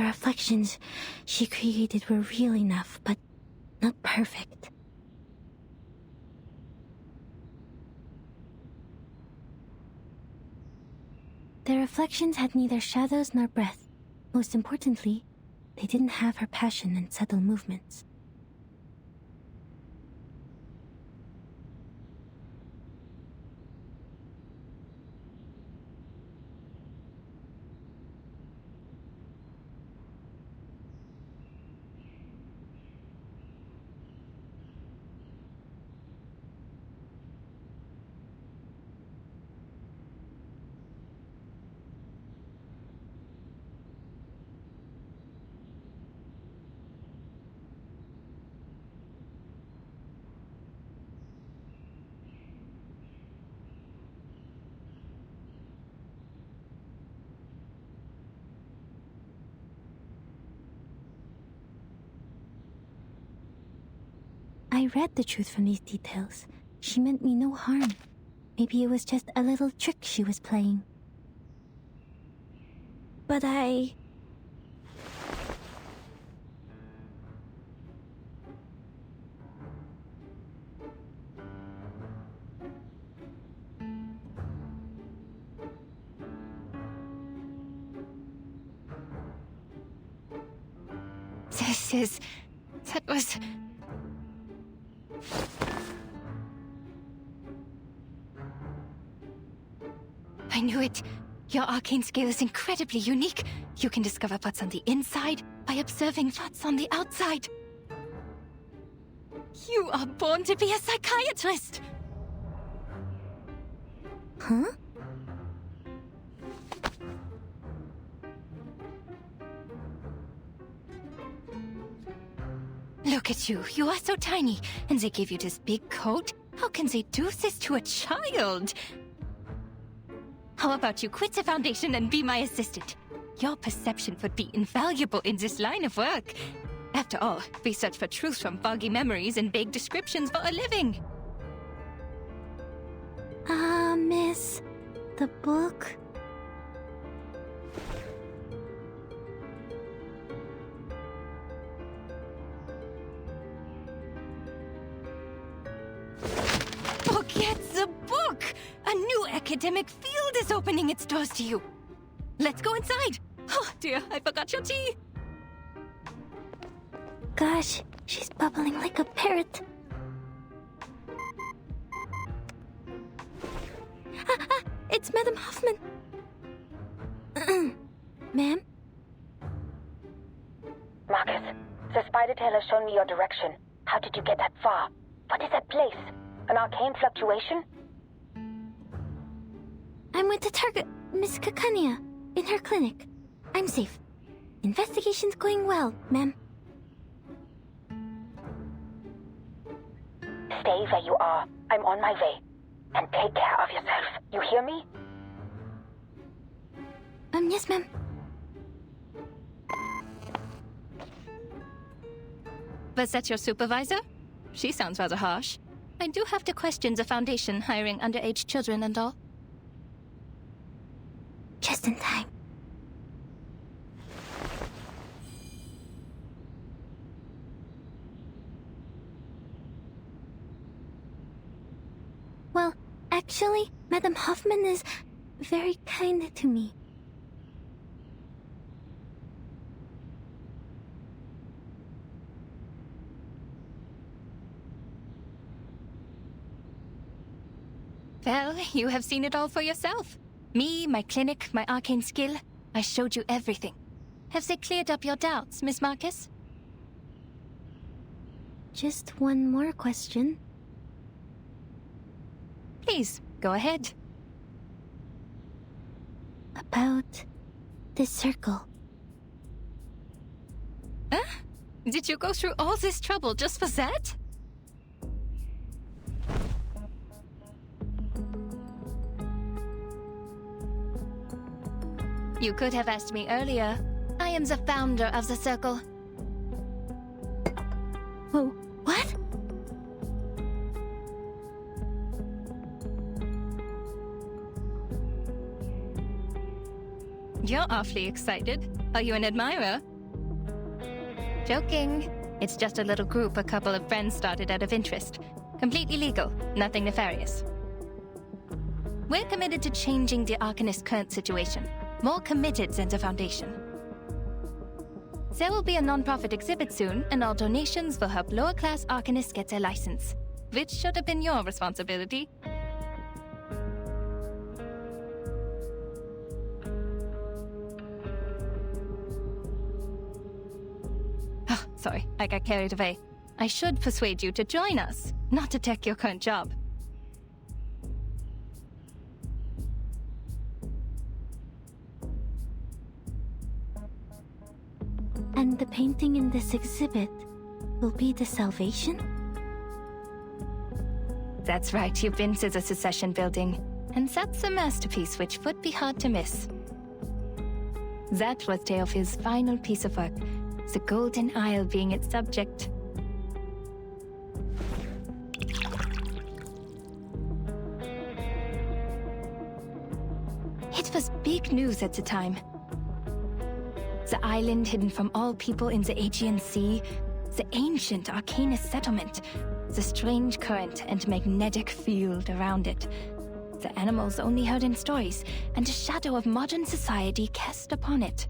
reflections she created were real enough, but not perfect. The reflections had neither shadows nor breath. Most importantly, they didn't have her passion and subtle movements. I read the truth from these details. She meant me no harm. Maybe it was just a little trick she was playing. But I That was... I knew it. Your arcane skill is incredibly unique. You can discover what's on the inside by observing what's on the outside. You are born to be a psychiatrist! Huh? Look at you. You are so tiny. And they gave you this big coat? How can they do this to a child? How about you quit the Foundation and be my assistant? Your perception would be invaluable in this line of work. After all, we search for truth from foggy memories and vague descriptions for a living. Miss, the book? Forget the book! A new academic field is opening its doors to you. Let's go inside. Oh dear, I forgot your tea. Gosh, she's bubbling like a parrot. It's Madame Hoffman. Ma'am? Marcus, the spider tail has shown me your direction. How did you get that far? What is that place? An arcane fluctuation? I'm with the target, Miss Kakania, in her clinic. I'm safe. Investigation's going well, ma'am. Stay where you are. I'm on my way. And take care of yourself. You hear me? Yes, ma'am. Was that your supervisor? She sounds rather harsh. I do have to question the Foundation hiring underage children and all. Just in time. Well, actually, Madame Hoffman is very kind to me. Well, you have seen it all for yourself. Me, my clinic, my arcane skill. I showed you everything. Have they cleared up your doubts, Miss Marcus? Just one more question. Please, go ahead. About this circle. Huh? Did you go through all this trouble just for that? You could have asked me earlier. I am the founder of the circle. Oh, what? You're awfully excited. Are you an admirer? Joking. It's just a little group a couple of friends started out of interest. Completely legal, nothing nefarious. We're committed to changing the Arcanist's current situation. More committed than the Foundation. There will be a non-profit exhibit soon, and all donations will help lower-class Arcanists get their license. Which should have been your responsibility. Oh, sorry, I got carried away. I should persuade you to join us, not to take your current job. And the painting in this exhibit will be the salvation? That's right, you've been to the Secession building. And that's a masterpiece which would be hard to miss. That was Theophil's final piece of work, the Golden Isle being its subject. It was big news at the time. The island hidden from all people in the Aegean Sea, the ancient Arcanist settlement, the strange current and magnetic field around it, the animals only heard in stories, and a shadow of modern society cast upon it.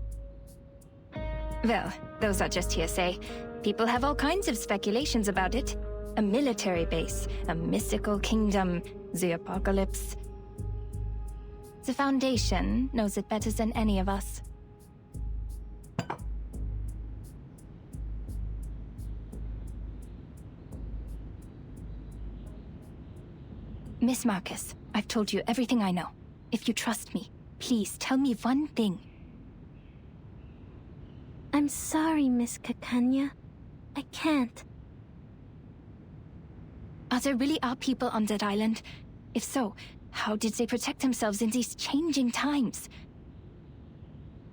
Well, those are just hearsay. People have all kinds of speculations about it. A military base, a mystical kingdom, the apocalypse. The Foundation knows it better than any of us. Miss Marcus, I've told you everything I know. If you trust me, please tell me one thing. I'm sorry, Miss Kakanya. I can't. There really are people on that island? If so, how did they protect themselves in these changing times?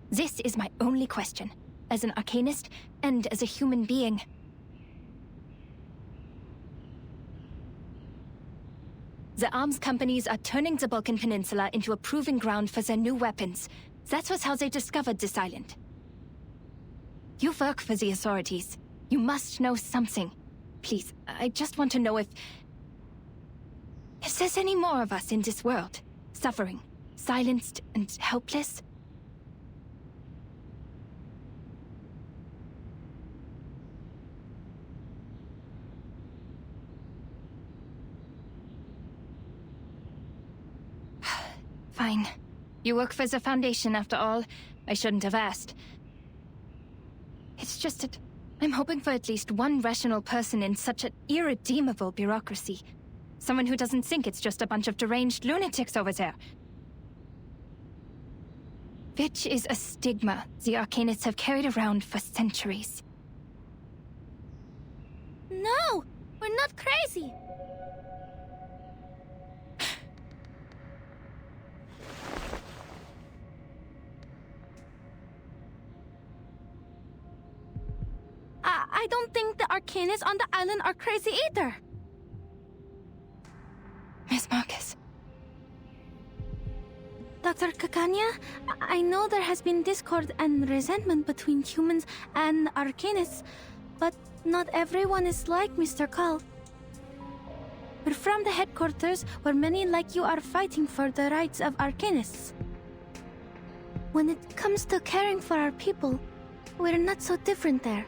This is my only question, as an Arcanist and as a human being. The arms companies are turning the Balkan Peninsula into a proving ground for their new weapons. That was how they discovered this island. You work for the authorities. You must know something. Please, I just want to know if there's any more of us in this world, suffering, silenced and helpless. Fine. You work for the Foundation, after all. I shouldn't have asked. It's just that I'm hoping for at least one rational person in such an irredeemable bureaucracy. Someone who doesn't think it's just a bunch of deranged lunatics over there. Which is a stigma the Arcanists have carried around for centuries. No! We're not crazy! I don't think the Arcanists on the island are crazy either. Miss Marcus. Dr. Kakanya, I know there has been discord and resentment between humans and Arcanists, but not everyone is like Mr. Call. We're from the headquarters where many like you are fighting for the rights of Arcanists. When it comes to caring for our people, we're not so different there.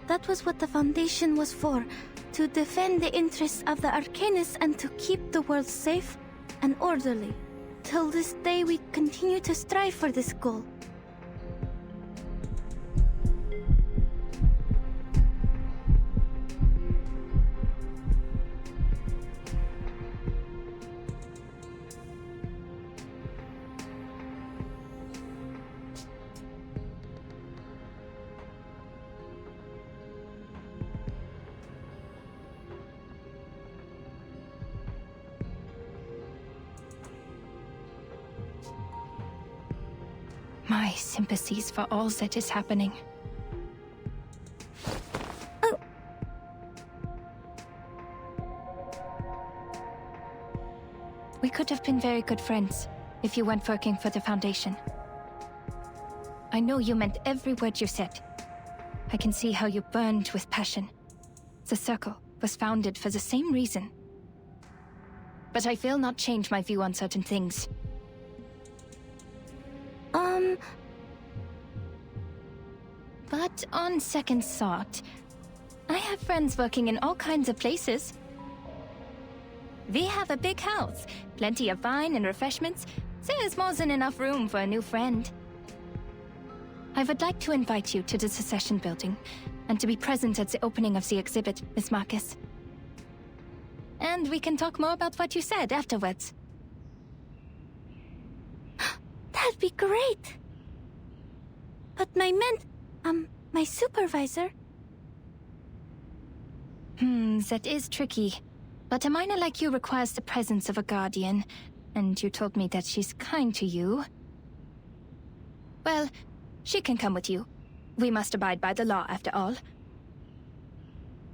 That was what the Foundation was for, to defend the interests of the Arcanists and to keep the world safe and orderly. Till this day, we continue to strive for this goal. My sympathies for all that is happening. Oh. We could have been very good friends if you weren't working for the Foundation. I know you meant every word you said. I can see how you burned with passion. The Circle was founded for the same reason. But I will not change my view on certain things. But on second thought, I have friends working in all kinds of places. We have a big house, plenty of wine and refreshments. There's more than enough room for a new friend. I would like to invite you to the Secession building, and to be present at the opening of the exhibit, Miss Marcus. And we can talk more about what you said afterwards. That'd be great! But my supervisor... That is tricky. But a minor like you requires the presence of a guardian, and you told me that she's kind to you. Well, she can come with you. We must abide by the law, after all.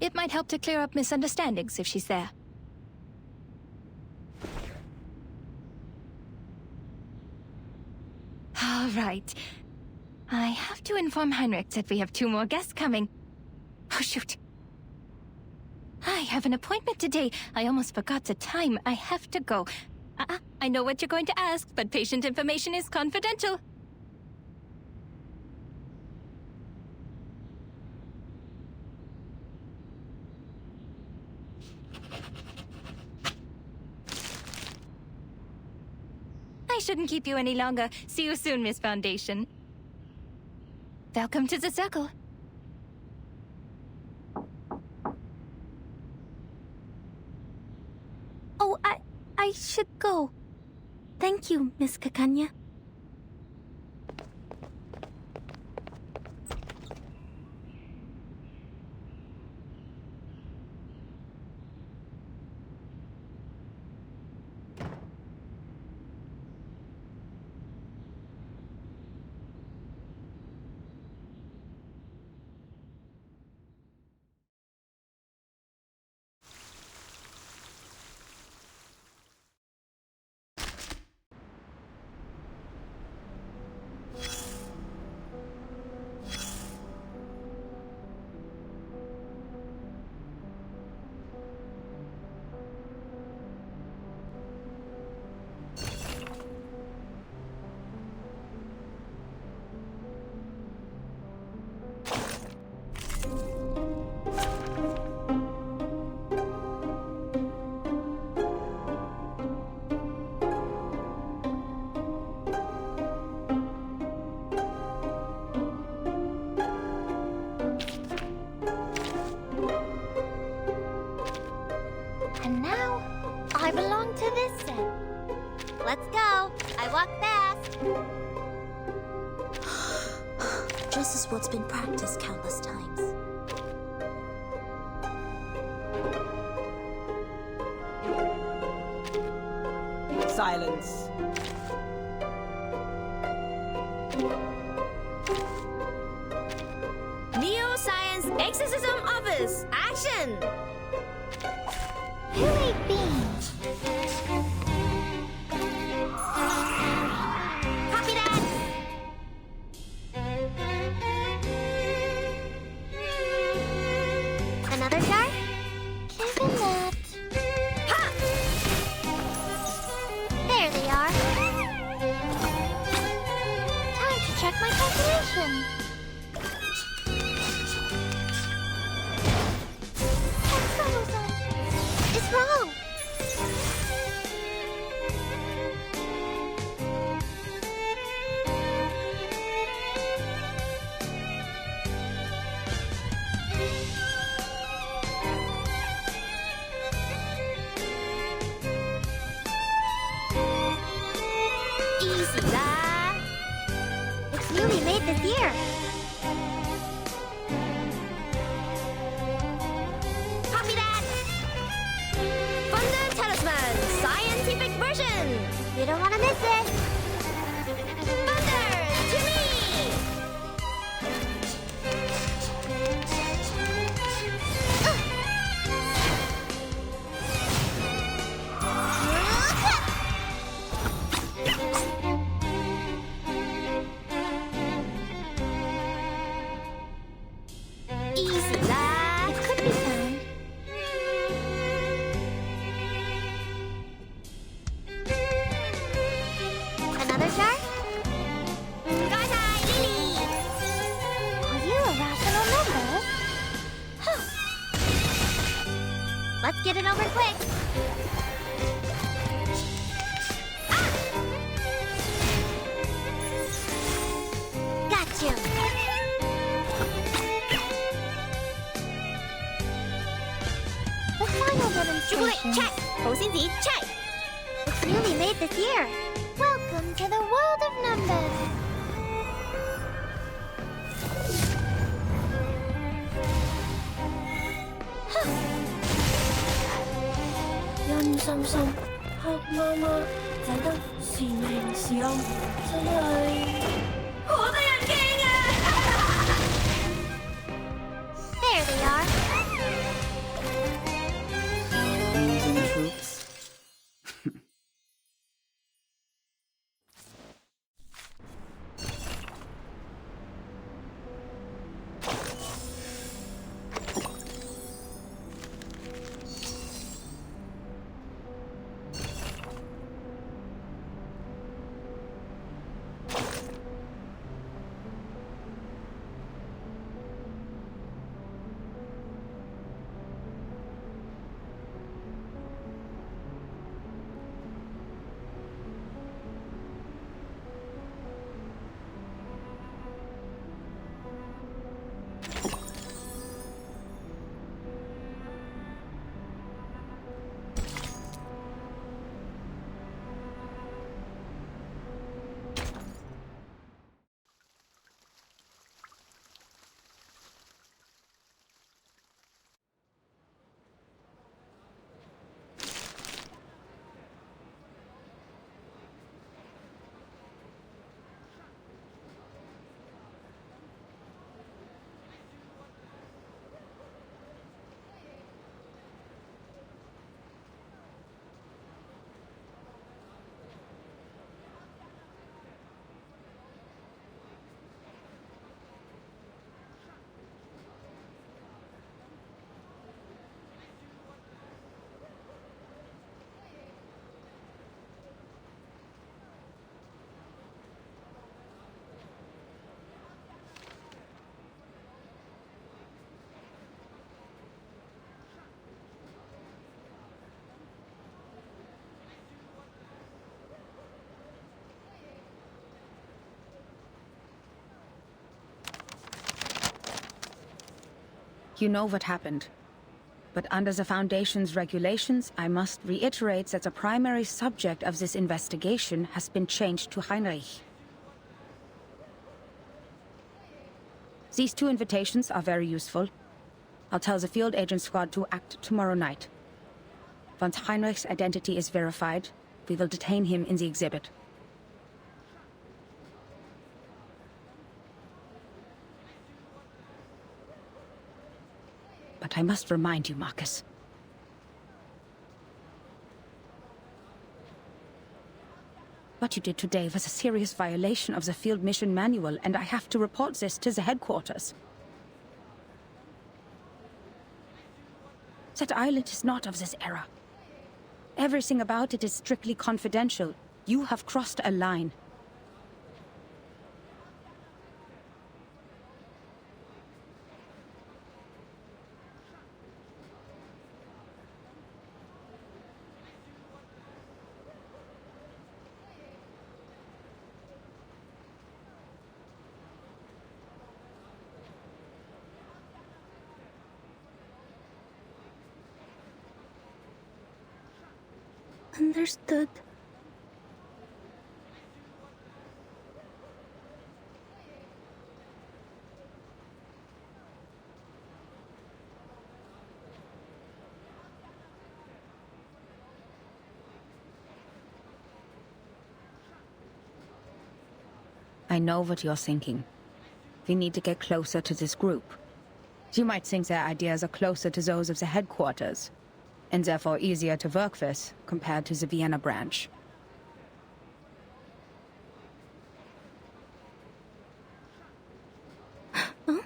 It might help to clear up misunderstandings if she's there. All right. I have to inform Heinrich that we have 2 more guests coming. Oh, shoot. I have an appointment today. I almost forgot the time. I have to go. I know what you're going to ask, but patient information is confidential. I shouldn't keep you any longer. See you soon, Miss Foundation. Welcome to the Circle. Oh, I should go. Thank you, Miss Kakanya. And now, I belong to this set. Let's go. I walk fast. Just as what's been practiced countless times. Silence. Neo-Science Exorcism Office. Action! Hilly beans. Copy that. Another jar? Given that. Ha! There they are. Time to check my calculation. What's wrong? Easy, lad. It's newly made this year. Copy that. Thunder Talisman Scientific Version. You don't want to miss it. Thunder to me. Let's get it over quick. Ah! Got you. The final demonstration. Check. 头心集 check. It's nearly made this year. Welcome to the world of numbers. There they are. Losing troops. You know what happened. But under the Foundation's regulations, I must reiterate that the primary subject of this investigation has been changed to Heinrich. These 2 invitations are very useful. I'll tell the field agent squad to act tomorrow night. Once Heinrich's identity is verified, we will detain him in the exhibit. But I must remind you, Marcus. What you did today was a serious violation of the field mission manual, and I have to report this to the headquarters. That island is not of this era. Everything about it is strictly confidential. You have crossed a line. Understood. I know what you're thinking. We need to get closer to this group. You might think their ideas are closer to those of the headquarters, and therefore easier to work with compared to the Vienna branch. Huh?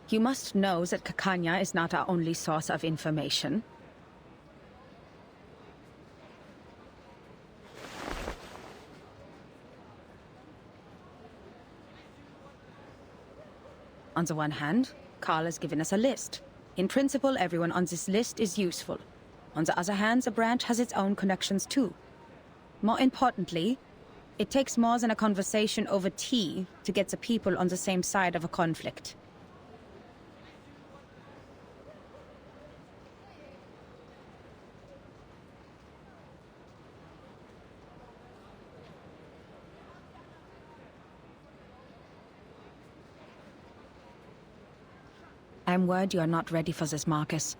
You must know that Kakanya is not our only source of information. On the one hand, Carl has given us a list. In principle, everyone on this list is useful. On the other hand, the branch has its own connections too. More importantly, it takes more than a conversation over tea to get the people on the same side of a conflict. I'm worried you are not ready for this, Marcus.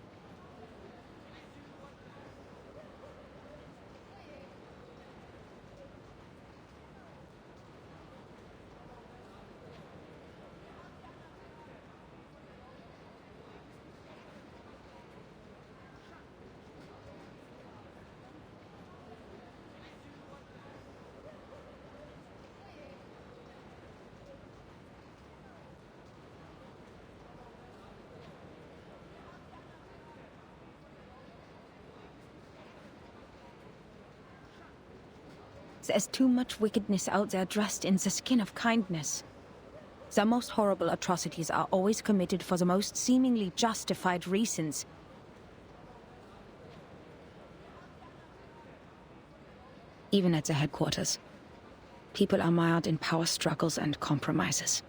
There's too much wickedness out there dressed in the skin of kindness. The most horrible atrocities are always committed for the most seemingly justified reasons. Even at the headquarters, people are mired in power struggles and compromises.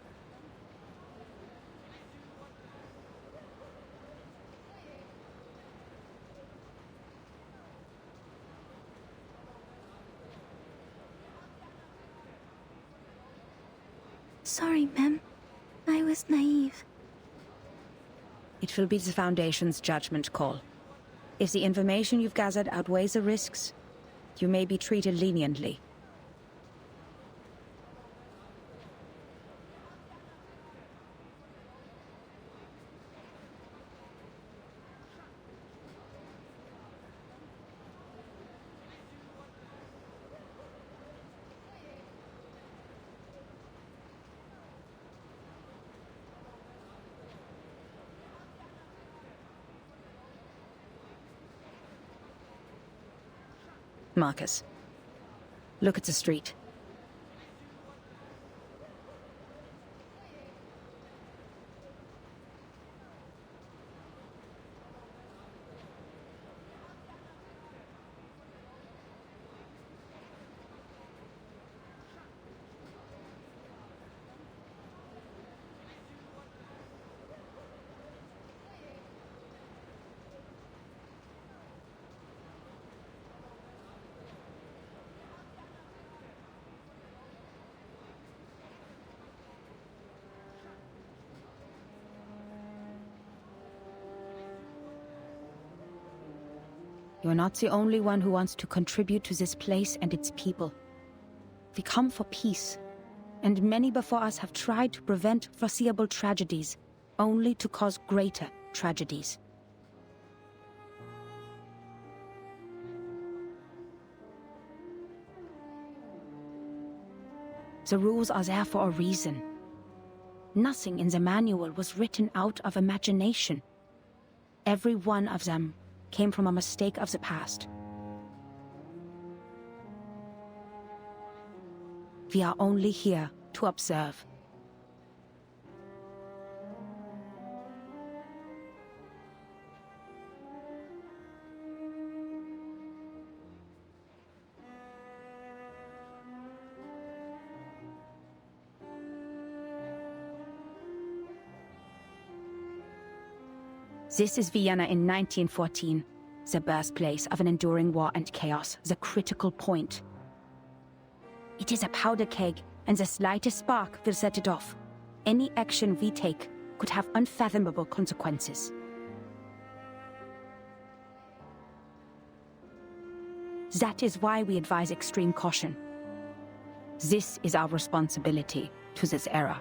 Sorry, ma'am. I was naive. It will be the Foundation's judgment call. If the information you've gathered outweighs the risks, you may be treated leniently. Marcus, look at the street. You're not the only one who wants to contribute to this place and its people. We come for peace, and many before us have tried to prevent foreseeable tragedies, only to cause greater tragedies. The rules are there for a reason. Nothing in the manual was written out of imagination. Every one of them came from a mistake of the past. We are only here to observe. This is Vienna in 1914, the birthplace of an enduring war and chaos, the critical point. It is a powder keg, and the slightest spark will set it off. Any action we take could have unfathomable consequences. That is why we advise extreme caution. This is our responsibility to this era.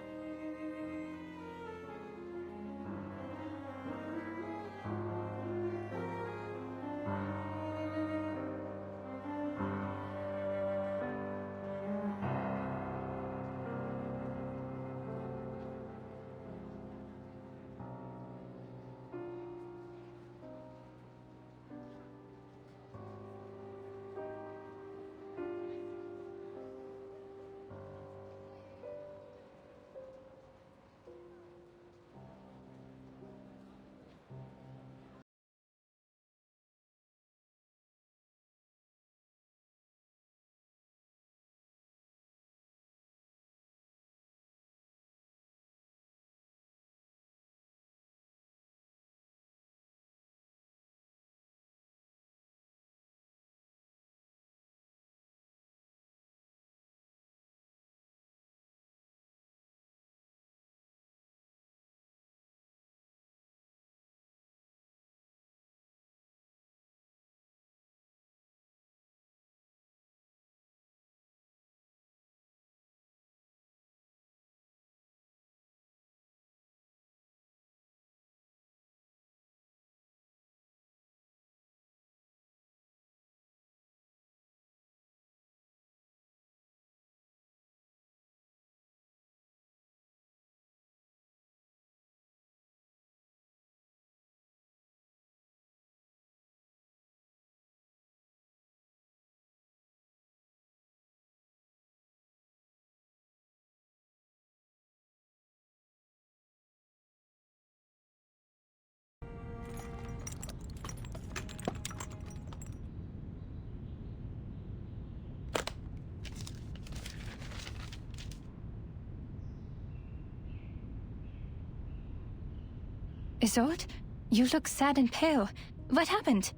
Isolde? You look sad and pale. What happened?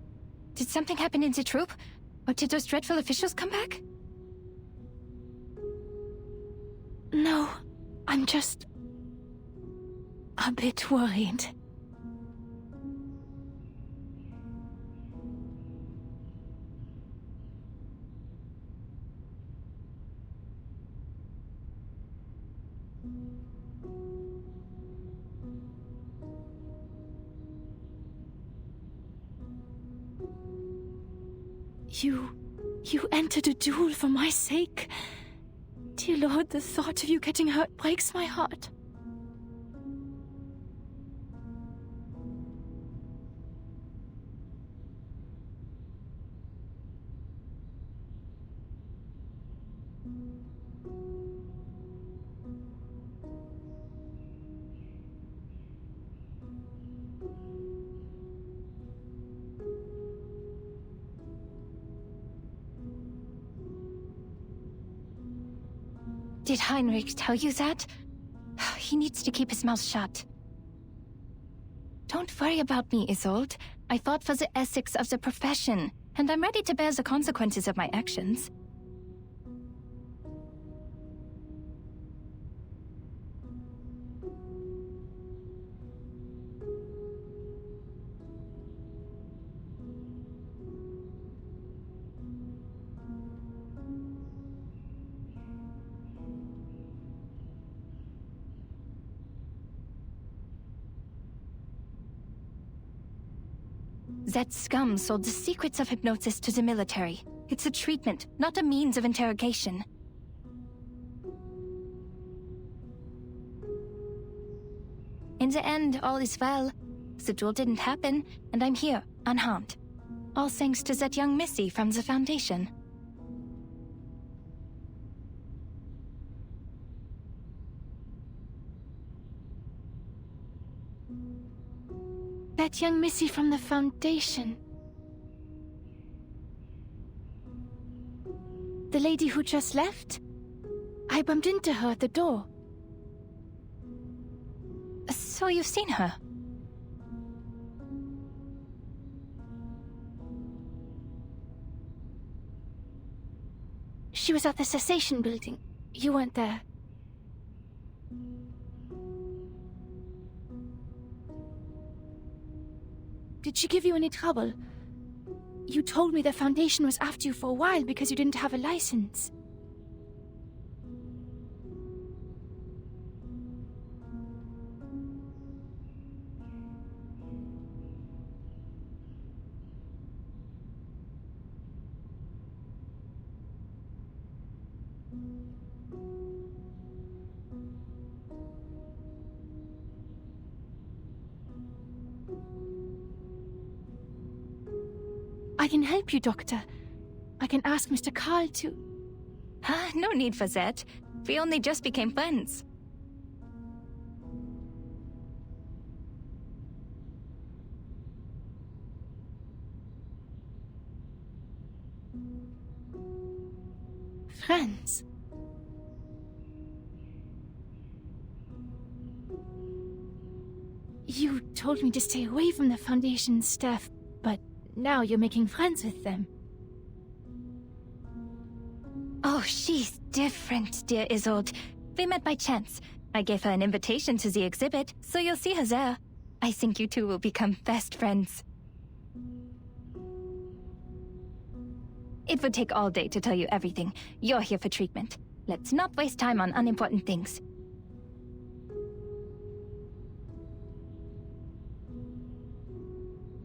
Did something happen in the troop? Or did those dreadful officials come back? No, I'm just a bit worried. You entered a duel for my sake? Dear Lord, the thought of you getting hurt breaks my heart. Did Heinrich tell you that? He needs to keep his mouth shut. Don't worry about me, Isolde. I fought for the ethics of the profession, and I'm ready to bear the consequences of my actions. That scum sold the secrets of hypnosis to the military. It's a treatment, not a means of interrogation. In the end, all is well. The duel didn't happen, and I'm here, unharmed. All thanks to that young missy from the Foundation. That young missy from the Foundation. The lady who just left? I bumped into her at the door. So you've seen her? She was at the cessation building. You weren't there. Did she give you any trouble? You told me the Foundation was after you for a while because you didn't have a license. I can help you, Doctor. I can ask Mr. Carl to... No need for that. We only just became friends. Friends? You told me to stay away from the Foundation's staff, but now you're making friends with them. Oh, she's different, dear Isolde. We met by chance. I gave her an invitation to the exhibit, so you'll see her there. I think you two will become best friends. It would take all day to tell you everything. You're here for treatment. Let's not waste time on unimportant things.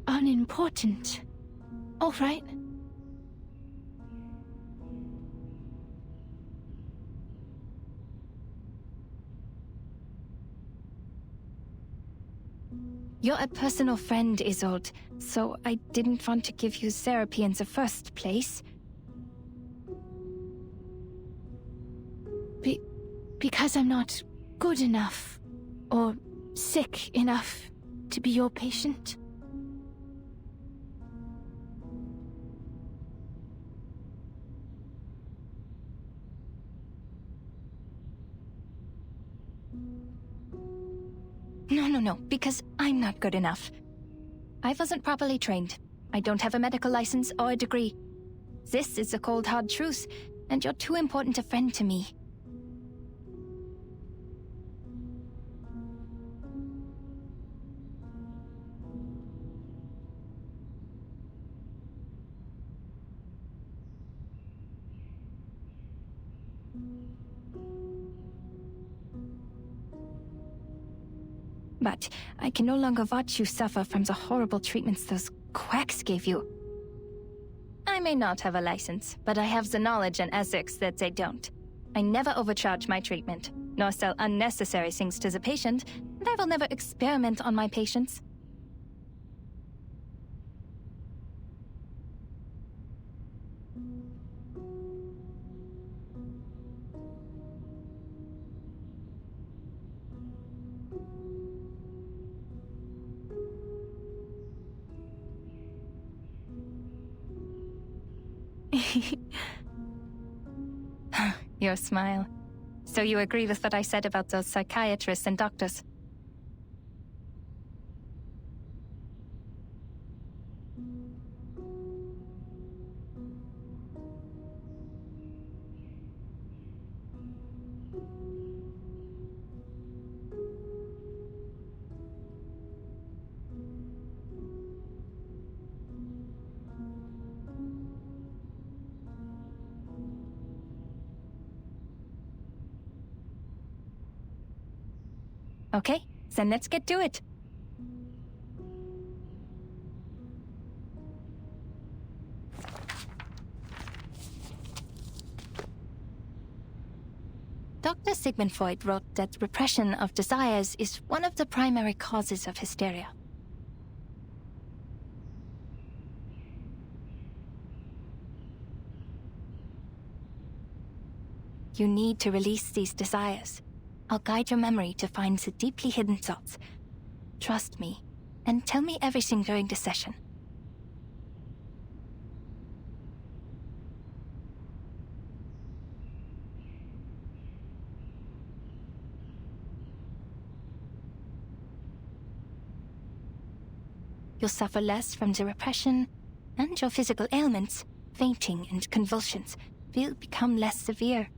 Unimportant. All right. You're a personal friend, Isolde, so I didn't want to give you therapy in the first place. Because I'm not good enough or sick enough to be your patient? No, because I'm not good enough. I wasn't properly trained. I don't have a medical license or a degree. This is the cold hard truth, and you're too important a friend to me. But I can no longer watch you suffer from the horrible treatments those quacks gave you. I may not have a license, but I have the knowledge and ethics that they don't. I never overcharge my treatment, nor sell unnecessary things to the patient, and I will never experiment on my patients. Your smile. So you agree with what I said about those psychiatrists and doctors? Okay, then let's get to it. Dr. Sigmund Freud wrote that repression of desires is one of the primary causes of hysteria. You need to release these desires. I'll guide your memory to find the deeply hidden thoughts. Trust me, and tell me everything during the session. You'll suffer less from the repression, and your physical ailments, fainting and convulsions, will become less severe.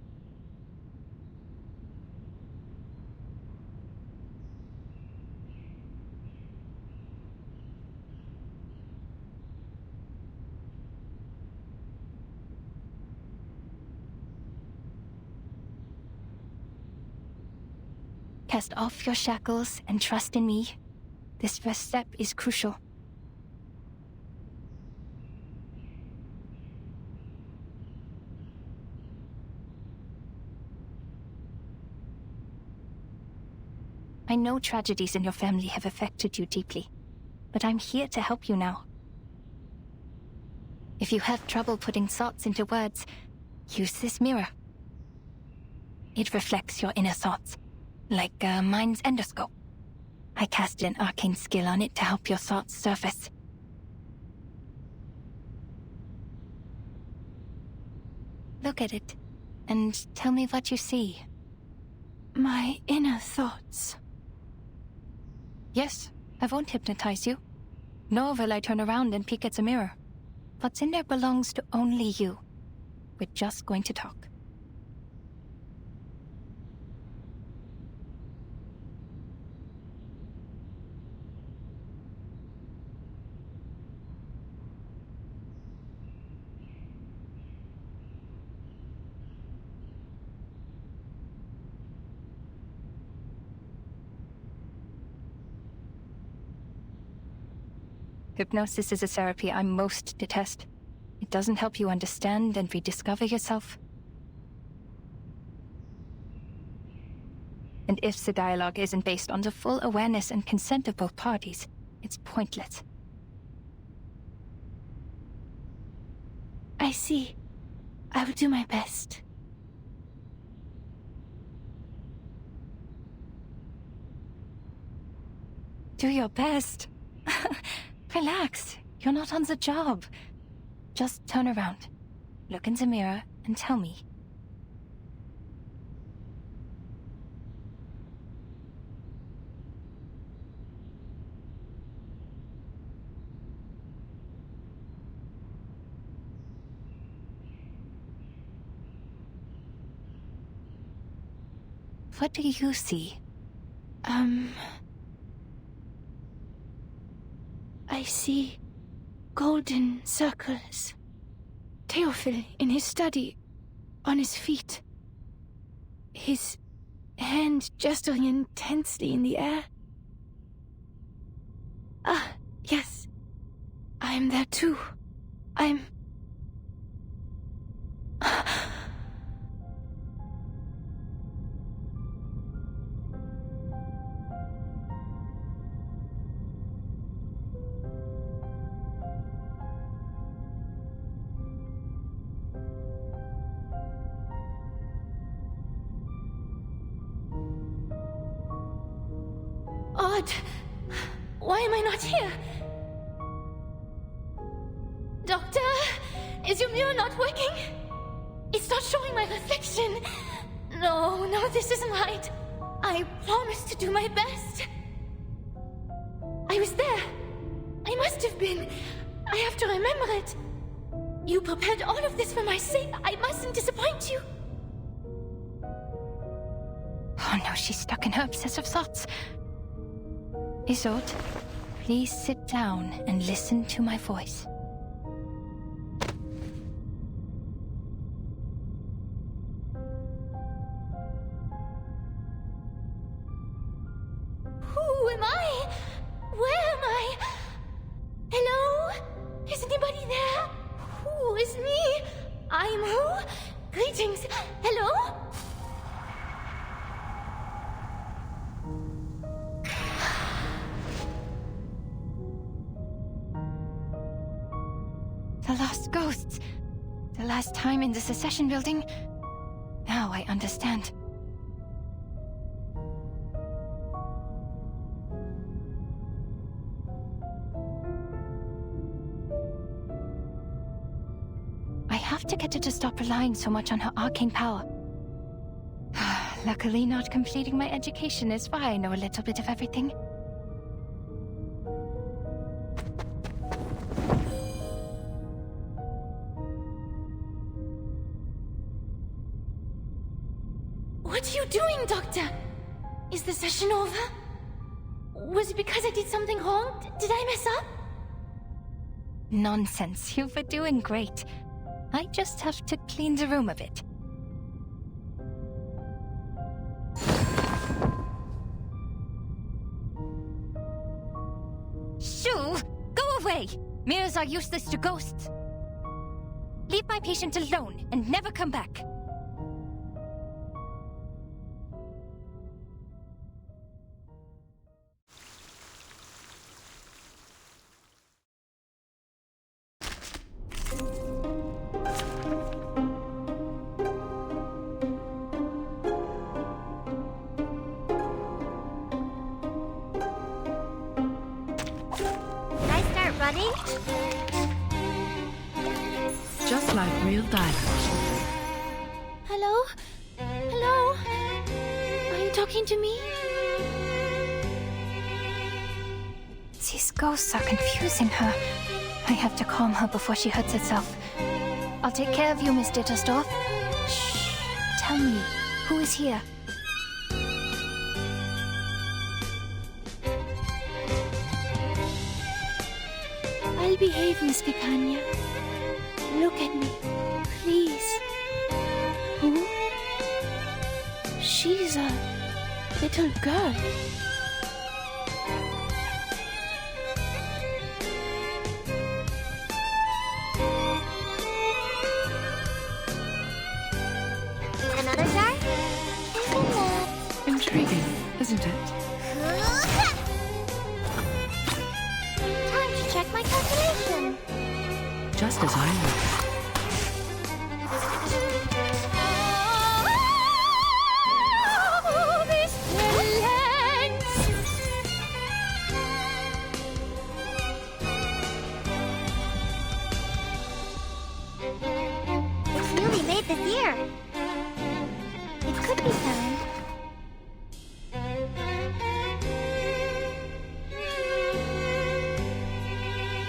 Cast off your shackles and trust in me. This first step is crucial. I know tragedies in your family have affected you deeply, but I'm here to help you now. If you have trouble putting thoughts into words, use this mirror. It reflects your inner thoughts, like a mind's endoscope. I cast an arcane skill on it to help your thoughts surface. Look at it, and tell me what you see. My inner thoughts. Yes, I won't hypnotize you. Nor will I turn around and peek at the mirror. What's in there belongs to only you. We're just going to talk. Hypnosis is a therapy I most detest. It doesn't help you understand and rediscover yourself. And if the dialogue isn't based on the full awareness and consent of both parties, it's pointless. I see. I will do my best. Do your best. Relax. You're not on the job. Just turn around, look in the mirror, and tell me. What do you see? I see golden circles. Theophil in his study, on his feet. His hand gesturing intensely in the air. Ah, yes. I am there too. I'm... Odd. Why am I not here? Doctor? Is your mirror not working? It's not showing my reflection. No, this isn't right. I promised to do my best. I was there. I must have been. I have to remember it. You prepared all of this for my sake. I mustn't disappoint you. Oh no, she's stuck in her obsessive thoughts. Isolde, please sit down and listen to my voice. Who am I? Where am I? Hello? Is anybody there? Who is me? I'm who? Greetings. Hello? The lost ghosts. The last time in the Secession building. Now I understand. I have to get her to stop relying so much on her arcane power. Luckily, not completing my education is why I know a little bit of everything. What are you doing, Doctor? Is the session over? Was it because I did something wrong? Did I mess up? Nonsense. You were doing great. I just have to clean the room a bit. Shoo! Go away! Mirrors are useless to ghosts. Leave my patient alone and never come back. Running? Just like real diamonds. Hello? Hello? Are you talking to me? These ghosts are confusing her. I have to calm her before she hurts herself. I'll take care of you, Miss Dittersdorf. Shh. Tell me, who is here? I'll behave, Miss Picania. Look at me, please. Who? She's a little girl. Another jar? Intriguing, isn't it? Time to check my calculation. Just as I would. Oh, this talent! It's newly made this year. It could be found.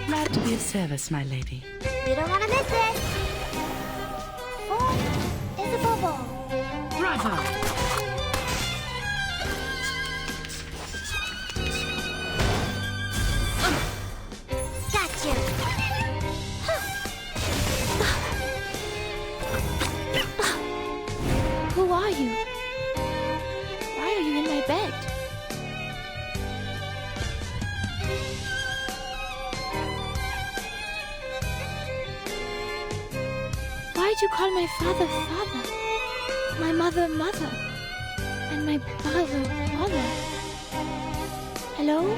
Glad to be of service, my lady. You don't want to miss it. 4 is a bubble. Bravo! bed. Why'd you call my father father? My mother mother? And my brother brother? Hello?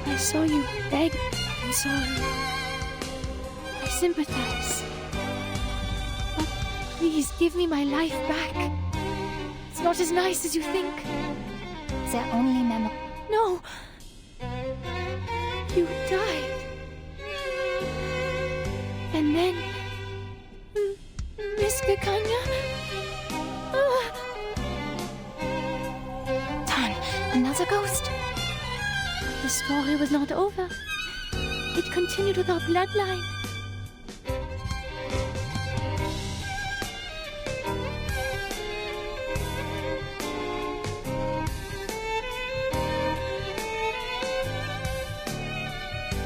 I saw you beg. I'm sorry. I sympathize. But please give me my life back. It's not as nice as you think. Their only memory. No. You died. And then... Miss Gakanya? Tan, another ghost? The story was not over. It continued with our bloodline.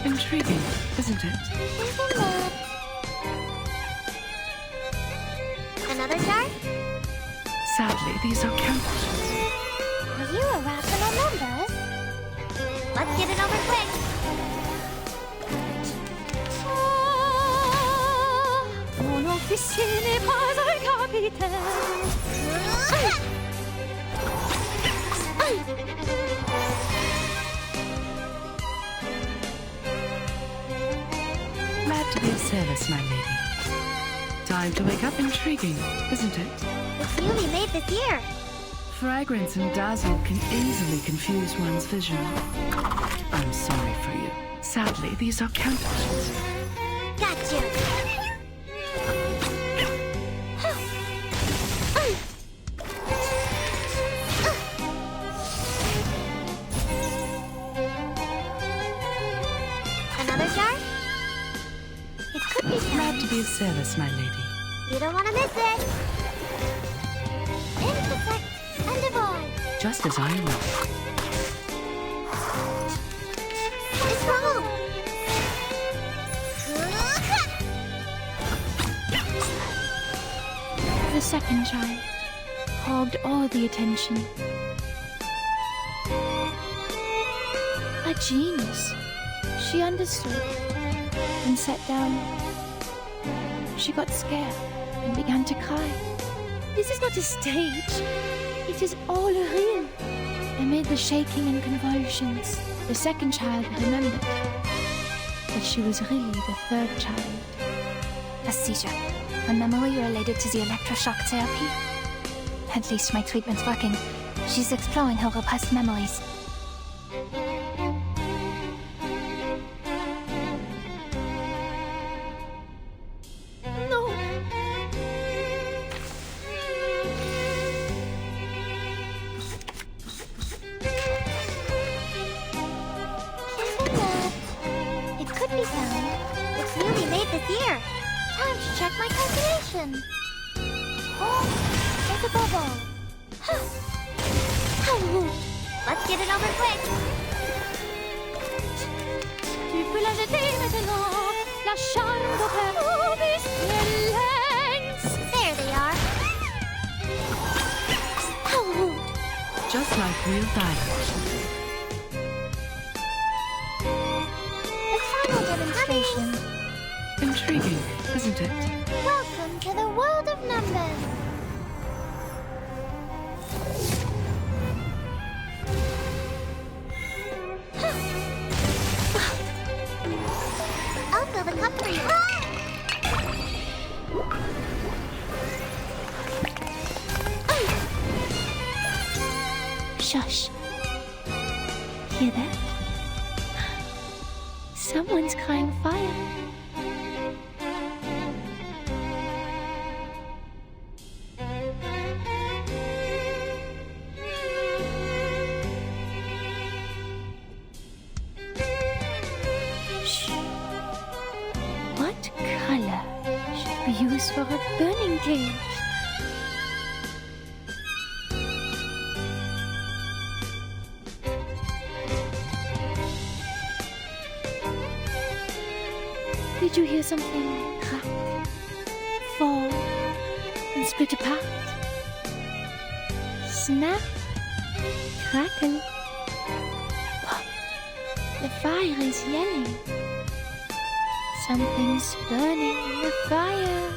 Intriguing, isn't it? Another jar? Sadly, these are counterfeits. Are you a raffle on numbers? Let's get it over quick. Mon officier n'est pas un capitaine. Glad to be of service, my lady. Time to wake up. Intriguing, isn't it? It's newly made this year. Fragrance and dazzle can easily confuse one's vision. I'm sorry for you. Sadly, these are counterfeits. Got you. Another jar? It could be Glad to be of service, my lady. You don't want to miss it. Intersect and avoid. Just as I will. What's wrong? The second child hogged all the attention. A genius. She understood and sat down. She got scared and began to cry. This is not a stage. It is all real. Amid the shaking and convulsions, the second child remembered that she was really the third child. A seizure. A memory related to the electroshock therapy. At least my treatment's working. She's exploring her repressed memories. No! It could be found. It's newly made this year. Time to check my calculation. Oh, there's a bubble. How rude. Let's get it over quick. Tu peux la jeter maintenant. La charme d'opéra excellence. There they are. How rude. Just like real diamonds. The final demonstration. Intriguing, isn't it? Welcome to the world of numbers. I'll fill the cup for you. Shush. Hear that? Someone's crying fire. Shh. What color should be used for a burning cage? Did you hear something crack, fall, and split apart? Snap, crackle. Pop. The fire is yelling. Something's burning in the fire.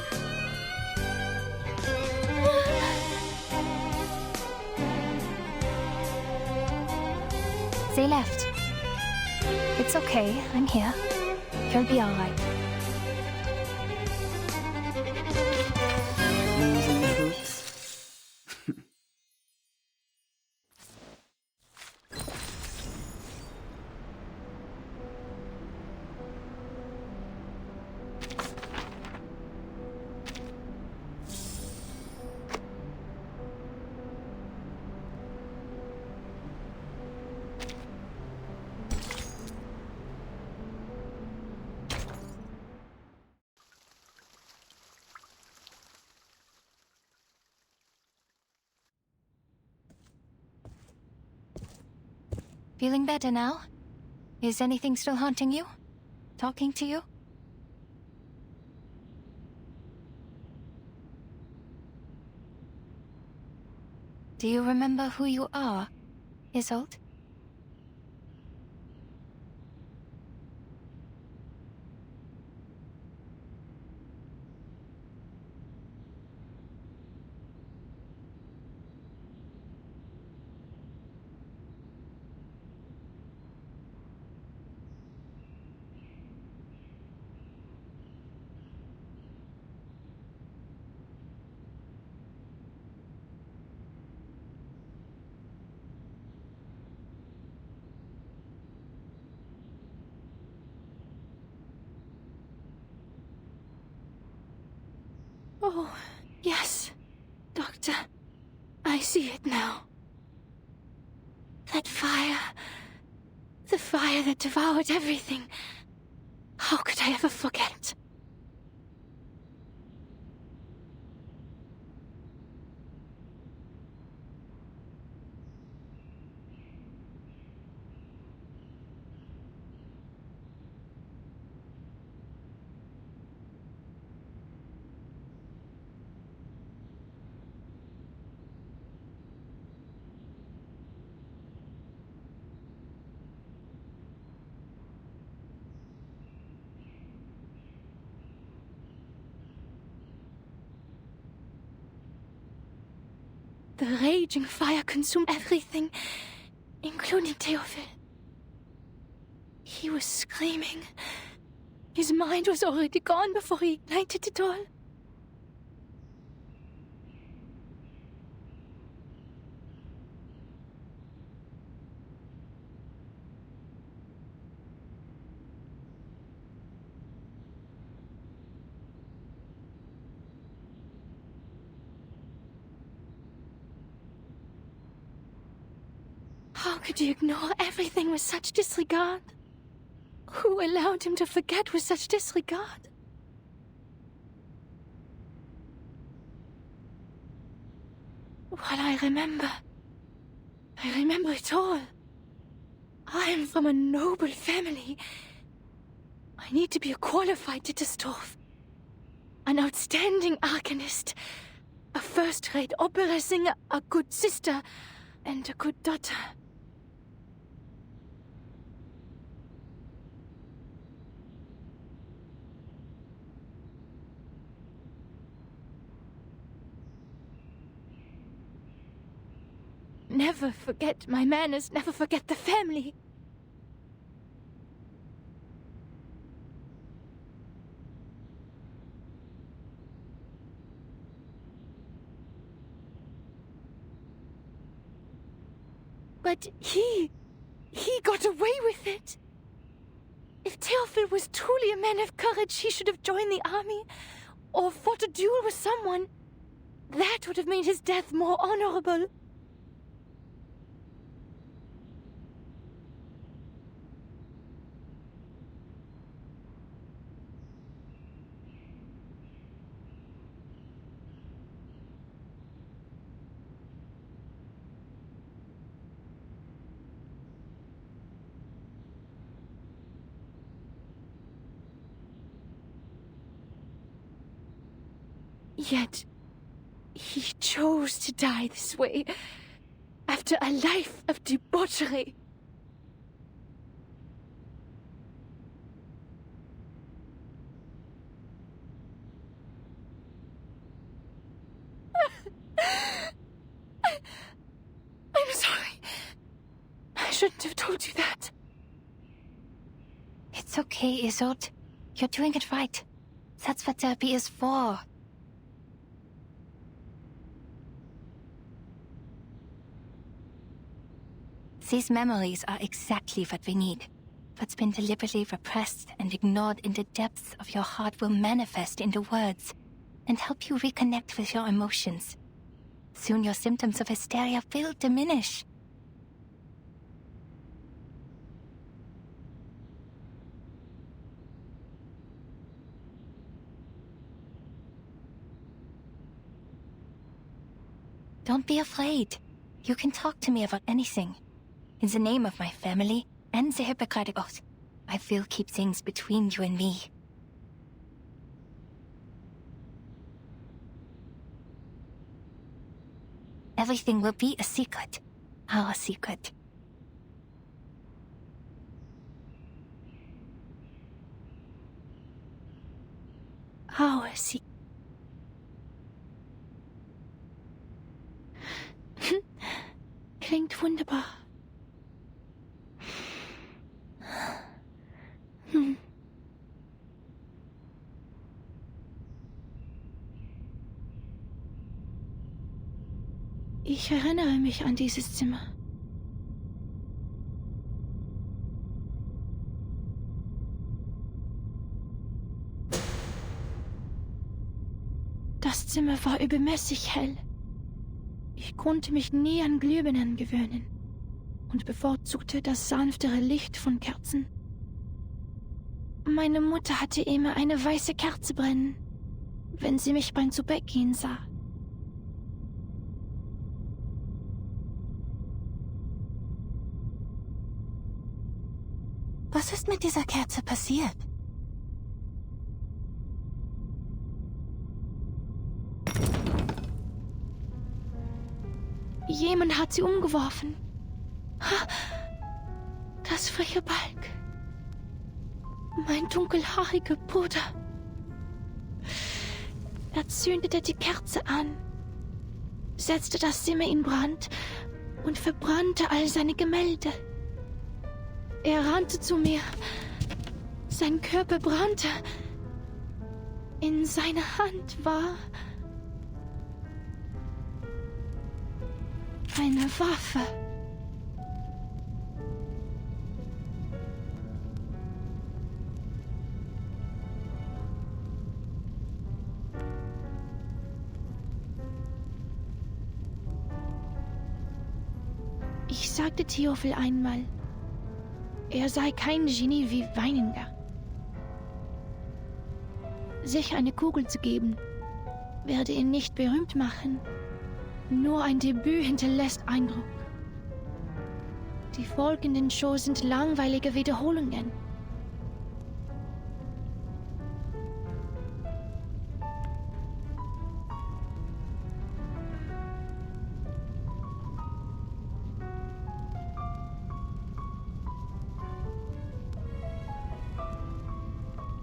They left. It's okay, I'm here. You'll be alright. Losing troops. Feeling better now? Is anything still haunting you? Talking to you? Do you remember who you are, Isolde? Oh, yes, Doctor. I see it now. That fire. The fire that devoured everything. How could I ever forget? The raging fire consumed everything, including Theophil. He was screaming. His mind was already gone before he ignited it all. How could you ignore everything with such disregard? Who allowed him to forget with such disregard? Well, I remember it all. I am from a noble family. I need to be a qualified Ditterstorf. An outstanding arcanist. A first-rate opera singer, a good sister, and a good daughter. Never forget my manners, never forget the family. But he got away with it. If Theophil was truly a man of courage, he should have joined the army, or fought a duel with someone. That would have made his death more honorable. Yet, he chose to die this way, after a life of debauchery. I'm sorry. I shouldn't have told you that. It's okay, Isolde. You're doing it right. That's what therapy is for. These memories are exactly what we need. What's been deliberately repressed and ignored in the depths of your heart will manifest into words and help you reconnect with your emotions. Soon your symptoms of hysteria will diminish. Don't be afraid. You can talk to me about anything. In the name of my family and the Hippocratic Oath, I will keep things between you and me. Everything will be a secret. Our secret. Our secret. Klingt wunderbar. Ich erinnere mich an dieses Zimmer. Das Zimmer war übermäßig hell. Ich konnte mich nie an Glühbirnen gewöhnen und bevorzugte das sanftere Licht von Kerzen. Meine Mutter hatte immer eine weiße Kerze brennen, wenn sie mich beim Zubettgehen sah. Was ist mit dieser Kerze passiert? Jemand hat sie umgeworfen. Das freche Balg. Mein dunkelhaariger Bruder. Er zündete die Kerze an, setzte das Zimmer in Brand und verbrannte all seine Gemälde. Er rannte zu mir. Sein Körper brannte. In seiner Hand war eine Waffe. Ich sagte Theophil einmal, er sei kein Genie wie Weininger. Sich eine Kugel zu geben, werde ihn nicht berühmt machen. Nur ein Debüt hinterlässt Eindruck. Die folgenden Shows sind langweilige Wiederholungen.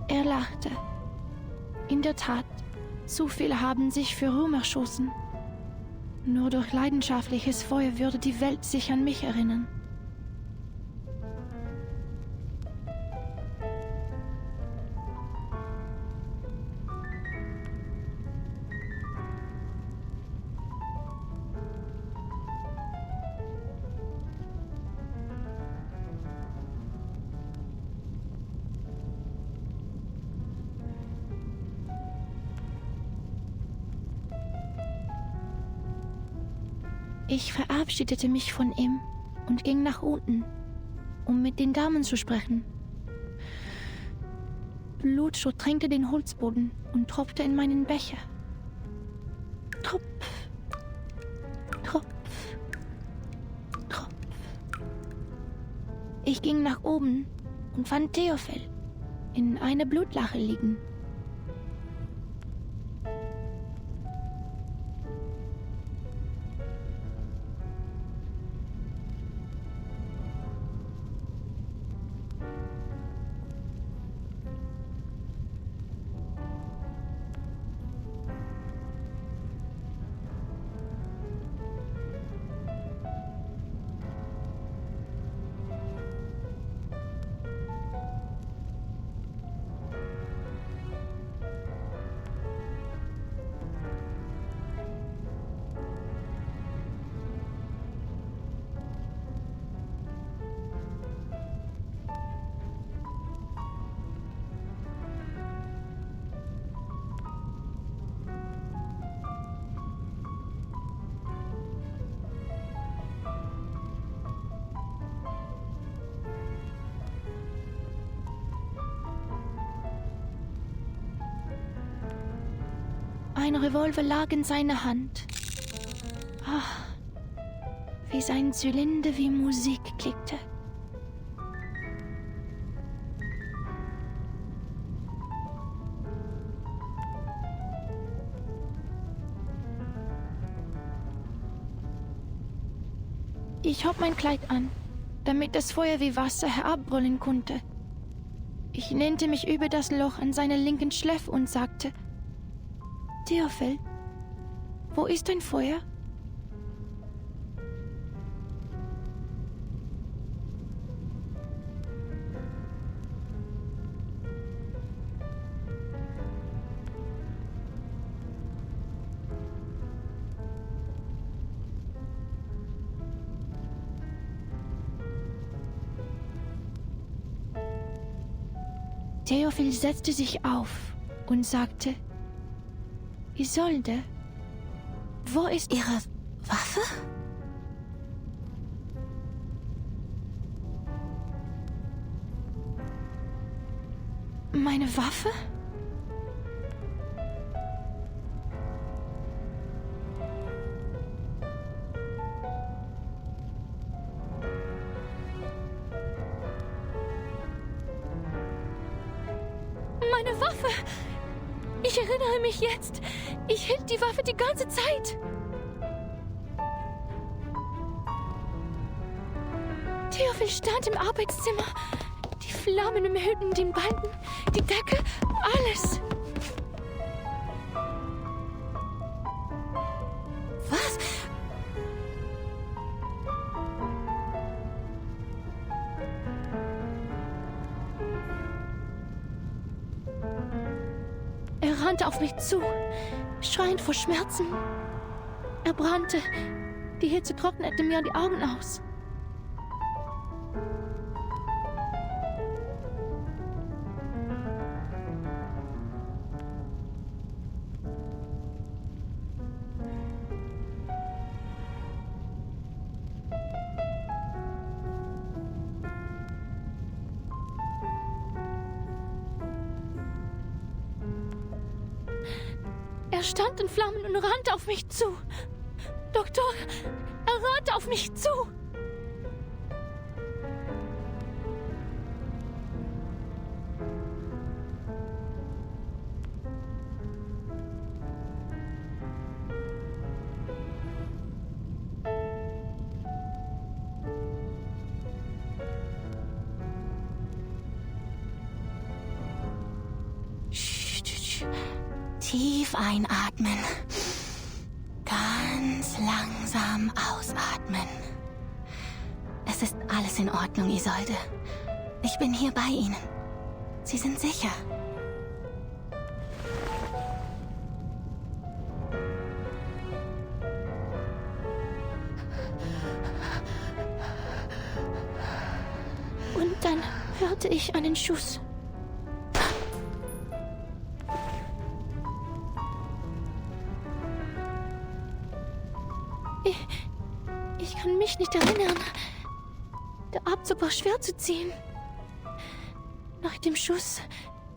Er lachte. In der Tat, zu viele haben sich für Ruhm erschossen. Nur durch leidenschaftliches Feuer würde die Welt sich an mich erinnern. Ich verabschiedete mich von ihm und ging nach unten, um mit den Damen zu sprechen. Blut durchtränkte den Holzboden und tropfte in meinen Becher. Tropf, Tropf, Tropf. Ich ging nach oben und fand Theophil in einer Blutlache liegen. Sein Revolver lag in seiner Hand. Ah, wie sein Zylinder wie Musik klickte. Ich hob mein Kleid an, damit das Feuer wie Wasser herabbrüllen konnte. Ich lehnte mich über das Loch an seiner linken Schläfe und sagte: Theophil, wo ist dein Feuer? Theophil setzte sich auf und sagte: Isolde, wo ist Ihre Waffe? meine Waffe? Meine Waffe! Ich erinnere mich jetzt. Ich hielt die Waffe die ganze Zeit. Theophil stand im Arbeitszimmer. Die Flammen umhüllten den Balken, die Decke, alles. Was? Er rannte auf mich zu, schreiend vor Schmerzen. Er brannte. Die Hitze trocknete mir die Augen aus. Er stand in Flammen und rannte auf mich zu. Doktor, er rannte auf mich zu. Tief einatmen. Ganz langsam ausatmen. Es ist alles in Ordnung, Isolde. Ich bin hier bei Ihnen. Sie sind sicher. Und dann hörte ich einen Schuss. Ich kann mich nicht erinnern. Der Abzug war schwer zu ziehen. Nach dem Schuss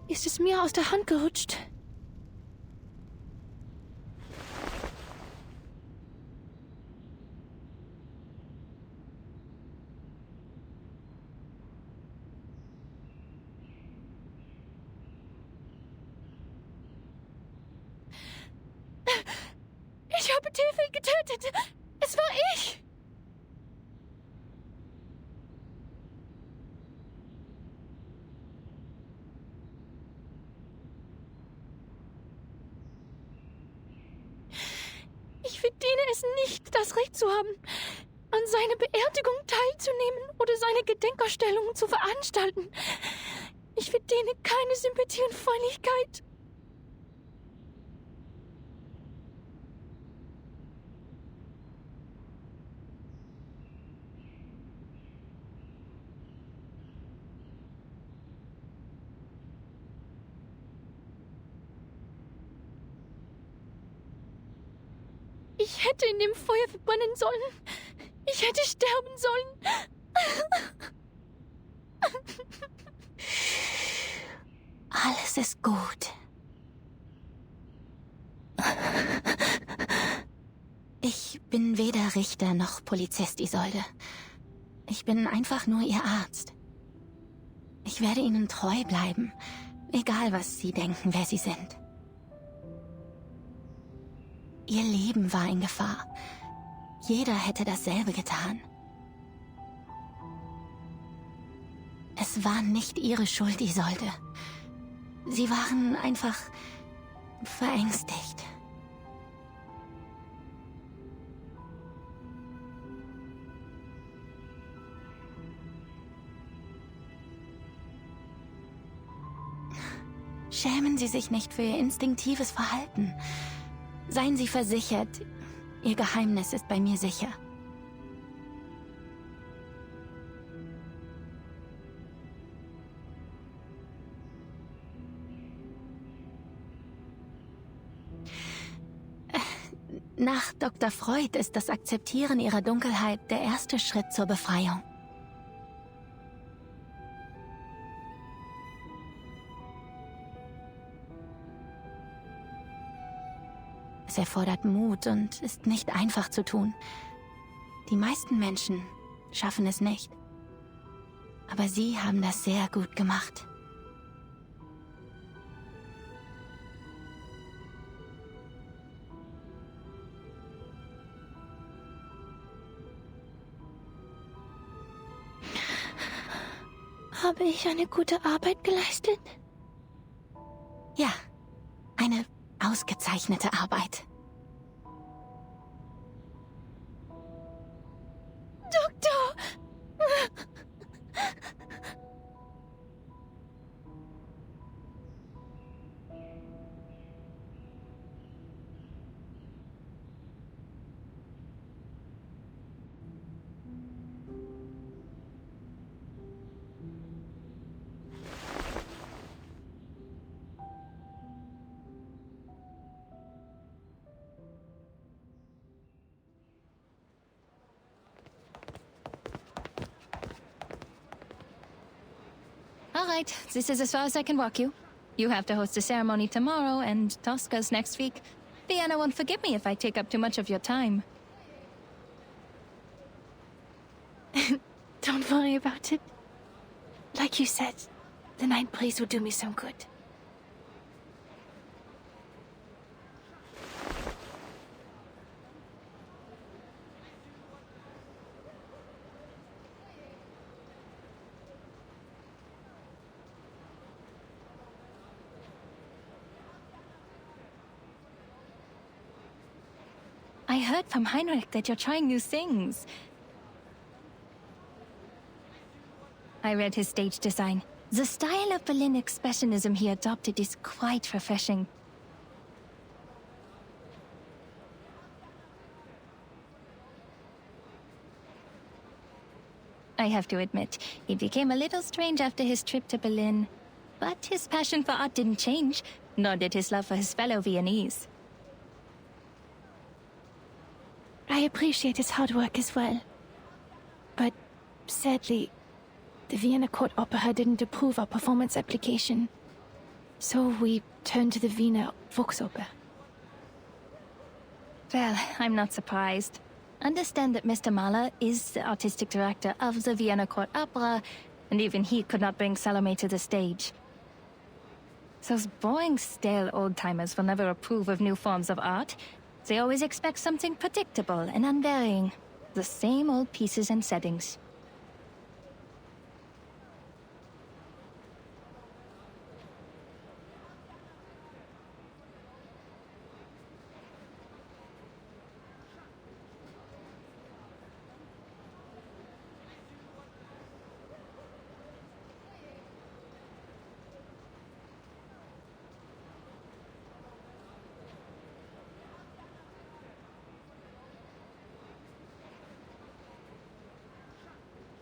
ist es mir aus der Hand gerutscht. Ich habe Theophil getötet. Es war ich. Ich verdiene es nicht, das Recht zu haben, an seiner Beerdigung teilzunehmen oder seine Gedenkausstellungen zu veranstalten. Ich verdiene keine Sympathie und Freundlichkeit. Ich hätte in dem Feuer verbrennen sollen. Ich hätte sterben sollen. Alles ist gut. bin weder Richter noch Polizist, Isolde. Ich bin einfach nur Ihr Arzt. Ich werde Ihnen treu bleiben, egal was Sie denken, wer Sie sind. Ihr Leben war in Gefahr. Jeder hätte dasselbe getan. Es war nicht Ihre Schuld, Isolde. Sie waren einfach verängstigt. Schämen Sie sich nicht für Ihr instinktives Verhalten. Seien Sie versichert, Ihr Geheimnis ist bei mir sicher. Nach Dr. Freud ist das Akzeptieren Ihrer Dunkelheit der erste Schritt zur Befreiung. Es erfordert Mut und ist nicht einfach zu tun. Die meisten Menschen schaffen es nicht. Aber Sie haben das sehr gut gemacht. Habe ich eine gute Arbeit geleistet? Ja, eine ausgezeichnete Arbeit. Doktor! All right, this is as far as I can walk you. You have to host a ceremony tomorrow, and Tosca's next week. Vienna won't forgive me if I take up too much of your time. Don't worry about it. Like you said, the night breeze will do me some good. I heard from Heinrich that you're trying new things. I read his stage design. The style of Berlin expressionism he adopted is quite refreshing. I have to admit, he became a little strange after his trip to Berlin. But his passion for art didn't change, nor did his love for his fellow Viennese. I appreciate his hard work as well. But sadly, the Vienna Court Opera didn't approve our performance application. So we turned to the Wiener Volksoper. Well, I'm not surprised. Understand that Mr. Mahler is the artistic director of the Vienna Court Opera, and even he could not bring Salome to the stage. Those boring, stale old-timers will never approve of new forms of art. They always expect something predictable and unvarying. The same old pieces and settings.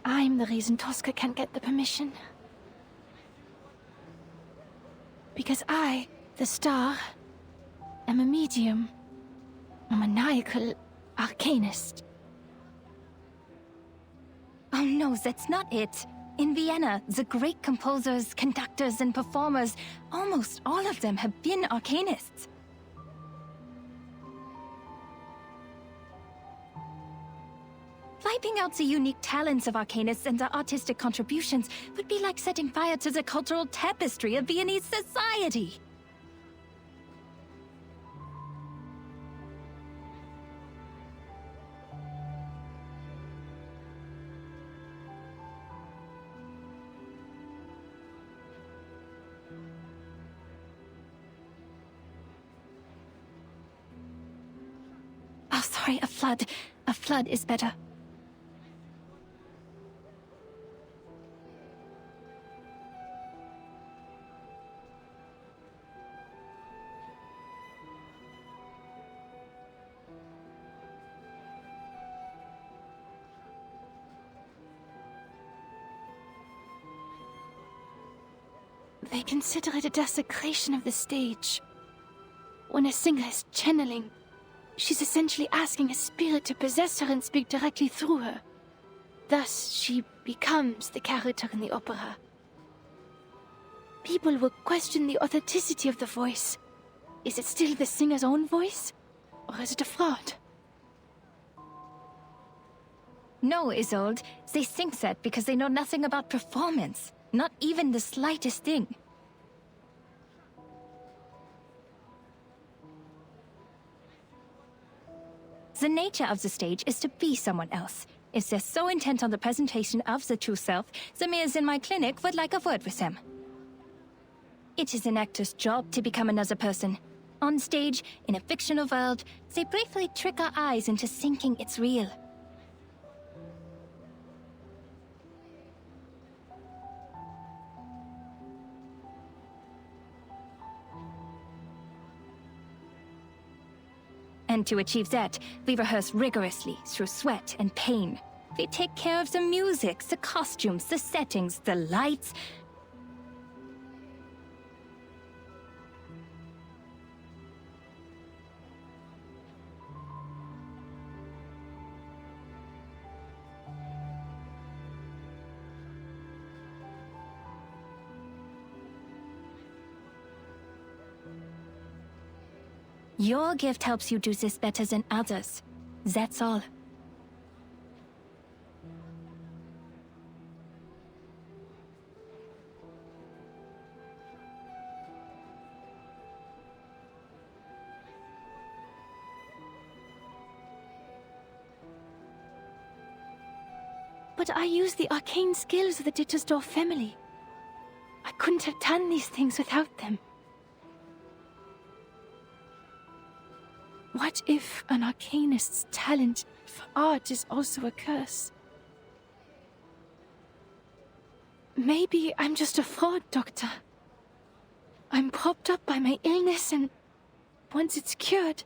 I'm the reason Tosca can't get the permission. Because I, the star, am a medium. A maniacal arcanist. Oh no, that's not it. In Vienna, the great composers, conductors, and performers, almost all of them have been arcanists. Keeping out the unique talents of Arcanists and their artistic contributions would be like setting fire to the cultural tapestry of Viennese society. Oh, sorry, a flood. A flood is better. They consider it a desecration of the stage. When a singer is channeling, she's essentially asking a spirit to possess her and speak directly through her. Thus, she becomes the character in the opera. People will question the authenticity of the voice. Is it still the singer's own voice? Or is it a fraud? No, Isolde. They sing that because they know nothing about performance. Not even the slightest thing. The nature of the stage is to be someone else. If they're so intent on the presentation of the true self, the mayors in my clinic would like a word with them. It is an actor's job to become another person. On stage, in a fictional world, they briefly trick our eyes into thinking it's real. And to achieve that, we rehearse rigorously through sweat and pain. We take care of the music, the costumes, the settings, the lights. Your gift helps you do this better than others. That's all. But I use the arcane skills of the Dittersdorf family. I couldn't have done these things without them. What if an arcanist's talent for art is also a curse? Maybe I'm just a fraud, Doctor. I'm propped up by my illness, and once it's cured,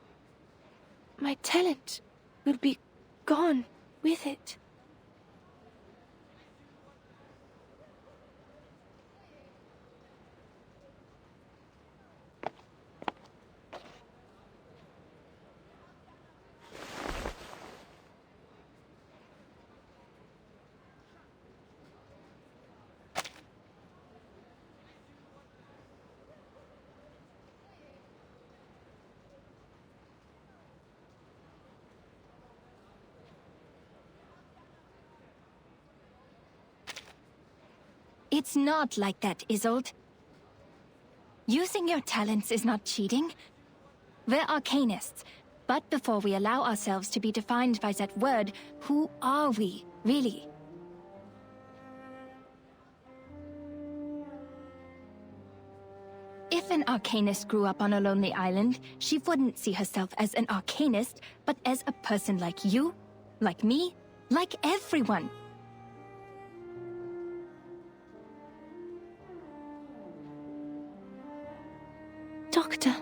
my talent will be gone with it. It's not like that, Isolde. Using your talents is not cheating. We're arcanists, but before we allow ourselves to be defined by that word, who are we, really? If an arcanist grew up on a lonely island, she wouldn't see herself as an arcanist, but as a person like you, like me, like everyone. Doctor.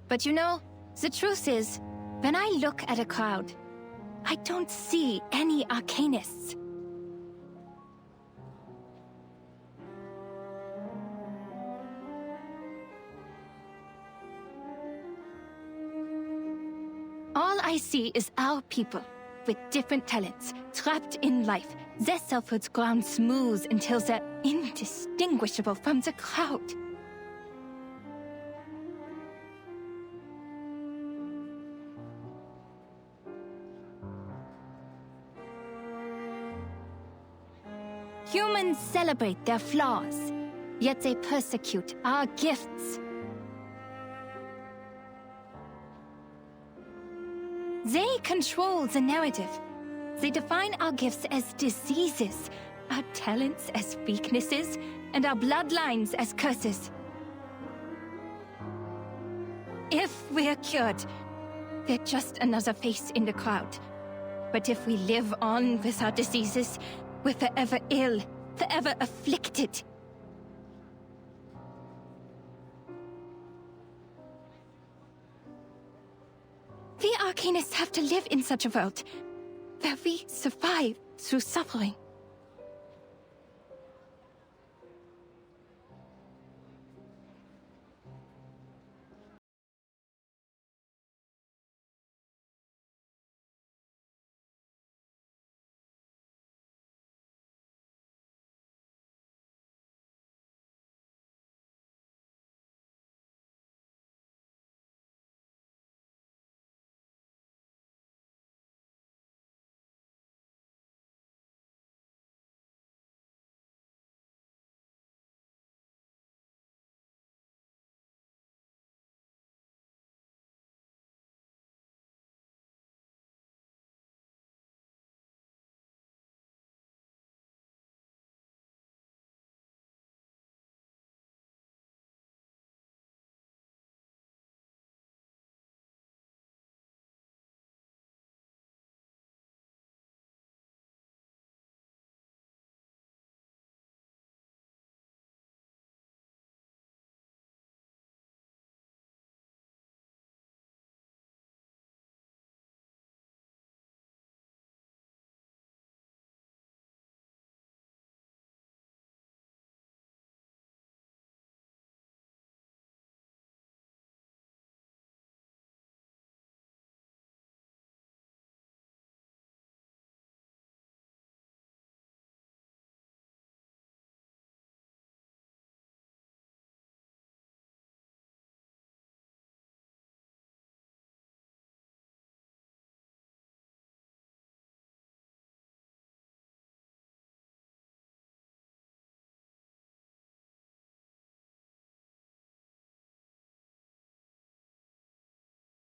But you know, the truth is, when I look at a crowd, I don't see any arcanists. All I see is our people, with different talents, trapped in life. Their selfhoods ground smooth until they're indistinguishable from the crowd. Humans celebrate their flaws, yet they persecute our gifts. They control the narrative. They define our gifts as diseases, our talents as weaknesses, and our bloodlines as curses. If we're cured, they're just another face in the crowd. But if we live on with our diseases, we're forever ill, forever afflicted. We Arcanists have to live in such a world, where we survive through suffering.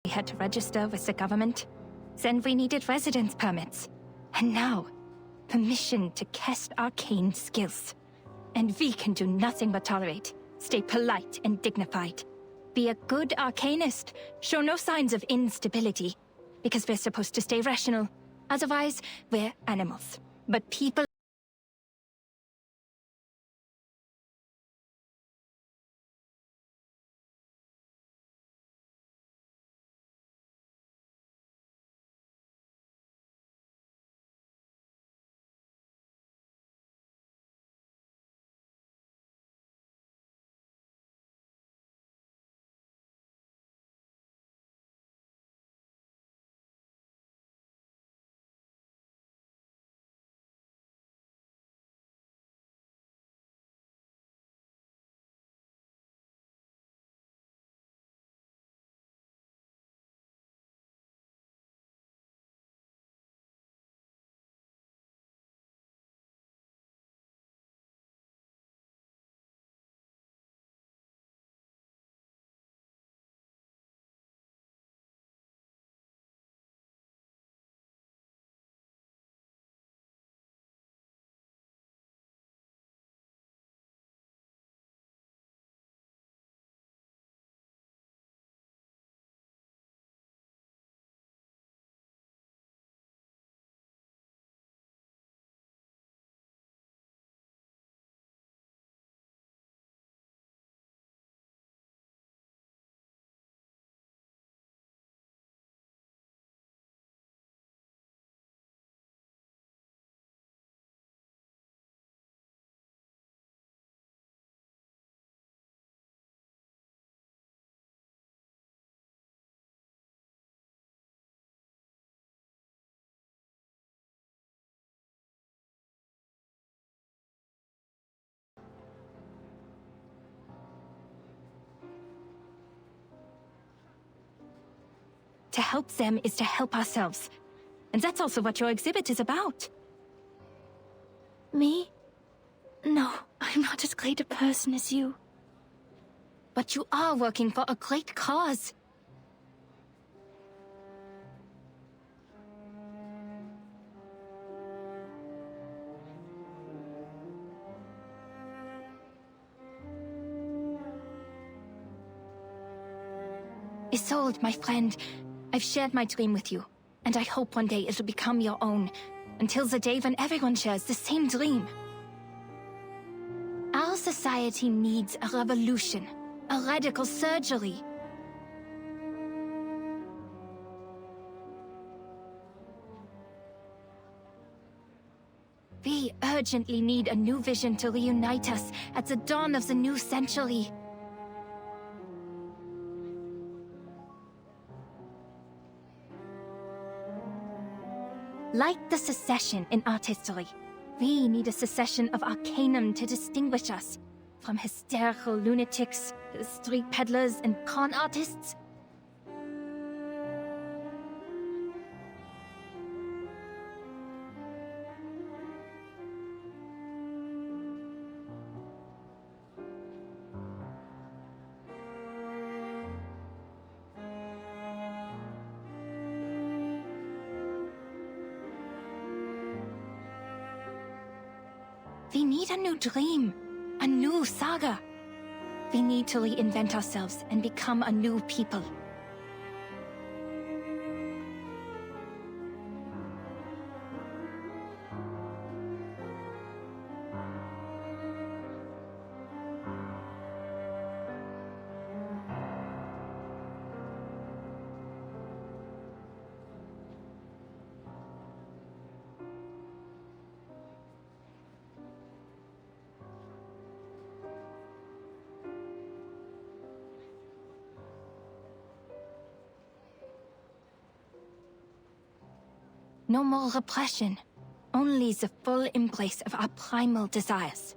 We had to register with the government. Then we needed residence permits. And now, permission to cast arcane skills. And we can do nothing but tolerate, stay polite and dignified. Be a good arcanist, show no signs of instability. Because we're supposed to stay rational. Otherwise, we're animals. But people to help them is to help ourselves. And that's also what your exhibit is about. Me? No, I'm not as great a person as you. But you are working for a great cause. Isolde, my friend, I've shared my dream with you, and I hope one day it'll become your own, until the day when everyone shares the same dream. Our society needs a revolution, a radical surgery. We urgently need a new vision to reunite us at the dawn of the new century. Like the secession in art history, we need a secession of arcanum to distinguish us from hysterical lunatics, street peddlers, and con artists. We need a new dream, a new saga. We need to reinvent ourselves and become a new people. No more repression, only the full embrace of our primal desires.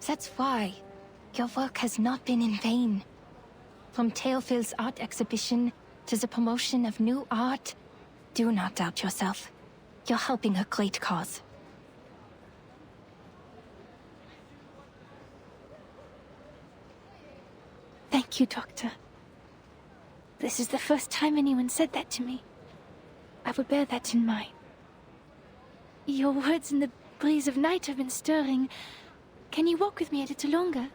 That's why your work has not been in vain. From Theophil's art exhibition to the promotion of new art, do not doubt yourself. You're helping a great cause. Thank you, Doctor. This is the first time anyone said that to me. I will bear that in mind. Your words in the breeze of night have been stirring. Can you walk with me a little longer?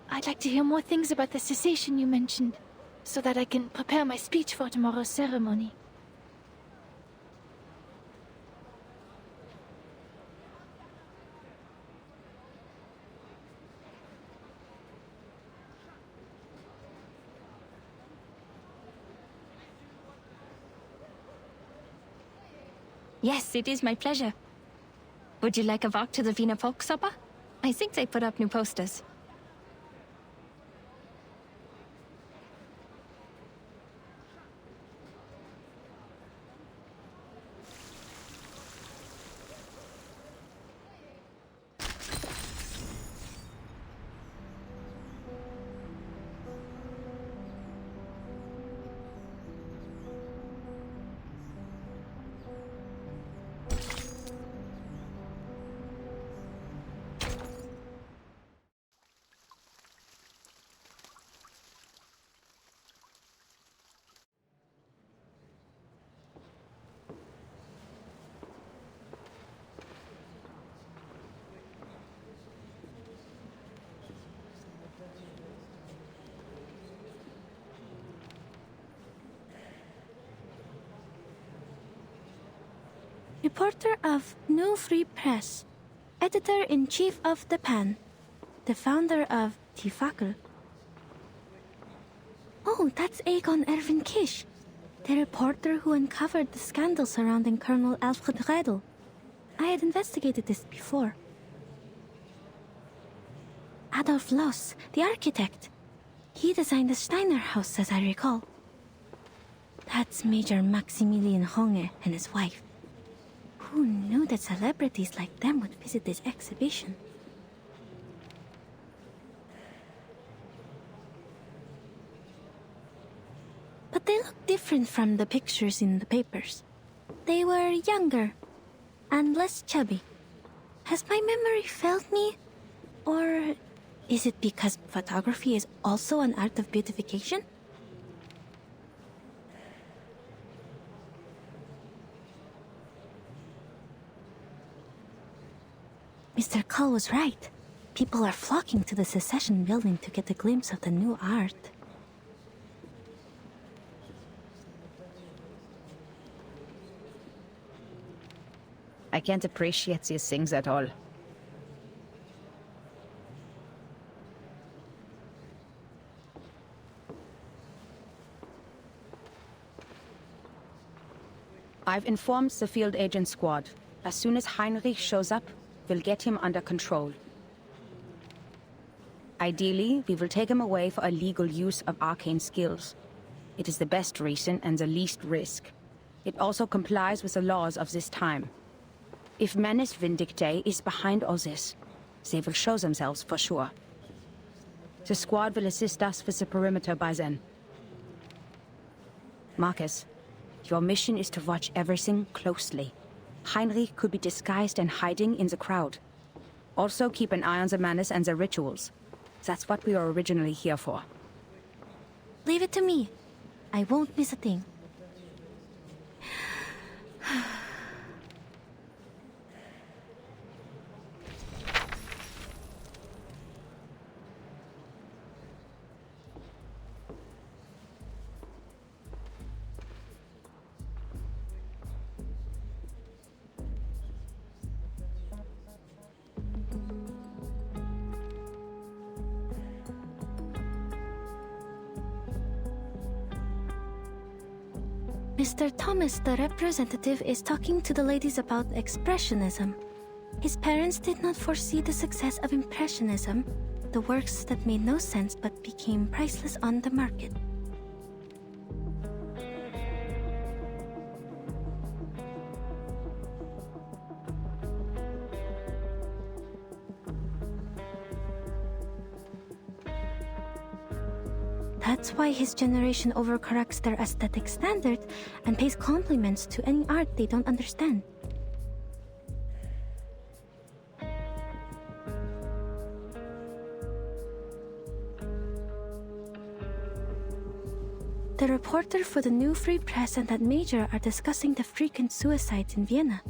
I'd like to hear more things about the cessation you mentioned, so that I can prepare my speech for tomorrow's ceremony. Yes, it is my pleasure. Would you like a walk to the Wiener Volksoper? I think they put up new posters. Reporter of New Free Press, Editor-in-Chief of The Pan, the founder of Tifakel. Oh, that's Aegon Erwin Kish, the reporter who uncovered the scandal surrounding Colonel Alfred Redl. I had investigated this before. Adolf Loos, the architect. He designed the Steiner house, as I recall. That's Major Maximilian Honge and his wife. Who knew that celebrities like them would visit this exhibition? They look different from the pictures in the papers. They were younger and less chubby. Has my memory failed me? Or is it because photography is also an art of beautification? Mr. Cull was right. People are flocking to the Secession building to get a glimpse of the new art. I can't appreciate these things at all. I've informed the field agent squad. As soon as Heinrich shows up, we'll get him under control. Ideally, we will take him away for illegal use of arcane skills. It is the best reason and the least risk. It also complies with the laws of this time. If Menace Vindictae is behind all this, they will show themselves for sure. The squad will assist us with the perimeter by then. Marcus, your mission is to watch everything closely. Heinrich could be disguised and hiding in the crowd. Also keep an eye on the Menace and the rituals. That's what we were originally here for. Leave it to me. I won't miss a thing. Mr. Thomas, the representative, is talking to the ladies about Expressionism. His parents did not foresee the success of Impressionism, the works that made no sense but became priceless on the market. That's why his generation overcorrects their aesthetic standards and pays compliments to any art they don't understand. The reporter for the New Free Press and that major are discussing the frequent suicides in Vienna.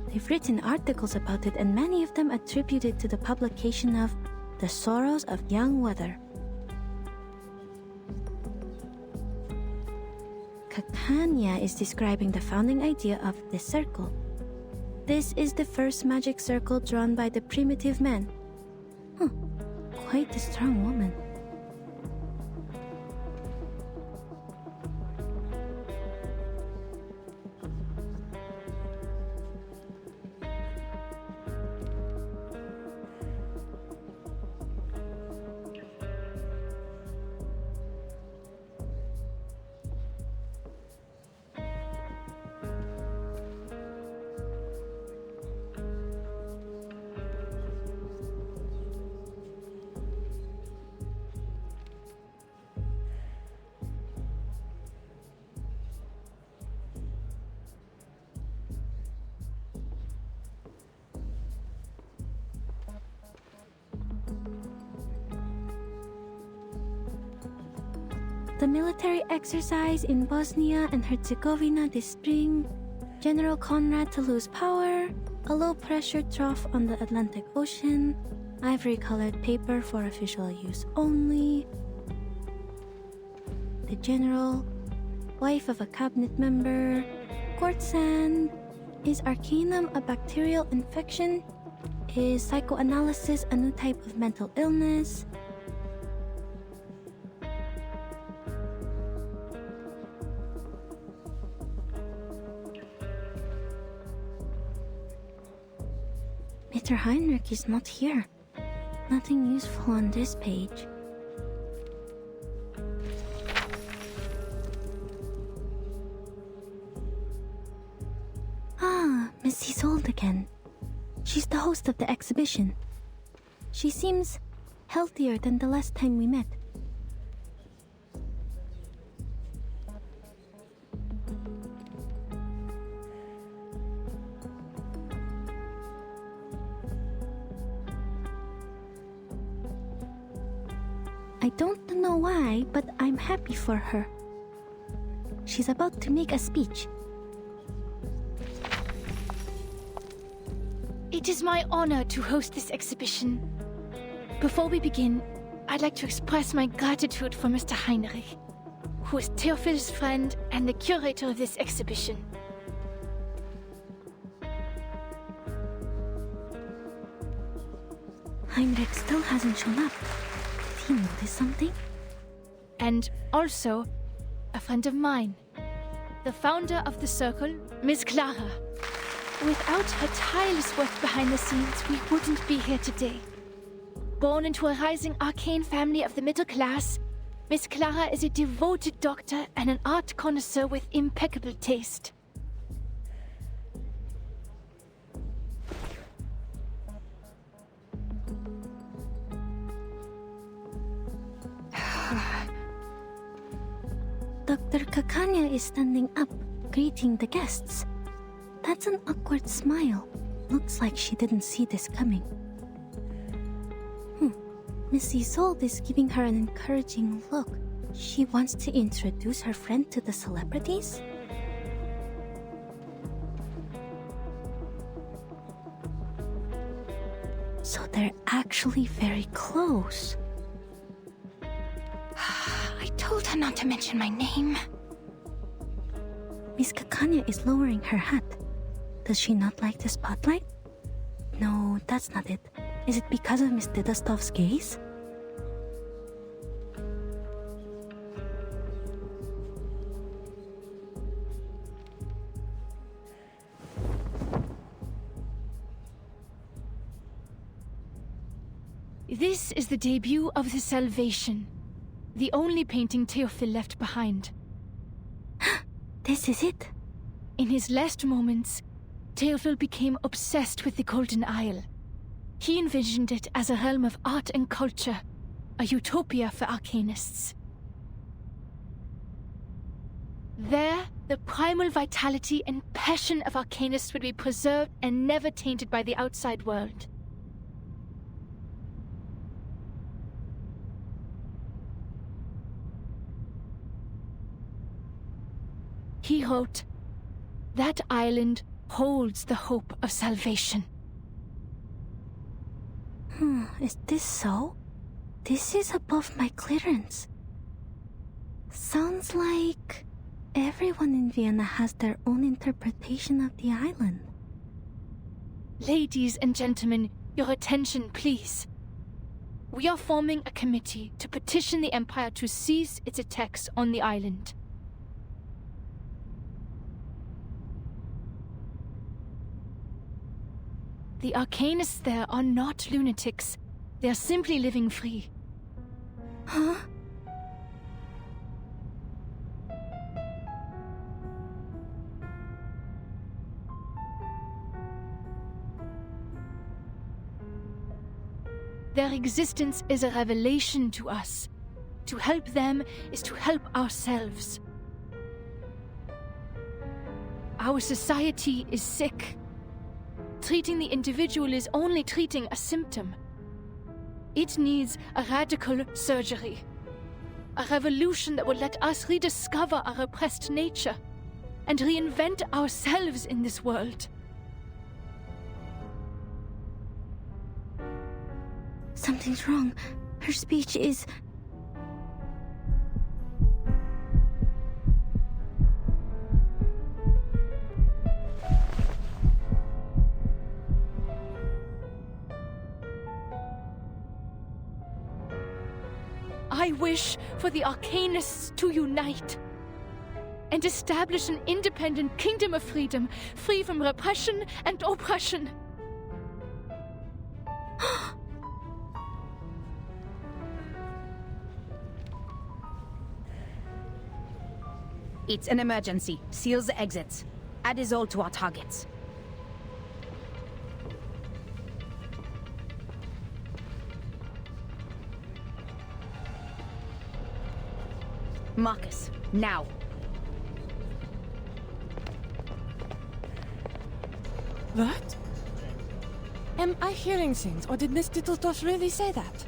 They've written articles about it, and many of them attribute it to the publication of The Sorrows of Young Weather. Catania is describing the founding idea of the circle. This is the first magic circle drawn by the primitive man. Quite a strong woman. The military exercise in Bosnia and Herzegovina this spring, General Conrad to lose power, a low-pressure trough on the Atlantic Ocean, ivory-colored paper for official use only, the general, wife of a cabinet member, quartz sand, is arcanum a bacterial infection? Is psychoanalysis a new type of mental illness? Mr. Heinrich is not here. Nothing useful on this page. again. She's the host of the exhibition. She seems healthier than the last time we met. I don't know why, but I'm happy for her. She's about to make a speech. It is my honor to host this exhibition. Before we begin, I'd like to express my gratitude for Mr. Heinrich, who is Theophil's friend and the curator of this exhibition. Heinrich still hasn't shown up. Did he notice something? And also, a friend of mine, the founder of the circle, Miss Clara. Without her tireless work behind the scenes, we wouldn't be here today. Born into a rising arcane family of the middle class, Miss Clara is a devoted doctor and an art connoisseur with impeccable taste. Dr. Kakanya is standing up, greeting the guests. That's an awkward smile. Looks like she didn't see this coming. Miss Isolde is giving her an encouraging look. She wants to introduce her friend to the celebrities? So they're actually very close. I told her not to mention my name. Miss Kakanya is lowering her hat. Does she not like the spotlight? No, that's not it. Is it because of Miss Didastov's gaze? This is the debut of the Salvation, the only painting Theophil left behind. This is it? In his last moments, Theophil became obsessed with the Golden Isle. He envisioned it as a realm of art and culture, a utopia for arcanists. There, the primal vitality and passion of arcanists would be preserved and never tainted by the outside world. He wrote, "That island holds the hope of salvation." Is this so? This is above my clearance. Sounds like everyone in Vienna has their own interpretation of the island. Ladies and gentlemen, your attention, please. We are forming a committee to petition the Empire to cease its attacks on the island. The arcanists there are not lunatics. They are simply living free. Huh? Their existence is a revelation to us. To help them is to help ourselves. Our society is sick. Treating the individual is only treating a symptom. It needs a radical surgery. A revolution that will let us rediscover our repressed nature and reinvent ourselves in this world. Something's wrong. Her speech is... I wish for the Arcanists to unite and establish an independent kingdom of freedom, free from repression and oppression. It's an emergency. Seal the exits. Add Isolde to our targets. Marcus, now. What? Am I hearing things, or did Miss Dittledoff really say that?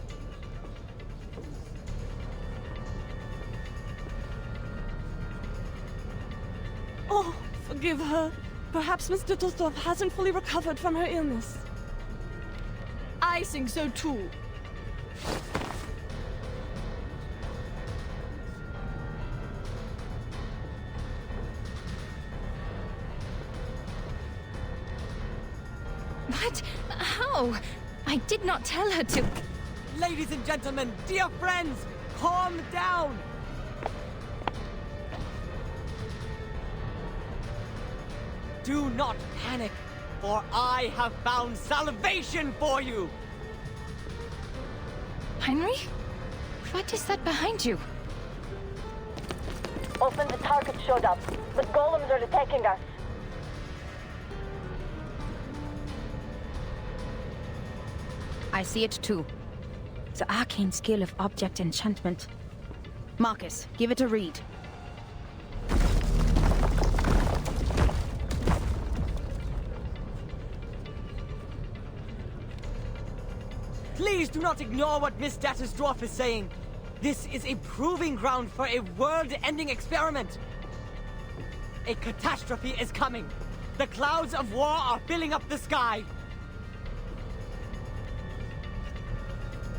Oh, forgive her. Perhaps Miss Dittledoff hasn't fully recovered from her illness. I think so too. What? How? I did not tell her to... Ladies and gentlemen, dear friends, calm down! Do not panic, for I have found salvation for you! Henry? What is that behind you? Often the target showed up, but golems are attacking us. I see it too. The arcane skill of object enchantment. Marcus, give it a read. Please do not ignore what Miss Dattersdorf is saying. This is a proving ground for a world-ending experiment. A catastrophe is coming. The clouds of war are filling up the sky.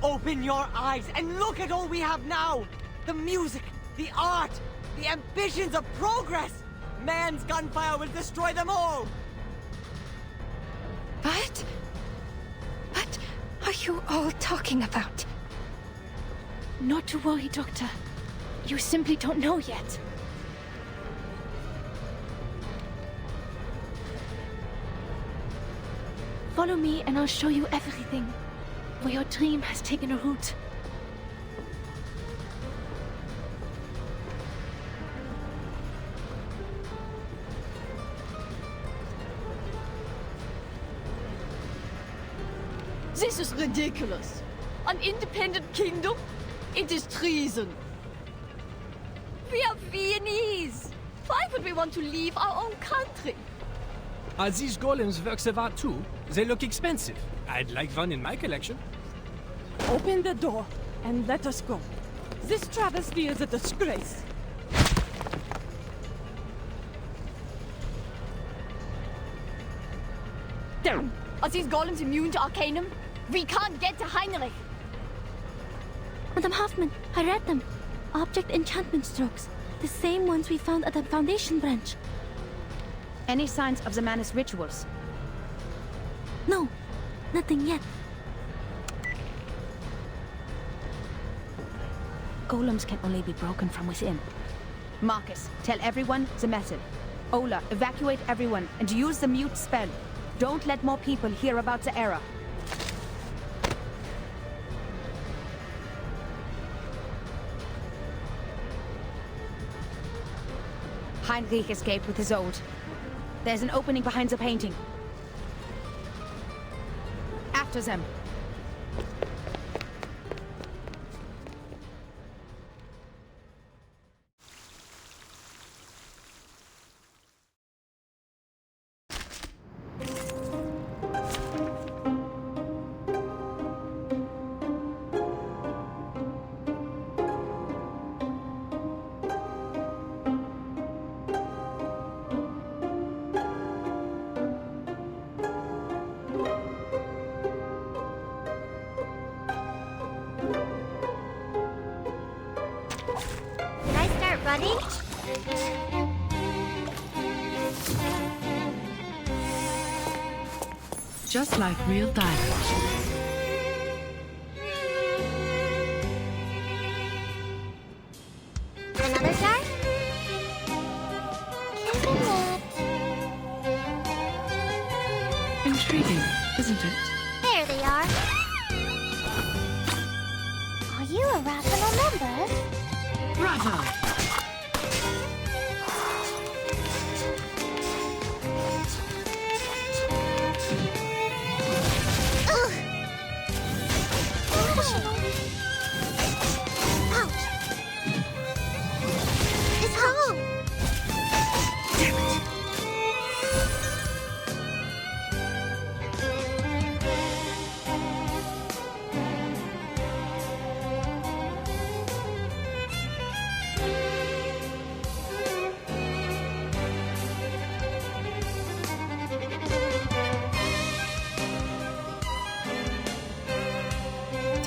Open your eyes and look at all we have now. The music, the art, the ambitions of progress. Man's gunfire will destroy them all. What? What are you all talking about? Not to worry, Doctor. You simply don't know yet. Follow me and I'll show you everything. Where your dream has taken a root. This is ridiculous. An independent kingdom? It is treason. We are Viennese. Why would we want to leave our own country? Are these golems works of art too? They look expensive. I'd like one in my collection. Open the door and let us go. This travesty is a disgrace. Damn! Are these golems immune to Arcanum? We can't get to Heinrich! Madam Hoffman, I read them. Object enchantment strokes. The same ones we found at the Foundation branch. Any signs of the Manus rituals? No, nothing yet. Golems can only be broken from within. Marcus, tell everyone the method. Ola, evacuate everyone and use the mute spell. Don't let more people hear about the error. Heinrich escaped with his ode. There's an opening behind the painting. After them. Did I start running? Just like real diamonds. Another star? Isn't it? Intriguing, isn't it? There they are. Are you a rational member? Bravo! Ouch!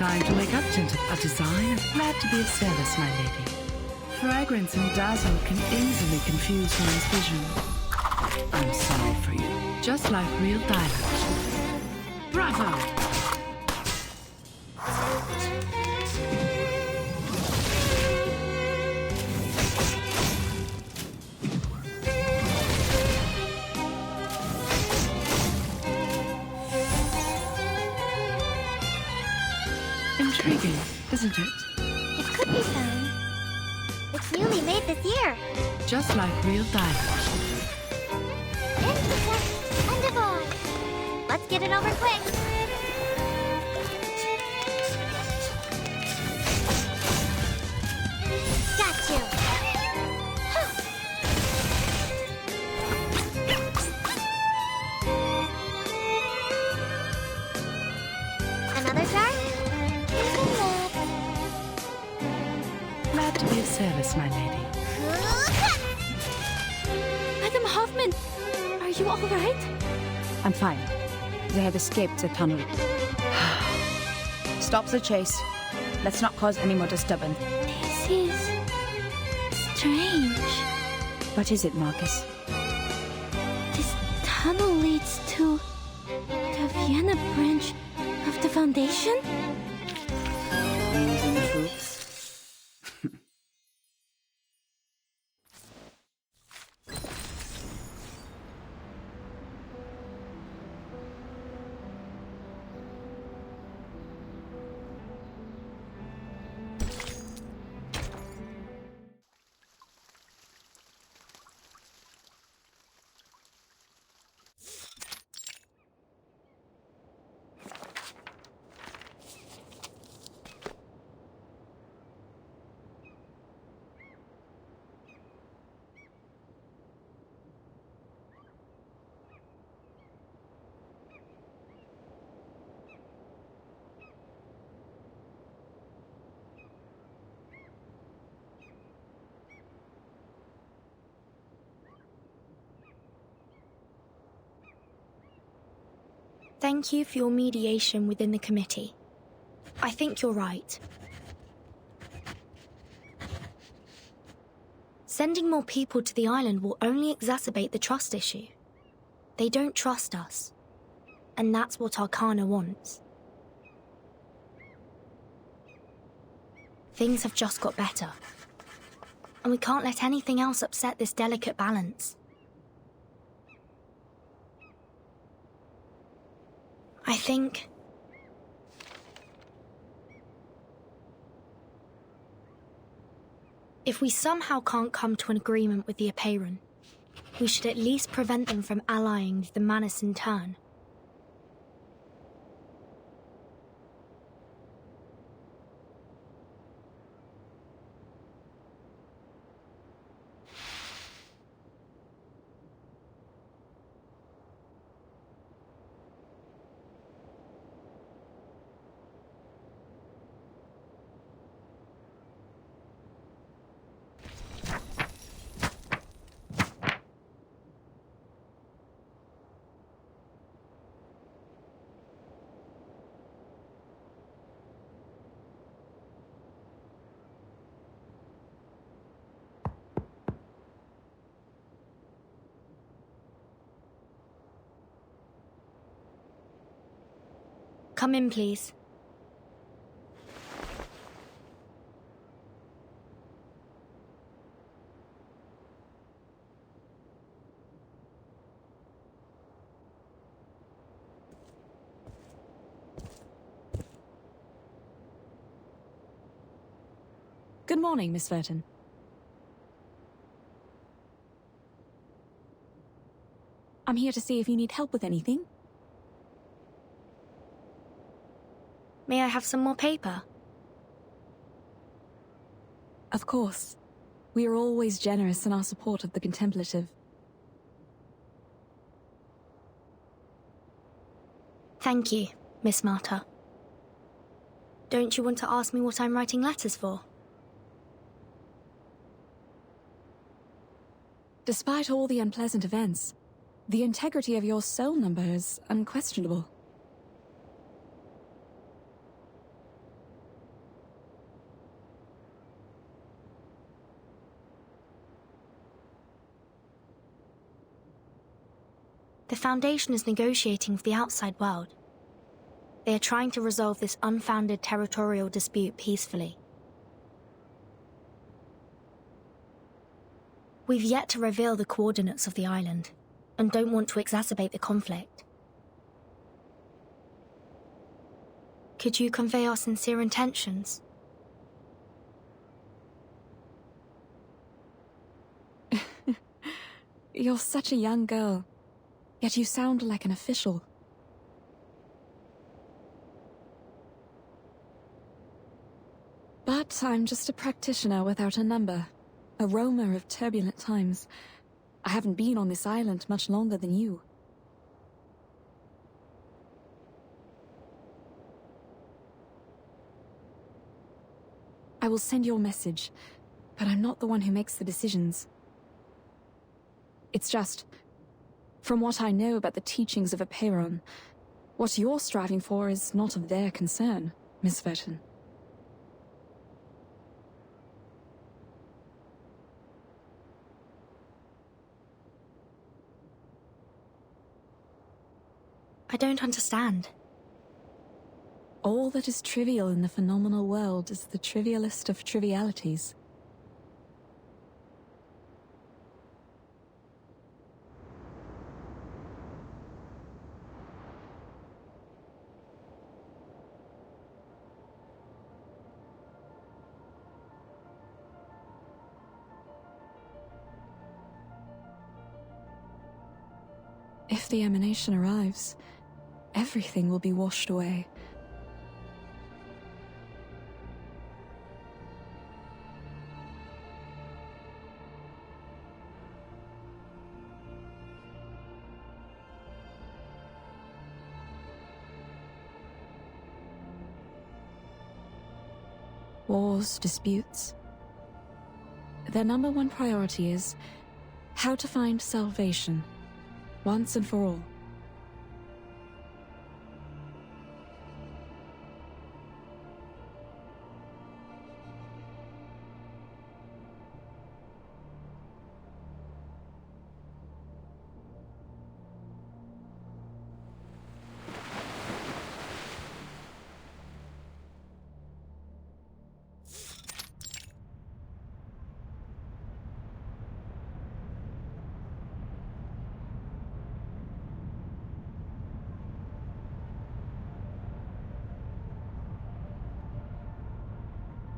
Time to wake up, gentle. A designer. Glad to be of service, my lady. Fragrance and dazzle can easily confuse one's vision. I'm sorry for you. Just like real diamond. Bravo! Intriguing, isn't it? It could be found. It's newly made this year. Just like real diamond. Insect and divine. Let's get it over quick. Got you. Another jar? Glad to be of service, my lady. Madam Hoffman, are you all right? I'm fine. They have escaped the tunnel. Stop the chase. Let's not cause any more disturbance. This is strange. What is it, Marcus? This tunnel leads to the Vienna branch of the Foundation? Troops. Thank you for your mediation within the committee. I think you're right. Sending more people to the island will only exacerbate the trust issue. They don't trust us. And that's what Arcana wants. Things have just got better. And we can't let anything else upset this delicate balance. I think... if we somehow can't come to an agreement with the Apeiron, we should at least prevent them from allying with the Manus in turn. Come in, please. Good morning, Miss Verton. I'm here to see if you need help with anything. May I have some more paper? Of course. We are always generous in our support of the contemplative. Thank you, Miss Marta. Don't you want to ask me what I'm writing letters for? Despite all the unpleasant events, the integrity of your soul number is unquestionable. The Foundation is negotiating with the outside world. They are trying to resolve this unfounded territorial dispute peacefully. We've yet to reveal the coordinates of the island, and don't want to exacerbate the conflict. Could you convey our sincere intentions? You're such a young girl, yet you sound like an official. But I'm just a practitioner without a number, a roamer of turbulent times. I haven't been on this island much longer than you. I will send your message, but I'm not the one who makes the decisions. It's just, from what I know about the teachings of Apeiron, what you're striving for is not of their concern, Miss Verton. I don't understand. All that is trivial in the phenomenal world is the trivialist of trivialities. If the emanation arrives, everything will be washed away. Wars, disputes. Their number one priority is how to find salvation, once and for all.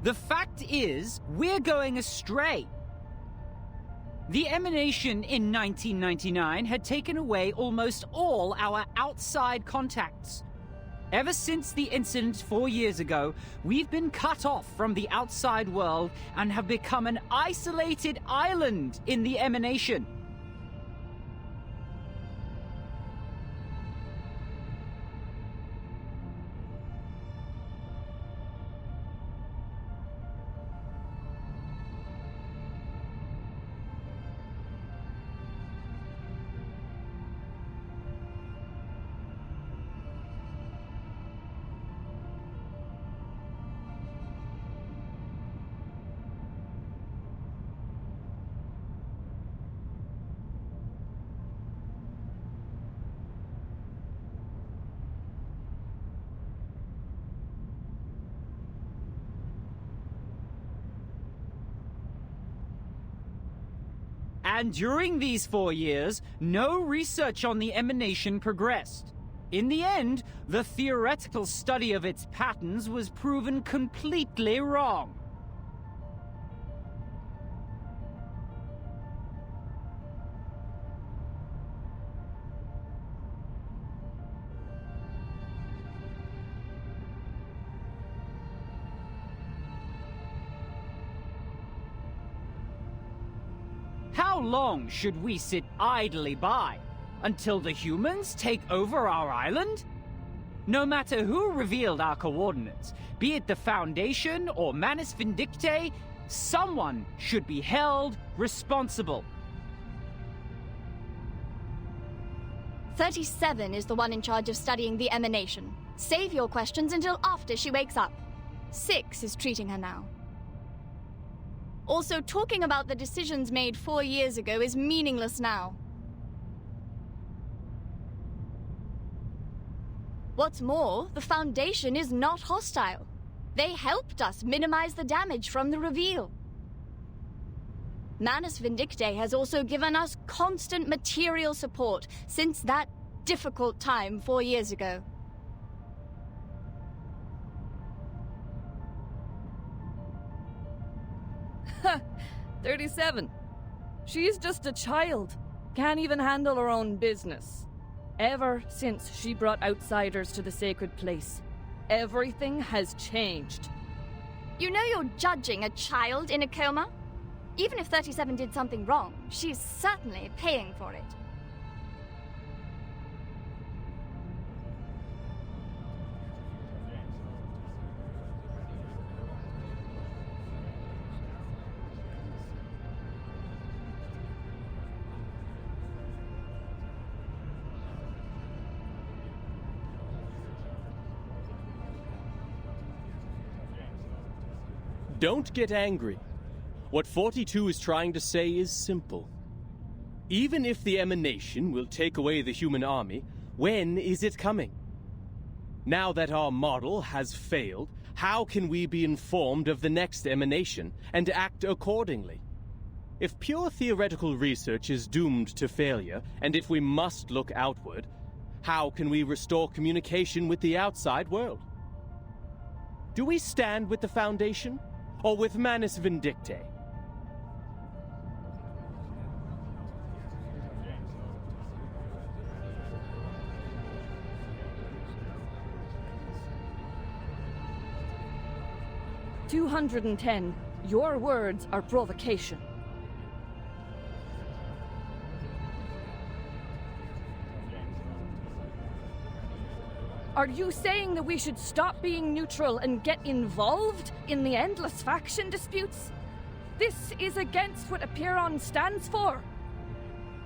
The fact is, we're going astray. The emanation in 1999 had taken away almost all our outside contacts. Ever since the incident 4 years ago, we've been cut off from the outside world and have become an isolated island in the emanation. And during these 4 years, no research on the emanation progressed. In the end, the theoretical study of its patterns was proven completely wrong. How long should we sit idly by? Until the humans take over our island? No matter who revealed our coordinates, be it the Foundation or Manus Vindictae, someone should be held responsible. 37 is the one in charge of studying the emanation. Save your questions until after she wakes up. 6 is treating her now. Also, talking about the decisions made 4 years ago is meaningless now. What's more, the Foundation is not hostile. They helped us minimize the damage from the reveal. Manus Vindictae has also given us constant material support since that difficult time 4 years ago. Ha! 37. She's just a child. Can't even handle her own business. Ever since she brought outsiders to the sacred place, everything has changed. You know you're judging a child in a coma? Even if 37 did something wrong, she's certainly paying for it. Don't get angry. What 42 is trying to say is simple. Even if the emanation will take away the human army, when is it coming? Now that our model has failed, how can we be informed of the next emanation and act accordingly? If pure theoretical research is doomed to failure, and if we must look outward, how can we restore communication with the outside world? Do we stand with the Foundation, or with Manus Vindictae? "210. Your words are provocation. Are you saying that we should stop being neutral and get involved in the endless faction disputes? This is against what Apiron stands for.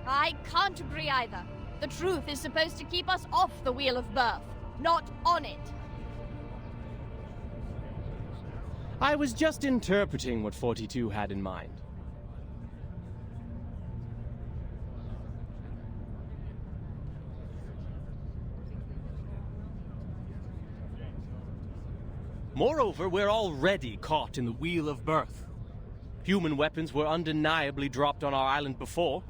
I can't agree either. The truth is supposed to keep us off the Wheel of Birth, not on it. I was just interpreting what 42 had in mind. Moreover, we're already caught in the Wheel of Birth. Human weapons were undeniably dropped on our island before.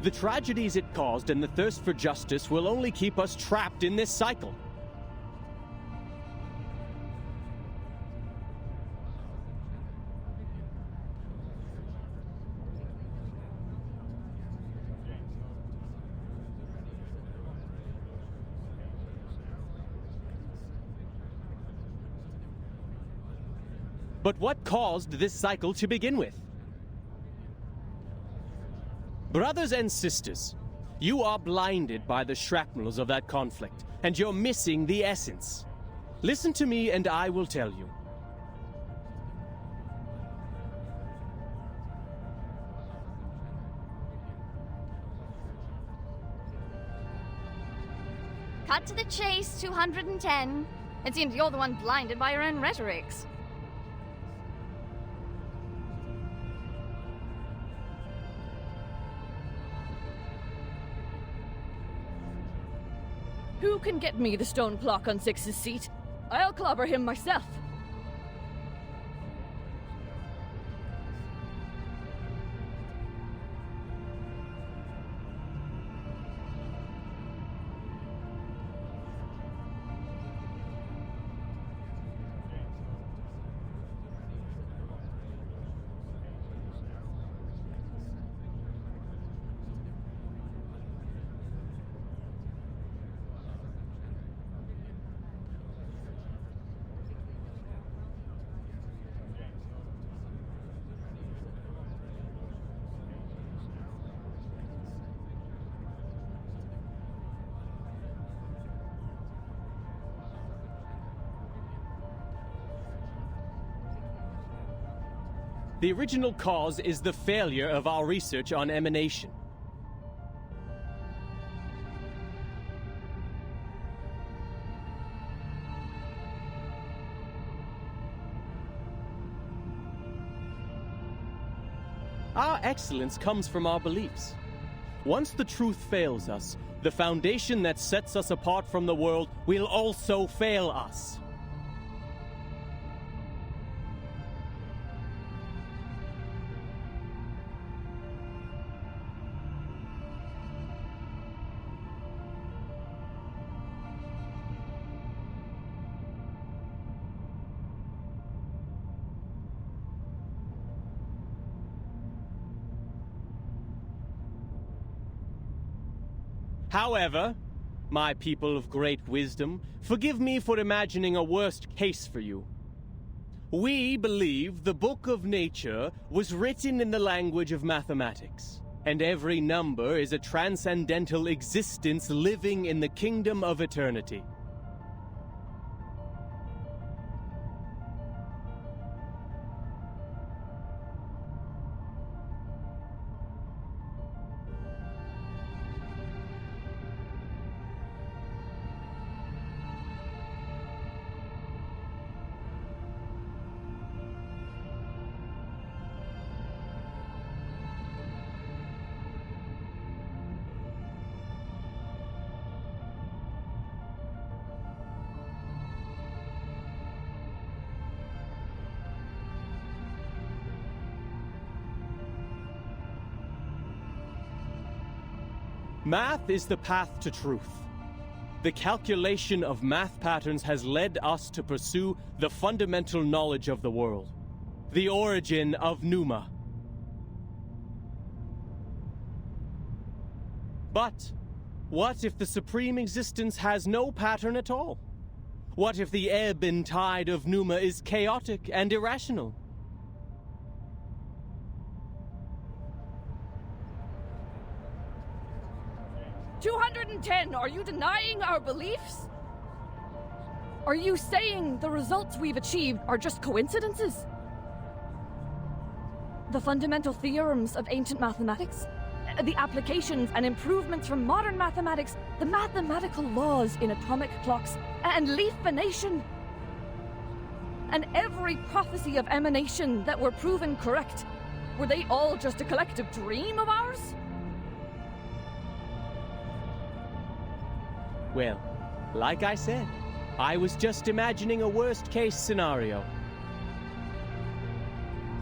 The tragedies it caused and the thirst for justice will only keep us trapped in this cycle. But what caused this cycle to begin with? Brothers and sisters, you are blinded by the shrapnels of that conflict, and you're missing the essence. Listen to me and I will tell you. Cut to the chase, 210. It seems you're the one blinded by your own rhetorics. Who can get me the stone clock on Six's seat? I'll clobber him myself. The original cause is the failure of our research on emanation. Our excellence comes from our beliefs. Once the truth fails us, the foundation that sets us apart from the world will also fail us. However, my people of great wisdom, forgive me for imagining a worst case for you. We believe the book of nature was written in the language of mathematics, and every number is a transcendental existence living in the kingdom of eternity. Math is the path to truth. The calculation of math patterns has led us to pursue the fundamental knowledge of the world, the origin of Numa. But what if the supreme existence has no pattern at all? What if the ebb and tide of Numa is chaotic and irrational? "210, are you denying our beliefs? Are you saying the results we've achieved are just coincidences? The fundamental theorems of ancient mathematics, the applications and improvements from modern mathematics, the mathematical laws in atomic clocks and leaf-venation, and every prophecy of emanation that were proven correct, were they all just a collective dream of ours?" Well, like I said, I was just imagining a worst-case scenario.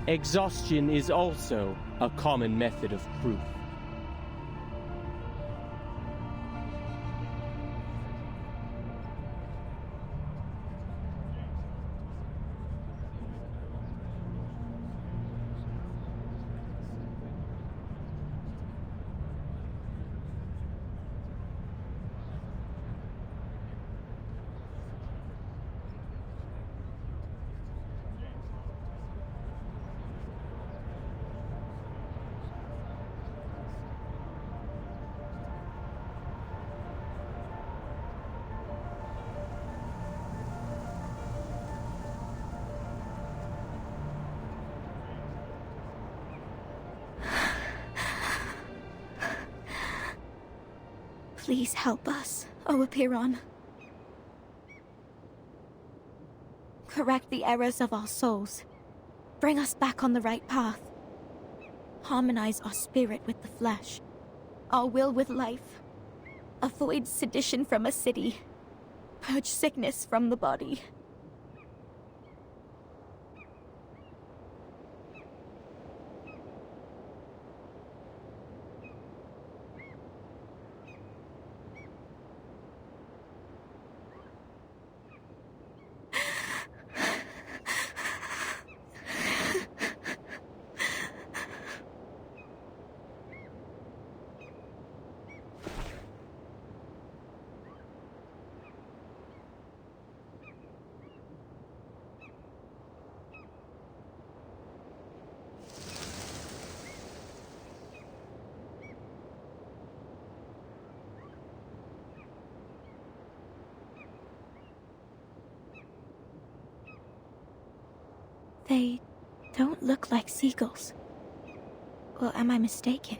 Exhaustion is also a common method of proof. Please help us, O Apiron. Correct the errors of our souls. Bring us back on the right path. Harmonize our spirit with the flesh, our will with life. Avoid sedition from a city. Purge sickness from the body. They don't look like seagulls. Or am I mistaken?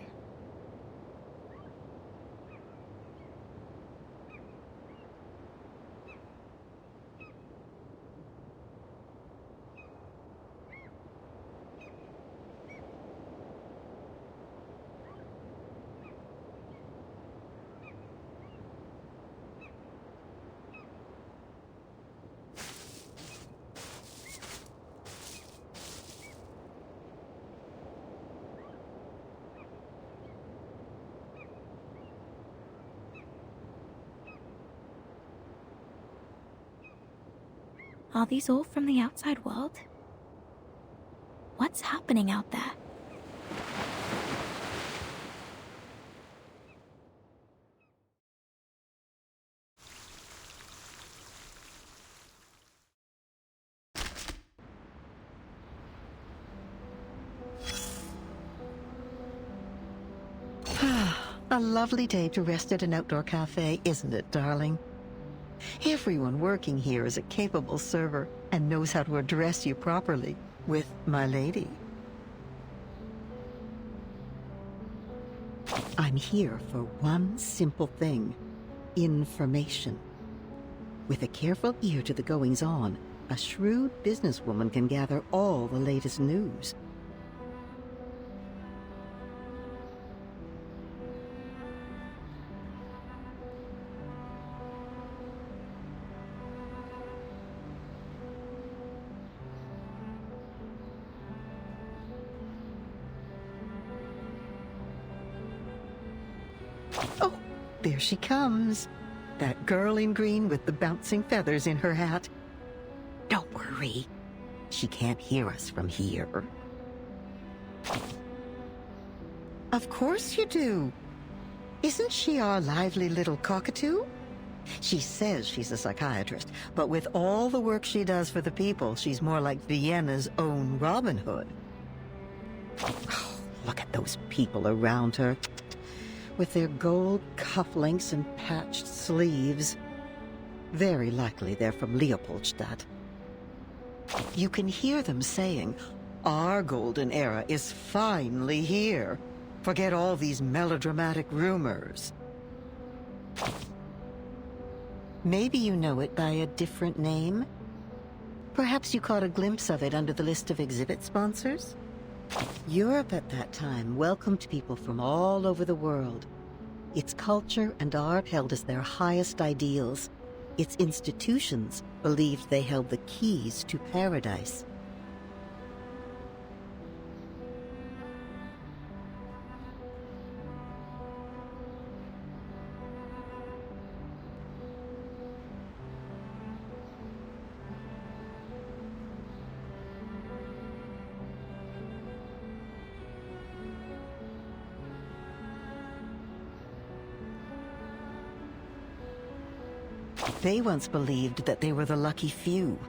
Are these all from the outside world? What's happening out there? A lovely day to rest at an outdoor cafe, isn't it, darling? Everyone working here is a capable server and knows how to address you properly with my lady. I'm here for one simple thing: information. With a careful ear to the goings-on, a shrewd businesswoman can gather all the latest news. Oh, there she comes. That girl in green with the bouncing feathers in her hat. Don't worry. She can't hear us from here. Of course you do. Isn't she our lively little cockatoo? She says she's a psychiatrist, but with all the work she does for the people, she's more like Vienna's own Robin Hood. Oh, look at those people around her, with their gold cufflinks and patched sleeves. Very likely they're from Leopoldstadt. You can hear them saying, "Our golden era is finally here. Forget all these melodramatic rumors." Maybe you know it by a different name? Perhaps you caught a glimpse of it under the list of exhibit sponsors? Europe at that time welcomed people from all over the world. Its culture and art held as their highest ideals. Its institutions believed they held the keys to paradise. They once believed that they were the lucky few.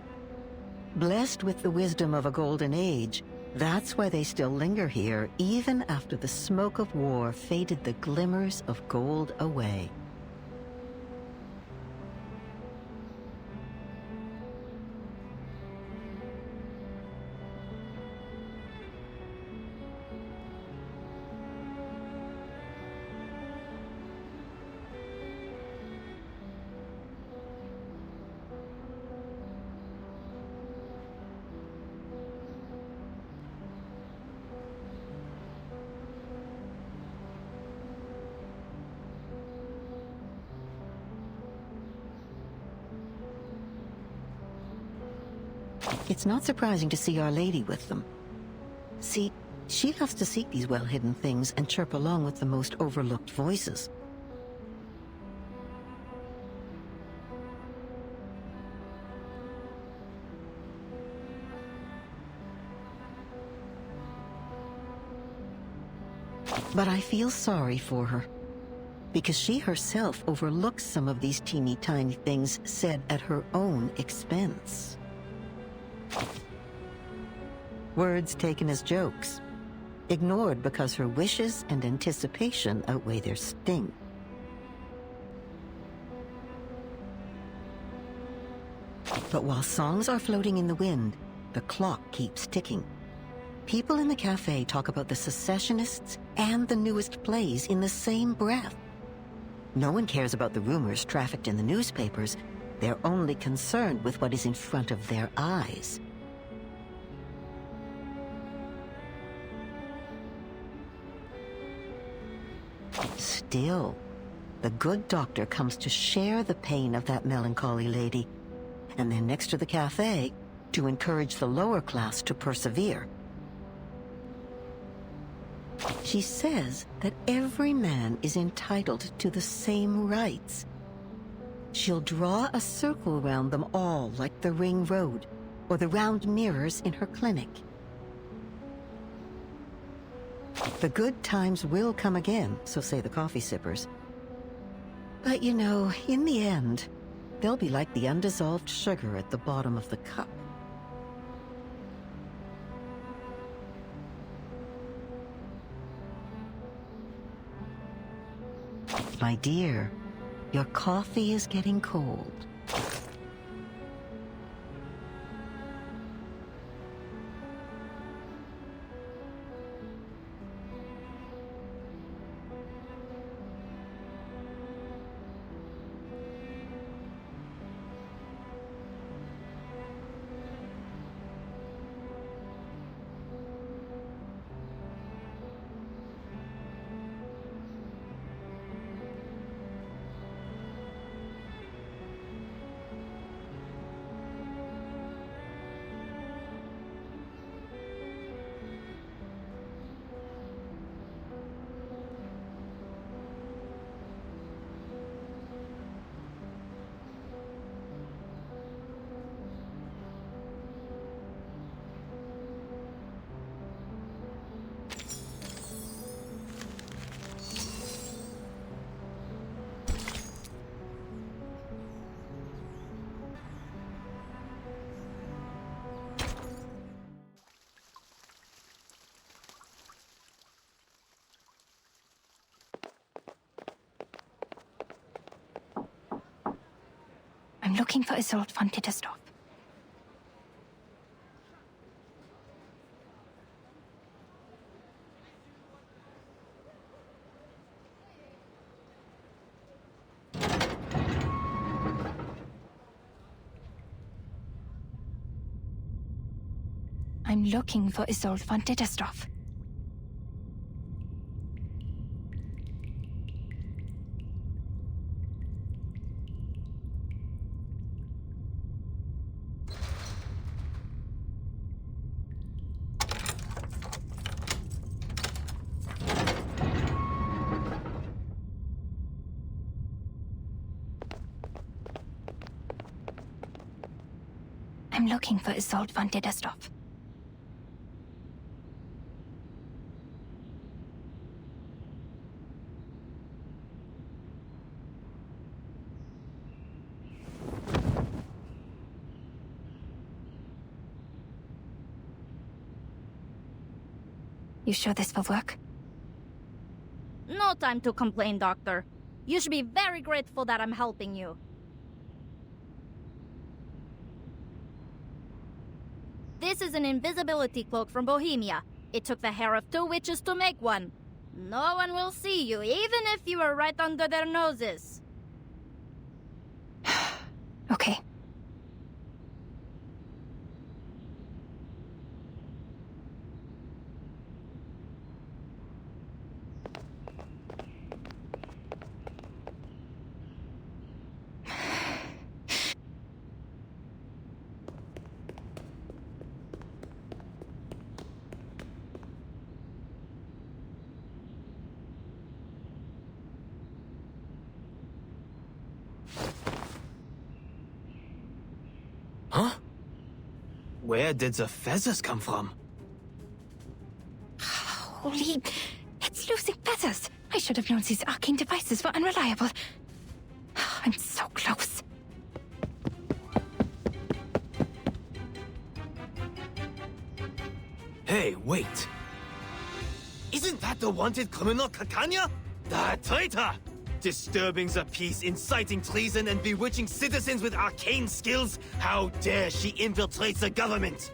Blessed with the wisdom of a golden age, that's why they still linger here, even after the smoke of war faded the glimmers of gold away. It's not surprising to see Our Lady with them. See, she loves to seek these well-hidden things and chirp along with the most overlooked voices. But I feel sorry for her, because she herself overlooks some of these teeny-tiny things said at her own expense. Words taken as jokes, ignored because her wishes and anticipation outweigh their sting. But while songs are floating in the wind, the clock keeps ticking. People in the cafe talk about the secessionists and the newest plays in the same breath. No one cares about the rumors trafficked in the newspapers. They're only concerned with what is in front of their eyes. Still, the good doctor comes to share the pain of that melancholy lady, and then next to the cafe, to encourage the lower class to persevere. She says that every man is entitled to the same rights. She'll draw a circle around them all like the ring road, or the round mirrors in her clinic. The good times will come again, so say the coffee sippers. But you know, in the end, they'll be like the undissolved sugar at the bottom of the cup. My dear, your coffee is getting cold. I'm looking for Isolde von Tittersdorf. I'm looking for Isolde von Tittersdorf. I'm looking for Isolde von Tittersdorf. You sure this will work? No time to complain, Doctor. You should be very grateful that I'm helping you. This is an invisibility cloak from Bohemia. It took the hair of 2 witches to make one. No one will see you, even if you are right under their noses. Okay. Huh? Where did the feathers come from? Holy... It's losing feathers! I should have known these arcane devices were unreliable. I'm so close. Hey, wait. Isn't that the wanted criminal Kakanya? The traitor! Disturbing the peace, inciting treason, and bewitching citizens with arcane skills? How dare she infiltrate the government?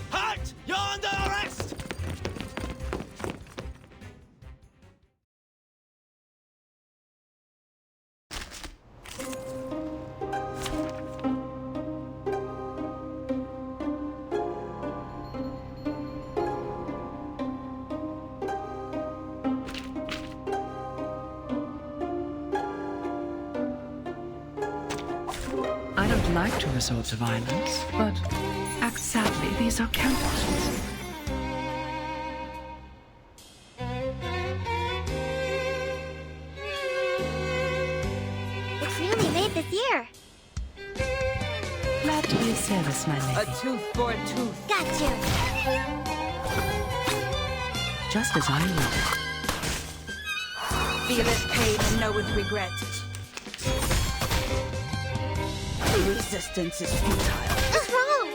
Halt! like to resort to violence, but act sadly, these are counteractions. It's newly made this year. Glad to be of service, my lady. A tooth for a tooth. Got you. Just as I would. Feel it pain and know with regret. Resistance is futile. What's wrong?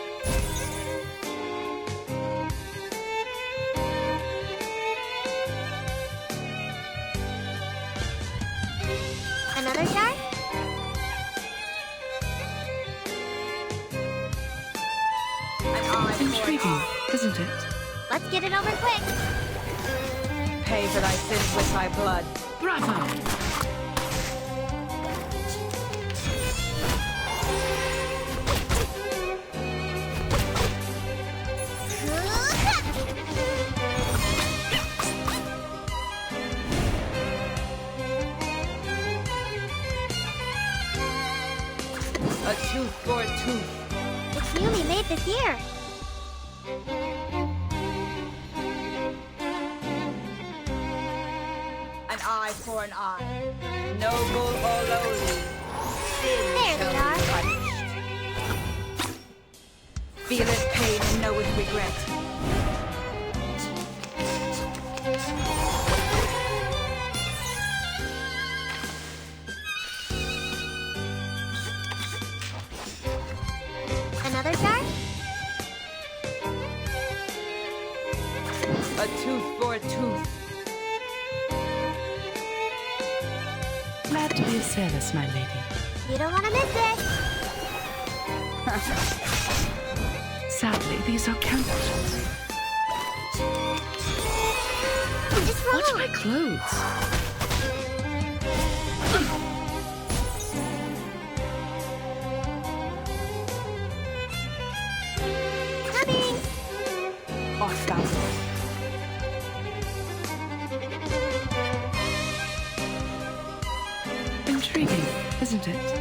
Another jar? Intriguing, isn't it? Let's get it over quick. Pay for thy sins with thy blood. Bravo! A tooth for a tooth. It's newly made this year. An eye for an eye. Noble or lowly. Sin There they are. punished. Feel it pain and know with regret. Another jar? A tooth for a tooth. Glad to be of service, my lady. You don't want to miss it. Sadly, these are counteractions. What's wrong? Watch my clothes. Coming. Off thou go. Intriguing, isn't it?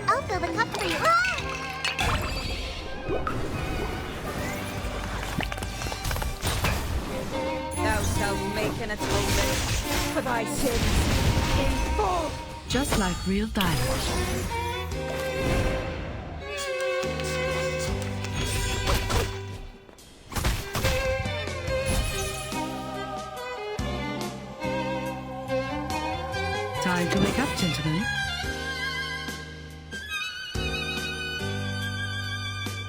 I'll fill the cup for you. Thou shalt make an atonement for thy sins in full. Just like real diamond. Time to wake up, gentlemen.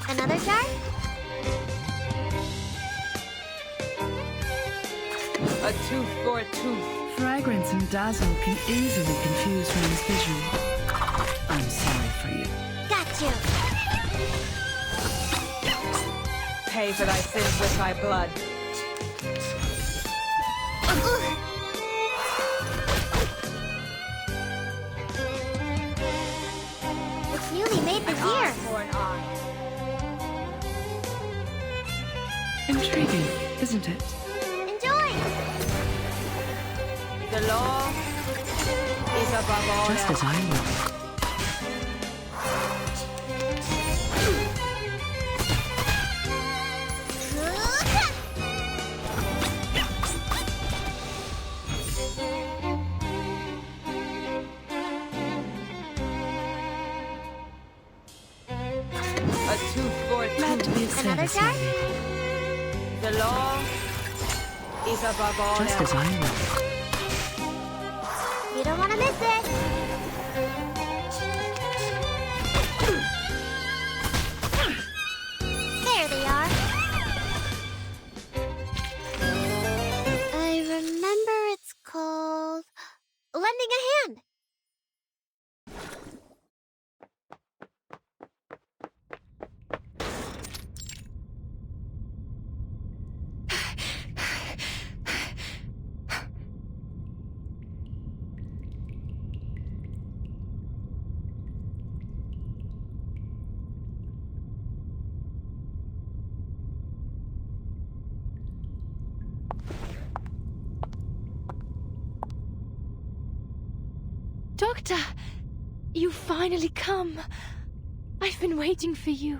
Another jar? A tooth for a tooth. Fragrance and dazzle can easily confuse one's vision. I'm sorry for you. Got you. Pay for thy sins with thy blood. It's newly made this An eye year. for an eye. Intriguing, isn't it? Enjoy. The law is above all Just as else. I would. A tooth for a Glad to tooth. be of Another service, my jar? lady. The law is above all Just else. as I would. You don't want to miss it. There they are. I remember it's called lending a hand. Doctor, you finally come. I've been waiting for you.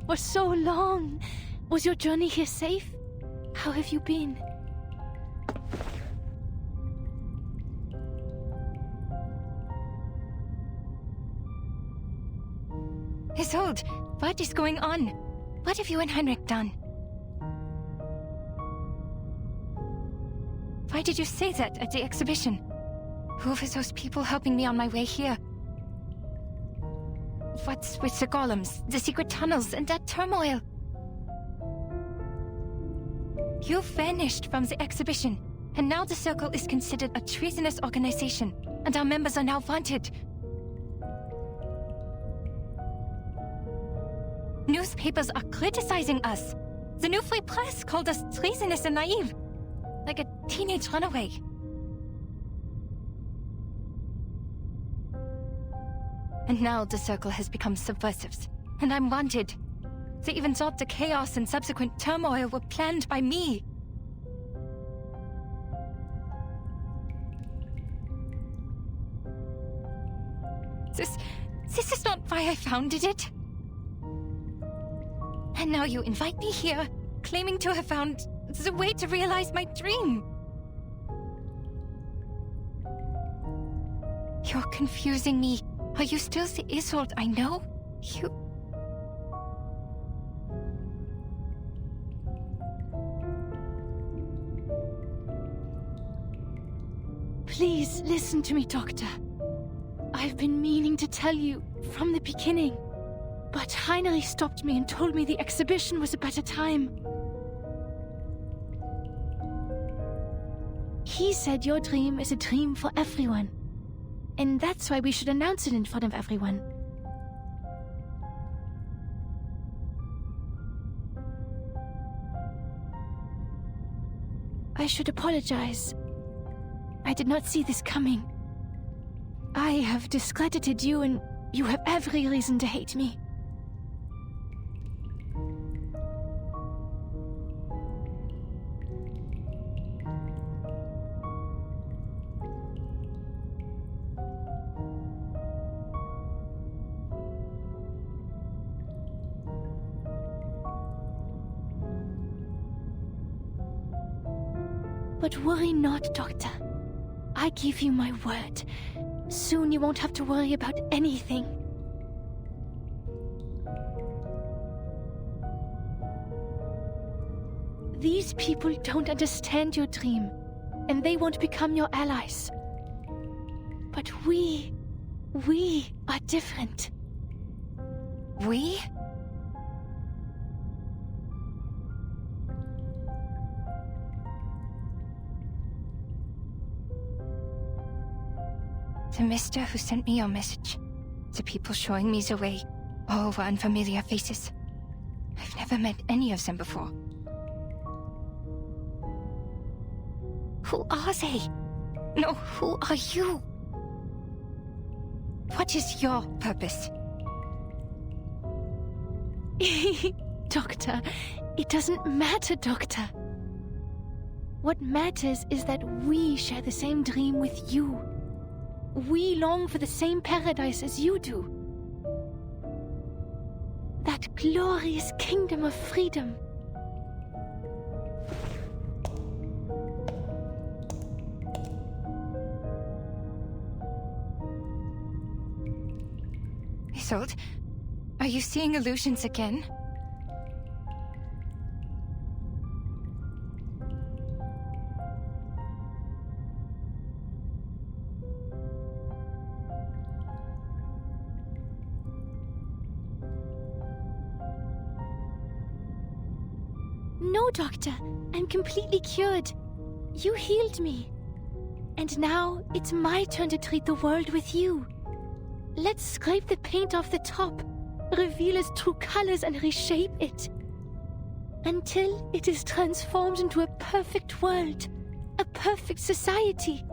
For so long. Was your journey here safe? How have you been? Isolde, what is going on? What have you and Heinrich done? Why did you say that at the exhibition? Who were those people helping me on my way here? What's with the golems, the secret tunnels, and that turmoil? You vanished from the exhibition, and now the Circle is considered a treasonous organization, and our members are now wanted. Newspapers are criticizing us. The New Free Press called us treasonous and naive, like a teenage runaway. And now the Circle has become subversives, and I'm wanted. They even thought the chaos and subsequent turmoil were planned by me. This is not why I founded it. And now you invite me here, claiming to have found the way to realize my dream. You're confusing me. Are you still the Isolde I know? You... Please listen to me, Doctor. I've been meaning to tell you from the beginning, but Heinrich stopped me and told me the exhibition was a better time. He said your dream is a dream for everyone, and that's why we should announce it in front of everyone. I should apologize. I did not see this coming. I have discredited you, and you have every reason to hate me. But worry not, Doctor. I give you my word. Soon you won't have to worry about anything. These people don't understand your dream, and they won't become your allies. But we are different. We? The mister who sent me your message. The people showing me the way. All were unfamiliar faces. I've never met any of them before. Who are they? No, who are you? What is your purpose? Doctor, it doesn't matter, Doctor. What matters is that we share the same dream with you. We long for the same paradise as you do. That glorious kingdom of freedom. Isolde, are you seeing illusions again? No, Doctor. I'm completely cured. You healed me. And now it's my turn to treat the world with you. Let's scrape the paint off the top, reveal its true colors and reshape it. Until it is transformed into a perfect world, a perfect society.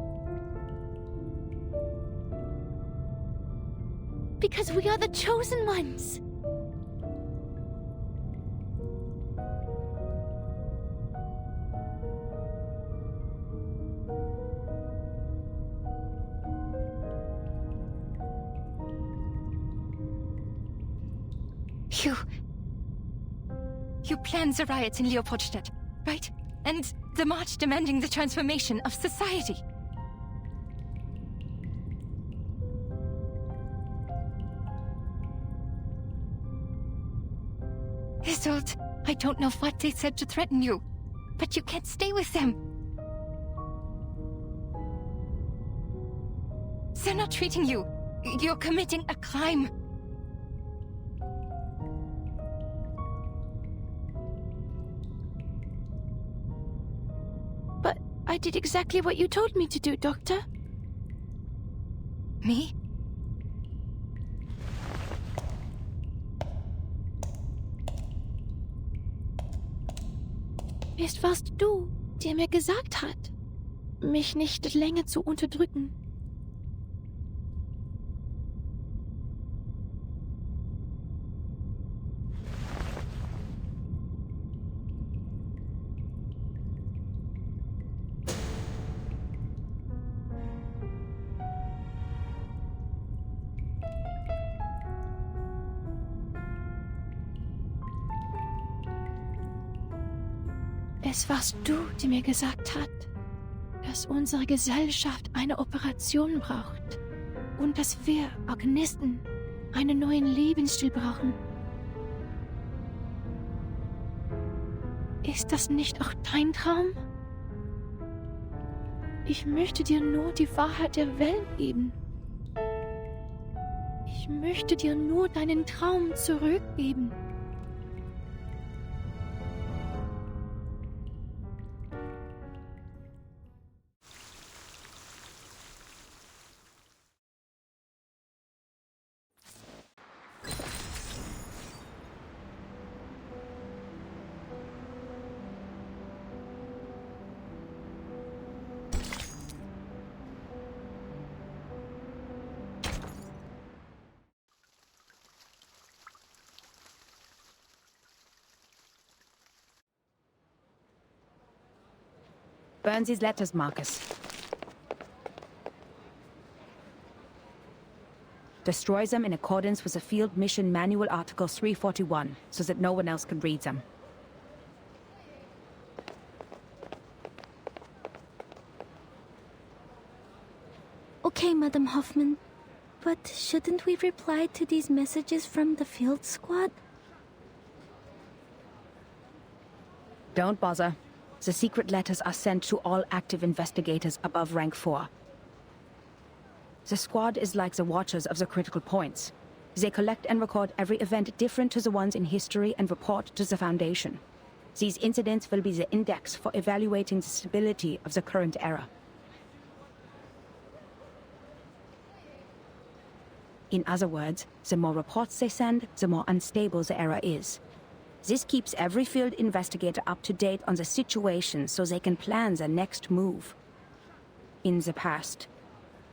Because we are the chosen ones. You planned the riots in Leopoldstadt, right? And the march demanding the transformation of society. Isolde, I don't know what they said to threaten you, but you can't stay with them. They're not treating you. You're committing a crime. But I did exactly what you told me to do, Doctor. Me? Es warst du, der mir gesagt hat, mich nicht länger zu unterdrücken. Es warst du, die mir gesagt hat, dass unsere Gesellschaft eine Operation braucht und dass wir Organisten einen neuen Lebensstil brauchen. Ist das nicht auch dein Traum? Ich möchte dir nur die Wahrheit der Welt geben. Ich möchte dir nur deinen Traum zurückgeben. Burn these letters, Marcus. Destroy them in accordance with the Field Mission Manual Article 341, so that no one else can read them. Okay, Madam Hoffman. But shouldn't we reply to these messages from the field squad? Don't bother. The secret letters are sent to all active investigators above rank 4. The squad is like the watchers of the critical points. They collect and record every event different to the ones in history and report to the Foundation. These incidents will be the index for evaluating the stability of the current era. In other words, the more reports they send, the more unstable the era is. This keeps every field investigator up to date on the situation so they can plan their next move. In the past,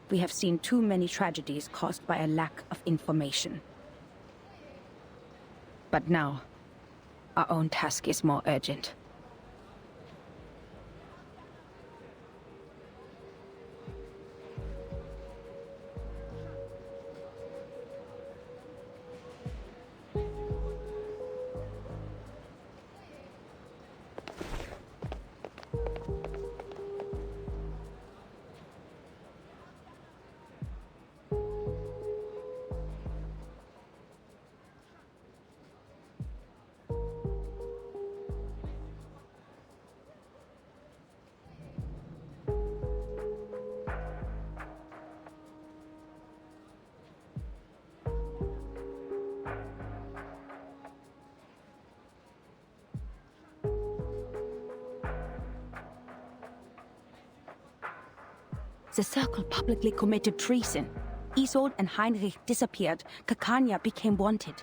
we have seen too many tragedies caused by a lack of information. But now, our own task is more urgent. The Circle publicly committed treason. Isolde and Heinrich disappeared. Kakanya became wanted.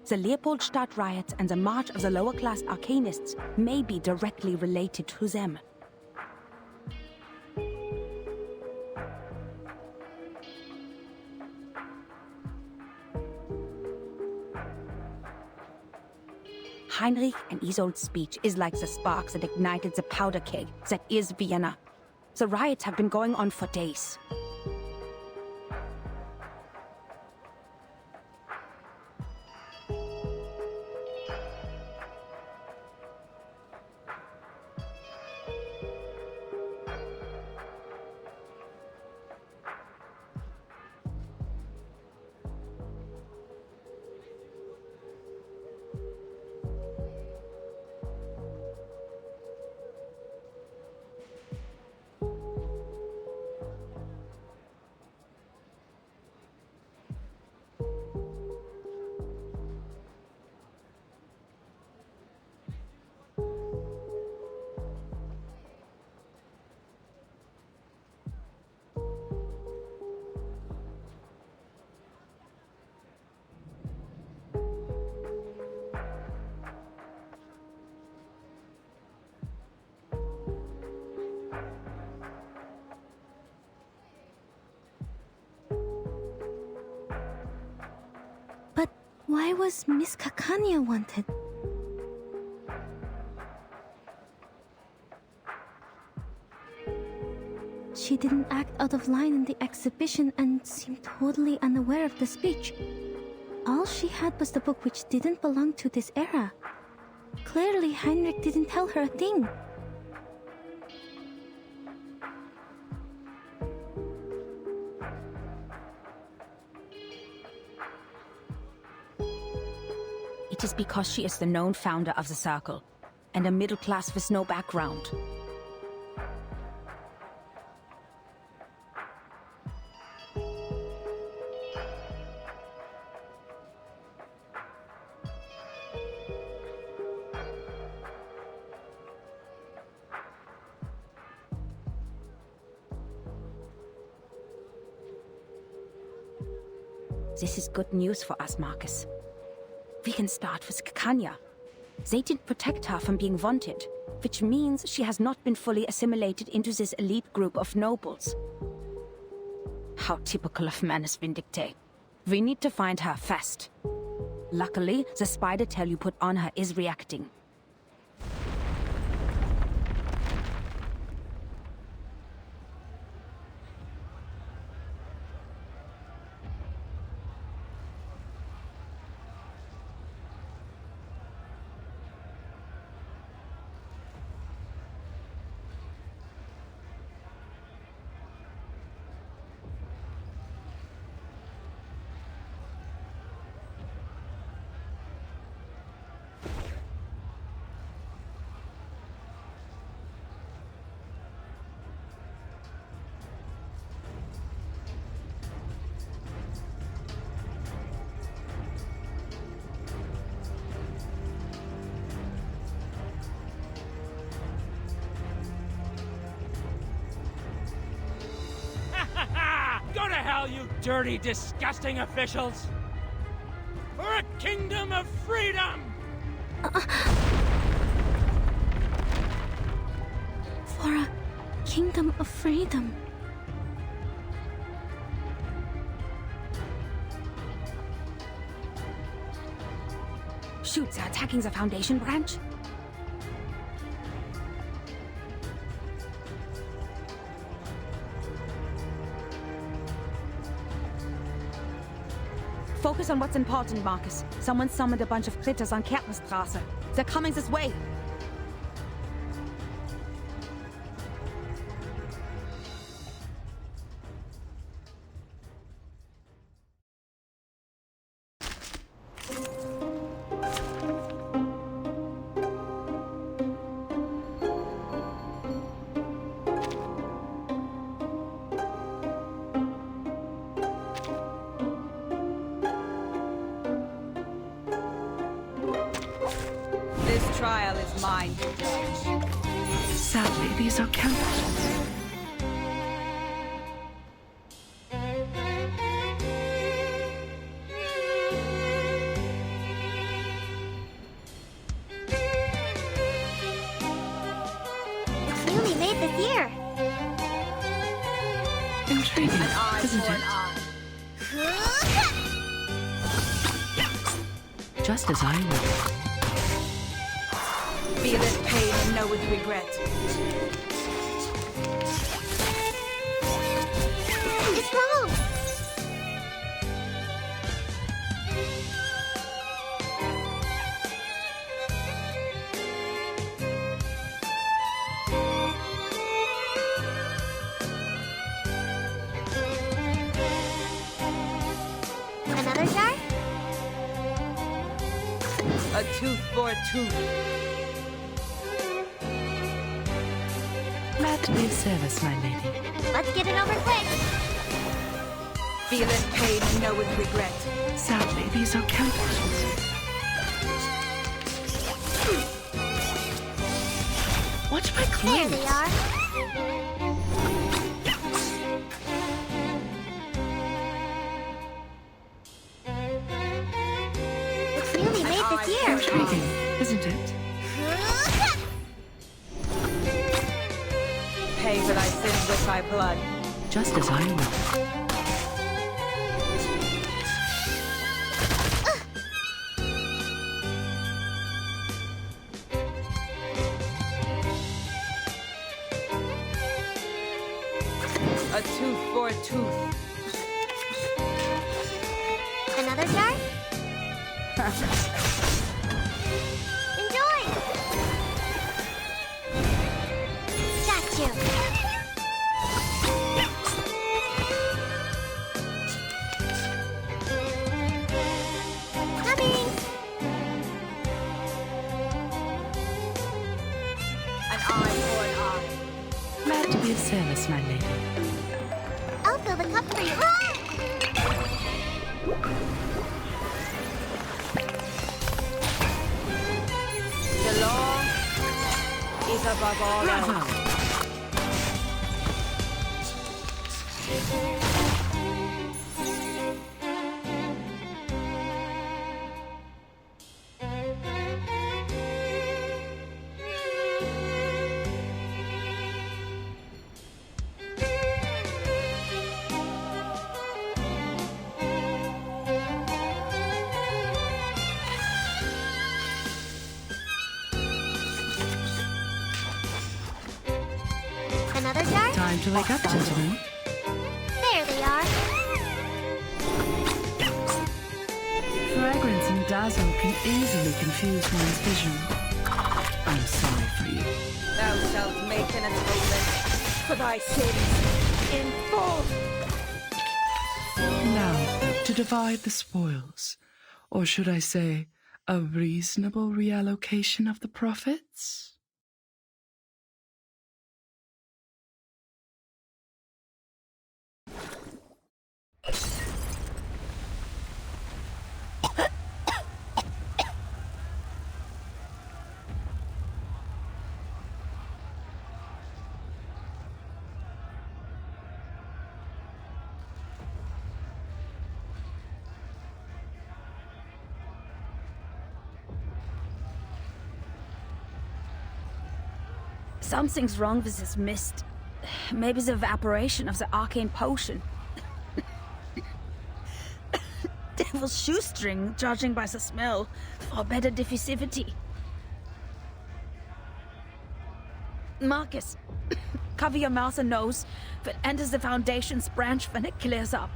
The Leopoldstadt riots and the march of the lower-class arcanists may be directly related to them. Heinrich and Isolde's speech is like the spark that ignited the powder keg that is Vienna. The riots have been going on for days. Why was Miss Kakanya wanted? She didn't act out of line in the exhibition and seemed totally unaware of the speech. All she had was the book, which didn't belong to this era. Clearly, Heinrich didn't tell her a thing. It is because she is the known founder of the Circle, and a middle class with no background. This is good news for us, Marcus. We can start with Kakanya. They didn't protect her from being wanted, which means she has not been fully assimilated into this elite group of nobles. How typical of Manus Vindicte. We need to find her fast. Luckily, the spider tail you put on her is reacting. Go to hell, you dirty, disgusting officials! For a kingdom of freedom! For a kingdom of freedom. Shoot, they're attacking the Foundation branch. Focus on what's important, Marcus. Someone summoned a bunch of critters on Kärtnerstraße. They're coming this way. This trial is mine to judge. Sadly, these are counterfeits. It's newly made this year. Intriguing, isn't it? Just as I would. Feel its pain and know its regret. It's wrong. Another jar? A tooth for a tooth. Glad to be of service, my lady. Let's get it over quick. Feel its pain and know its regret. Sadly, these are counterfeits. Watch my clothes. There they are. It's newly made this year. Intriguing, isn't it? Pay for thy sins with thy blood. Just as I would. A tooth for a tooth. Another jar? Enjoy! Got you. Coming! An eye for an eye. Glad to be of service, my lady. I'll fill the cup for you. Ah! The law is above all else. Another jar? Time to wake up, gentlemen. There they are. Fragrance and dazzle can easily confuse one's vision. I'm sorry for you. Thou shalt make an atonement for thy sins in full. Now, to divide the spoils, or should I say, a reasonable reallocation of the profits? Something's wrong with this mist. Maybe the evaporation of the arcane potion. Devil's shoestring, judging by the smell, for better diffusivity. Marcus, cover your mouth and nose, but enter the Foundation's branch when it clears up.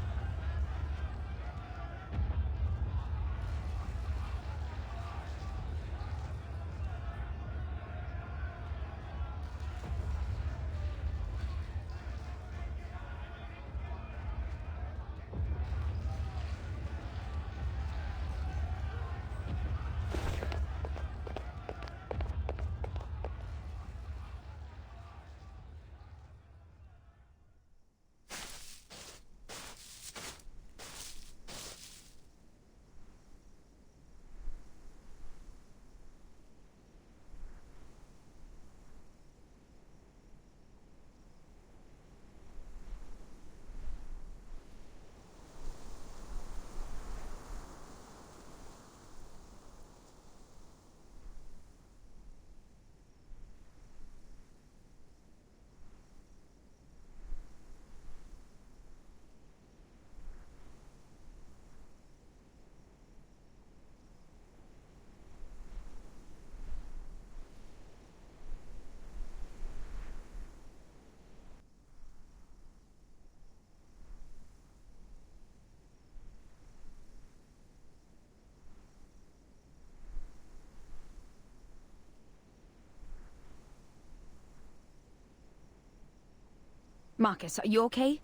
Marcus, are you okay?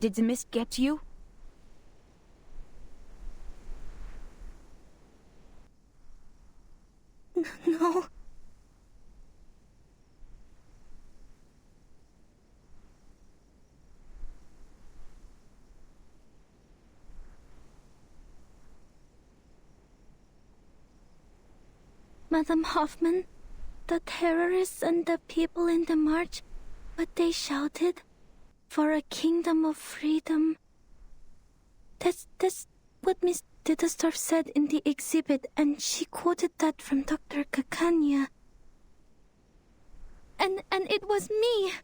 Did the mist get to you? No. Madam Hoffman, the terrorists and the people in the march, what they shouted? For a kingdom of freedom. That's what Miss Dittersdorf said in the exhibit, and she quoted that from Dr. Kakanya. And it was me.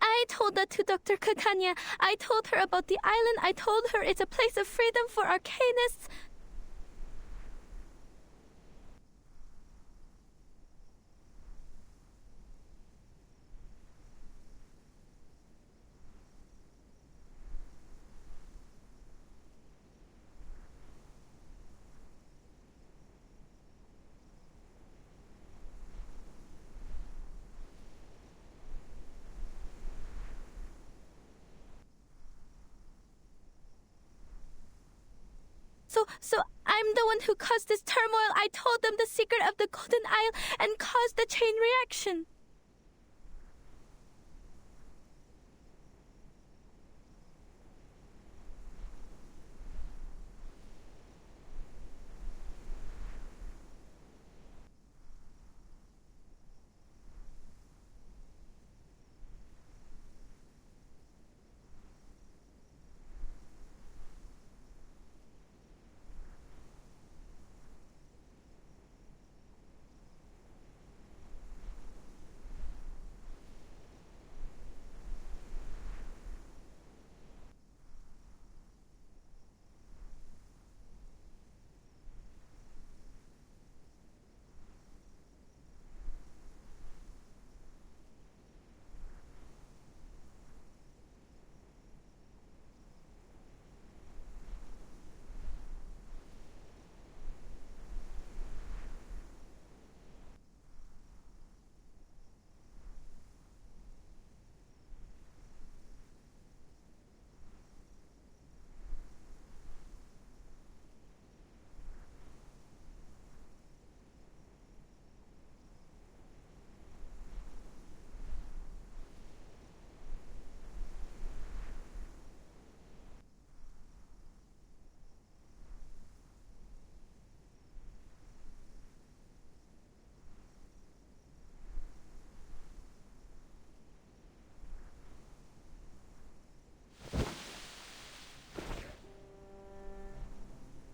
I told that to Dr. Kakanya. I told her about the island. I told her it's a place of freedom for arcanists. So I'm the one who caused this turmoil. I told them the secret of the Golden Isle and caused the chain reaction.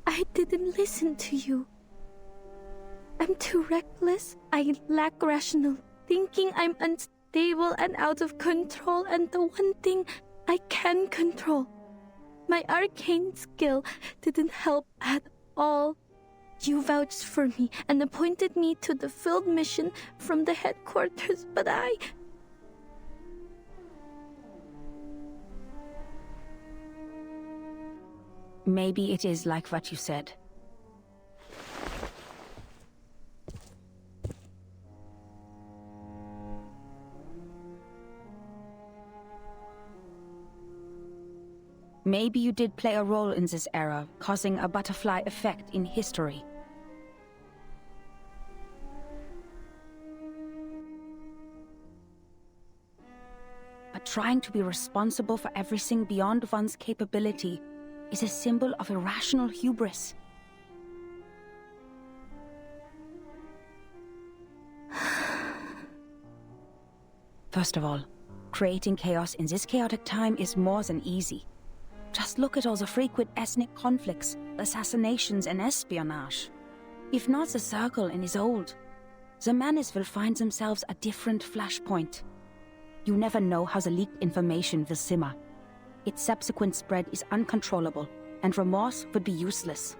I didn't listen to you. I'm too reckless. I lack rational thinking. I'm unstable and out of control. And the one thing I can control, my arcane skill, didn't help at all. You vouched for me and appointed me to the field mission from the headquarters, but Maybe it is like what you said. Maybe you did play a role in this era, causing a butterfly effect in history. But trying to be responsible for everything beyond one's capability is a symbol of irrational hubris. First of all, creating chaos in this chaotic time is more than easy. Just look at all the frequent ethnic conflicts, assassinations and espionage. If not the Circle and his old, the Menace will find themselves a different flashpoint. You never know how the leaked information will simmer. Its subsequent spread is uncontrollable, and remorse would be useless.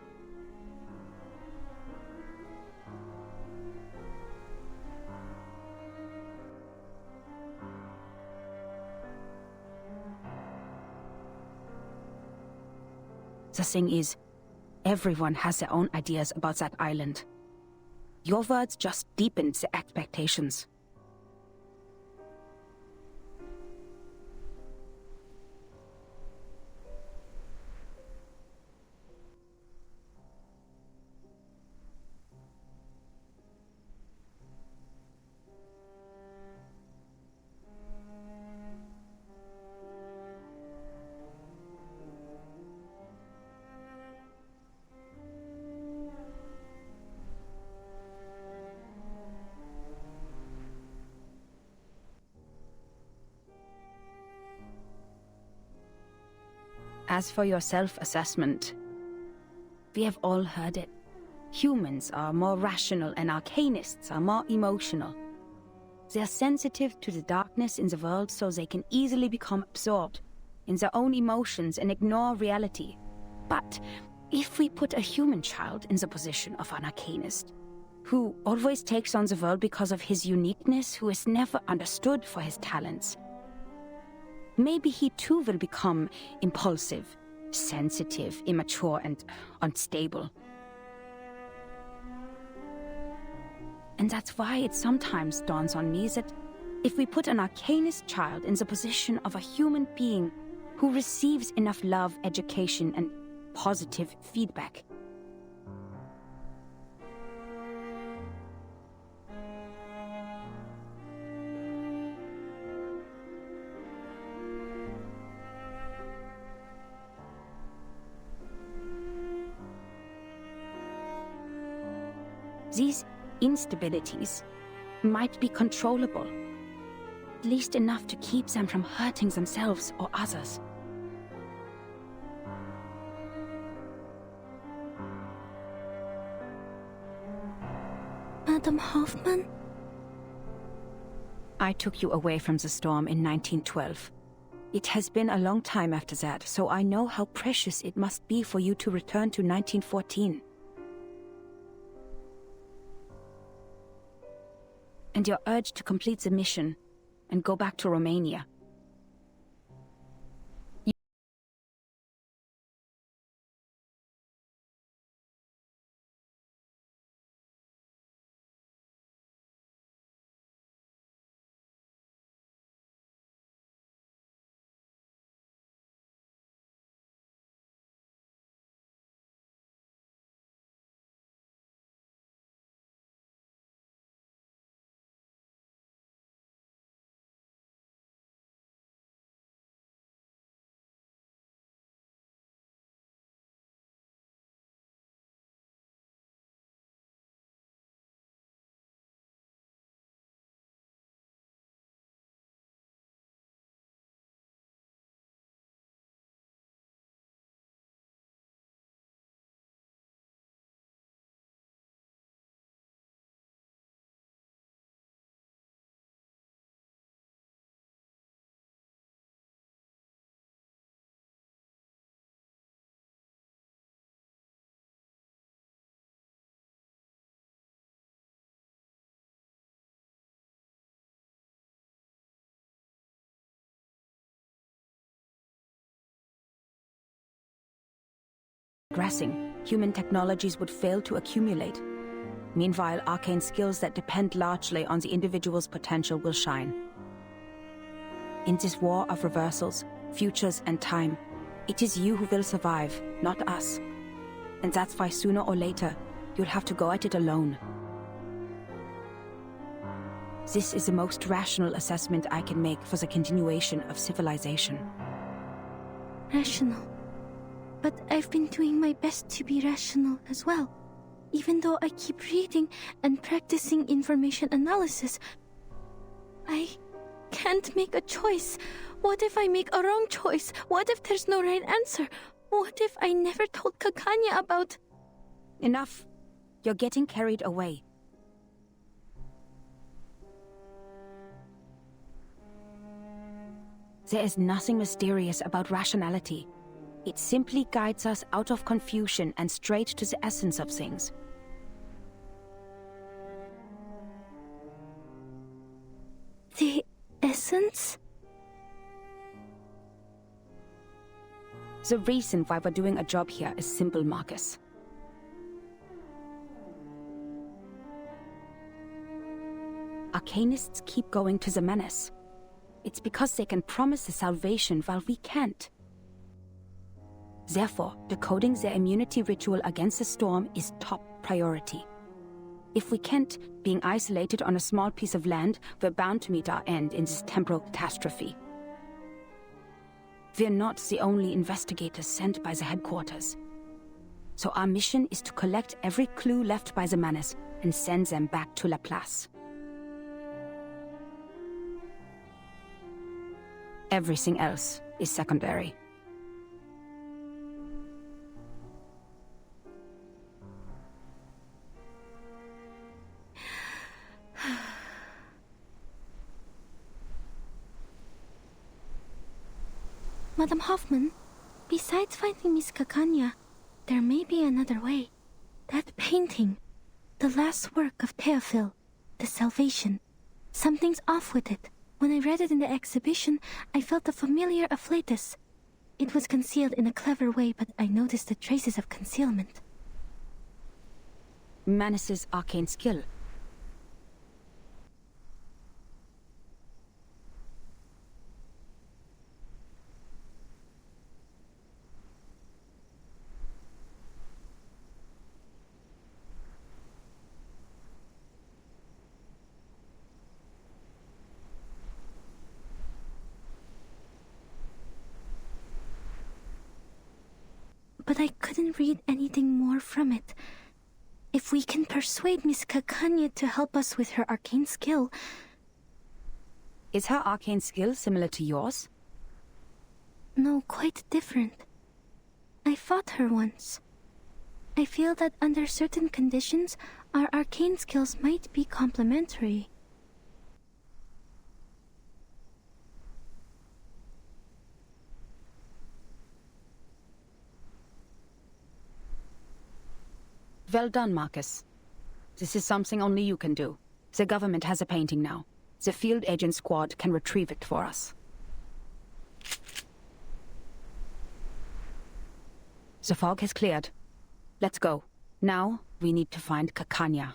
The thing is, everyone has their own ideas about that island. Your words just deepened the expectations. As for your self-assessment, we have all heard it. Humans are more rational and arcanists are more emotional. They are sensitive to the darkness in the world so they can easily become absorbed in their own emotions and ignore reality. But if we put a human child in the position of an arcanist, who always takes on the world because of his uniqueness, who is never understood for his talents, maybe he too will become impulsive, sensitive, immature, and unstable. And that's why it sometimes dawns on me that if we put an arcanist child in the position of a human being who receives enough love, education, and positive feedback, These instabilities might be controllable. At least enough to keep them from hurting themselves or others. Madam Hoffman? I took you away from the storm in 1912. It has been a long time after that, so I know how precious it must be for you to return to 1914. And your urge to complete the mission and go back to Romania. Progressing, human technologies would fail to accumulate. Meanwhile, arcane skills that depend largely on the individual's potential will shine. In this war of reversals, futures and time, it is you who will survive, not us. And that's why sooner or later, you'll have to go at it alone. This is the most rational assessment I can make for the continuation of civilization. Rational. But I've been doing my best to be rational as well. Even though I keep reading and practicing information analysis, I can't make a choice. What if I make a wrong choice? What if there's no right answer? What if I never told Kakanya about... Enough. You're getting carried away. There is nothing mysterious about rationality. It simply guides us out of confusion and straight to the essence of things. The essence? The reason why we're doing a job here is simple, Marcus. Arcanists keep going to the menace. It's because they can promise the salvation while we can't. Therefore, decoding their immunity ritual against the storm is top priority. If we can't, being isolated on a small piece of land, we're bound to meet our end in this temporal catastrophe. We're not the only investigators sent by the headquarters. So our mission is to collect every clue left by the menace and send them back to La Place. Everything else is secondary. Madam Hoffman, besides finding Miss Kakanya, there may be another way. That painting, the last work of Theophil, The Salvation. Something's off with it. When I read it in the exhibition, I felt a familiar afflatus. It was concealed in a clever way, but I noticed the traces of concealment. Manus's arcane skill. But I couldn't read anything more from it. If we can persuade Miss Kakanya to help us with her arcane skill... Is her arcane skill similar to yours? No, quite different. I fought her once. I feel that under certain conditions, our arcane skills might be complementary. Well done, Marcus. This is something only you can do. The government has a painting now. The field agent squad can retrieve it for us. The fog has cleared. Let's go. Now, we need to find Kakanya.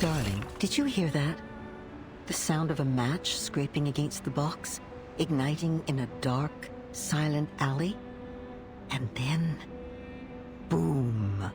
Darling, did you hear that? The sound of a match scraping against the box, igniting in a dark, silent alley. And then... boom!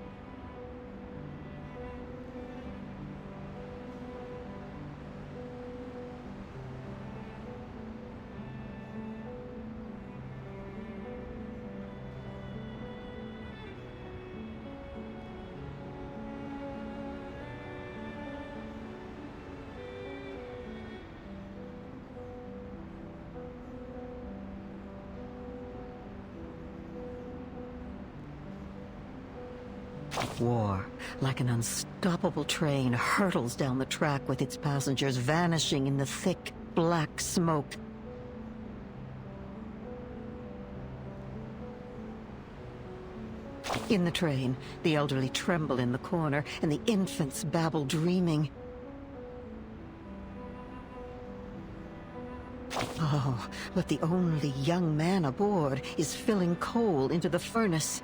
War, like an unstoppable train, hurtles down the track with its passengers vanishing in the thick, black smoke. In the train, the elderly tremble in the corner, and the infants babble dreaming. Oh, but the only young man aboard is filling coal into the furnace.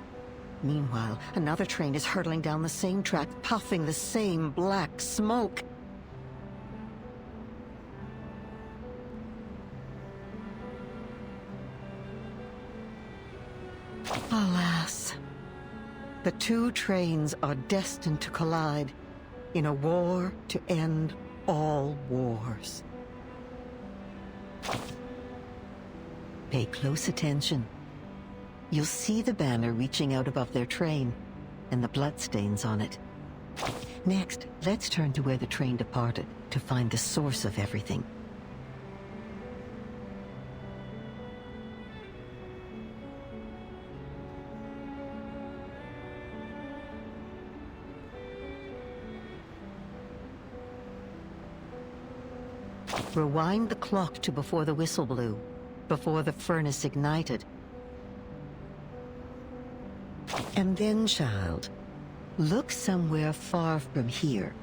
Meanwhile, another train is hurtling down the same track, puffing the same black smoke. Alas, the two trains are destined to collide in a war to end all wars. Pay close attention. You'll see the banner reaching out above their train, and the bloodstains on it. Next, let's turn to where the train departed, to find the source of everything. Rewind the clock to before the whistle blew, before the furnace ignited. And then, child, look somewhere far from here.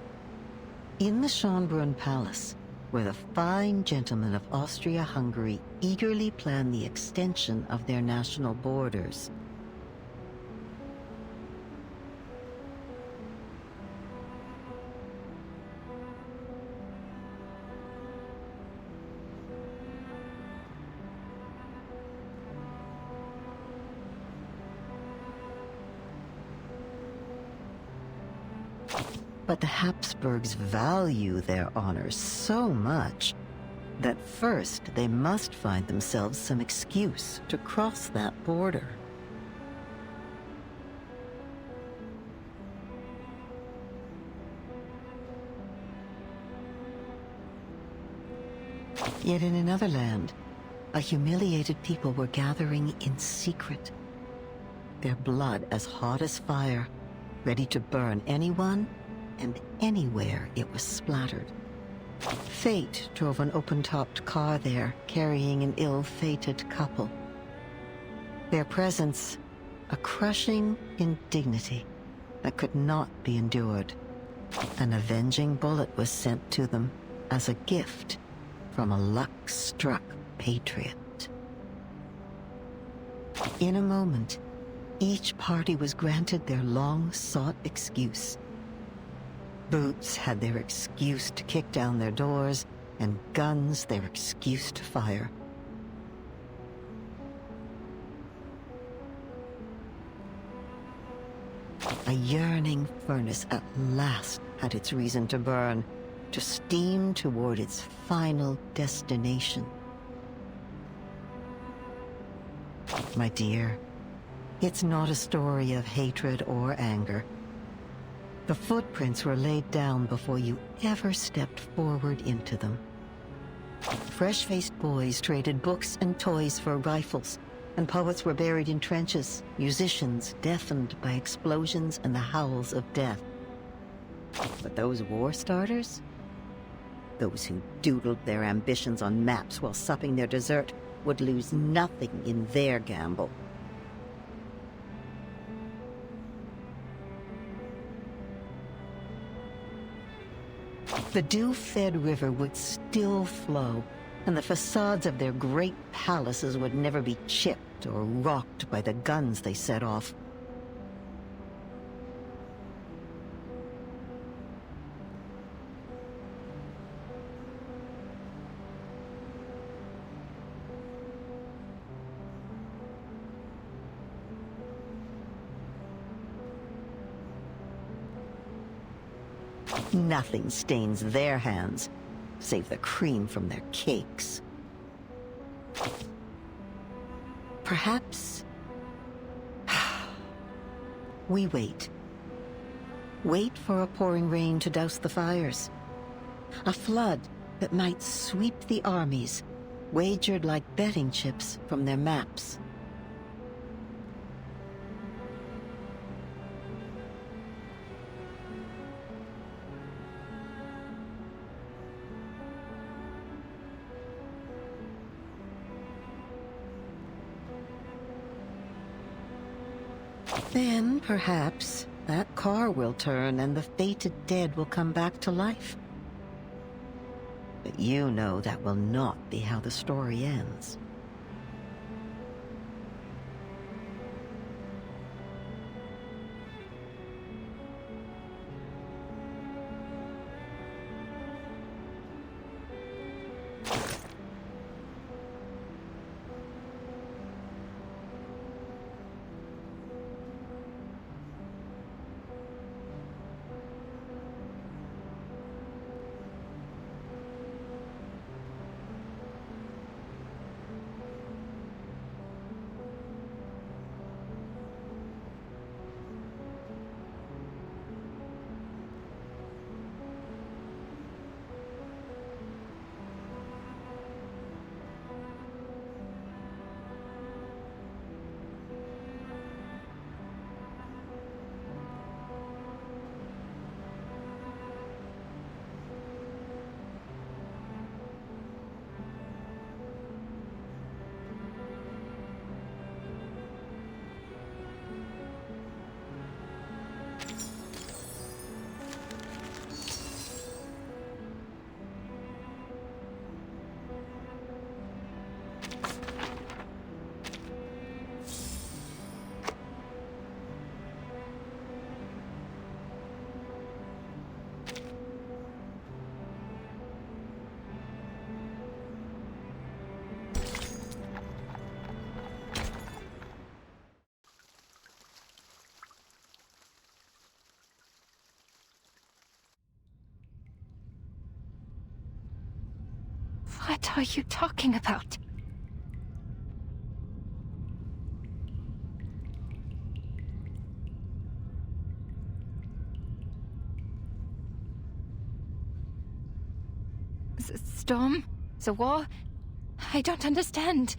In the Schönbrunn Palace, where the fine gentlemen of Austria-Hungary eagerly plan the extension of their national borders. But the Habsburgs value their honor so much that first they must find themselves some excuse to cross that border. Yet in another land, a humiliated people were gathering in secret, their blood as hot as fire, ready to burn anyone and anywhere it was splattered. Fate drove an open-topped car there, carrying an ill-fated couple. Their presence, a crushing indignity that could not be endured. An avenging bullet was sent to them as a gift from a luck-struck patriot. In a moment, each party was granted their long-sought excuse. Boots had their excuse to kick down their doors, and guns their excuse to fire. A yearning furnace at last had its reason to burn, to steam toward its final destination. My dear, it's not a story of hatred or anger. The footprints were laid down before you ever stepped forward into them. Fresh-faced boys traded books and toys for rifles, and poets were buried in trenches, musicians deafened by explosions and the howls of death. But those war starters? Those who doodled their ambitions on maps while supping their dessert would lose nothing in their gamble. The dew-fed river would still flow, and the facades of their great palaces would never be chipped or rocked by the guns they set off. Nothing stains their hands, save the cream from their cakes. Perhaps we wait. Wait for a pouring rain to douse the fires. A flood that might sweep the armies, wagered like betting chips from their maps. Then, perhaps, that car will turn and the fated dead will come back to life. But you know that will not be how the story ends. What are you talking about? Storm? The war? I don't understand.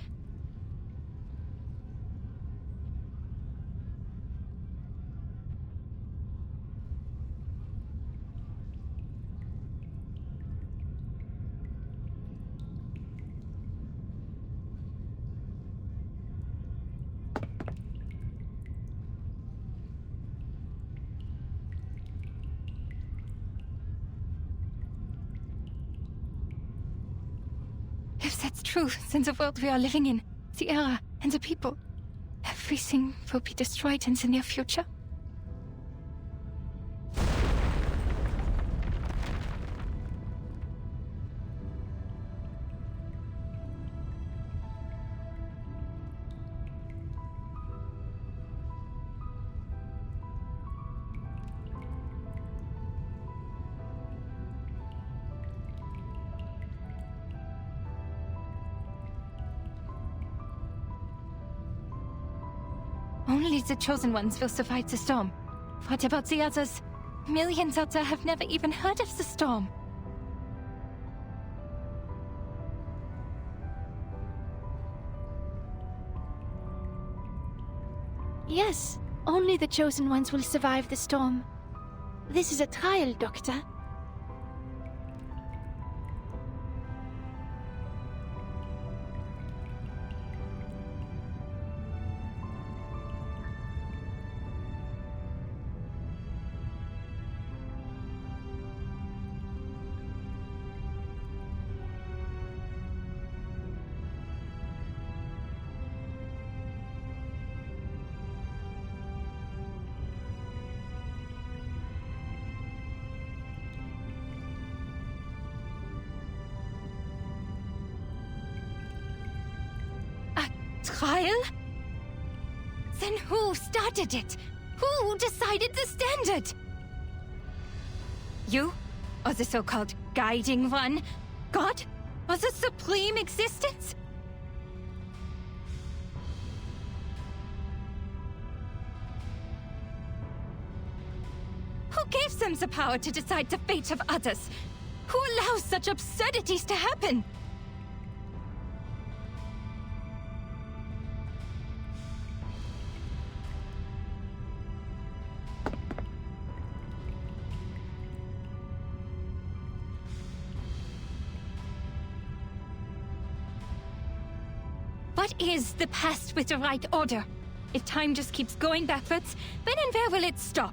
If that's true, then the world we are living in, the era, and the people, everything will be destroyed in the near future. Only the chosen ones will survive the storm. What about the others? Millions out there have never even heard of the storm. Yes, only the chosen ones will survive the storm. This is a trial, Doctor. Trial? Then who started it? Who decided the standard? You? Or the so-called guiding one? God? Or the supreme existence? Who gave them the power to decide the fate of others? Who allows such absurdities to happen? What is the past with the right order? If time just keeps going backwards, when and where will it stop?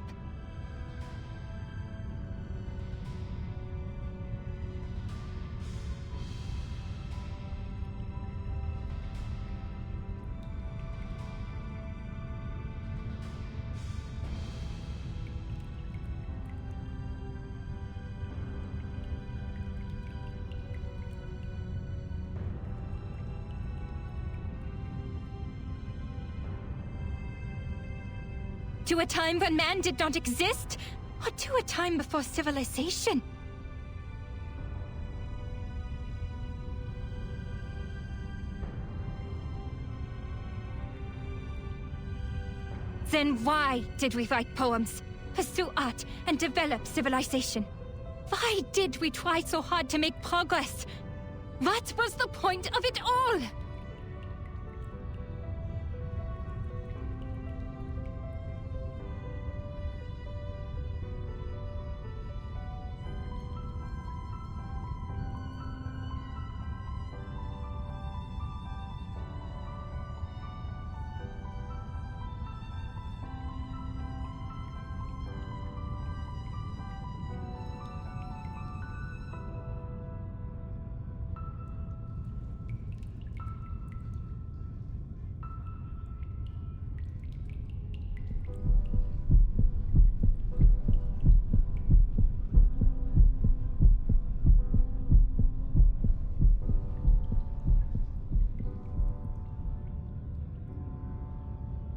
To a time when man did not exist? Or to a time before civilization? Then why did we write poems, pursue art, and develop civilization? Why did we try so hard to make progress? What was the point of it all?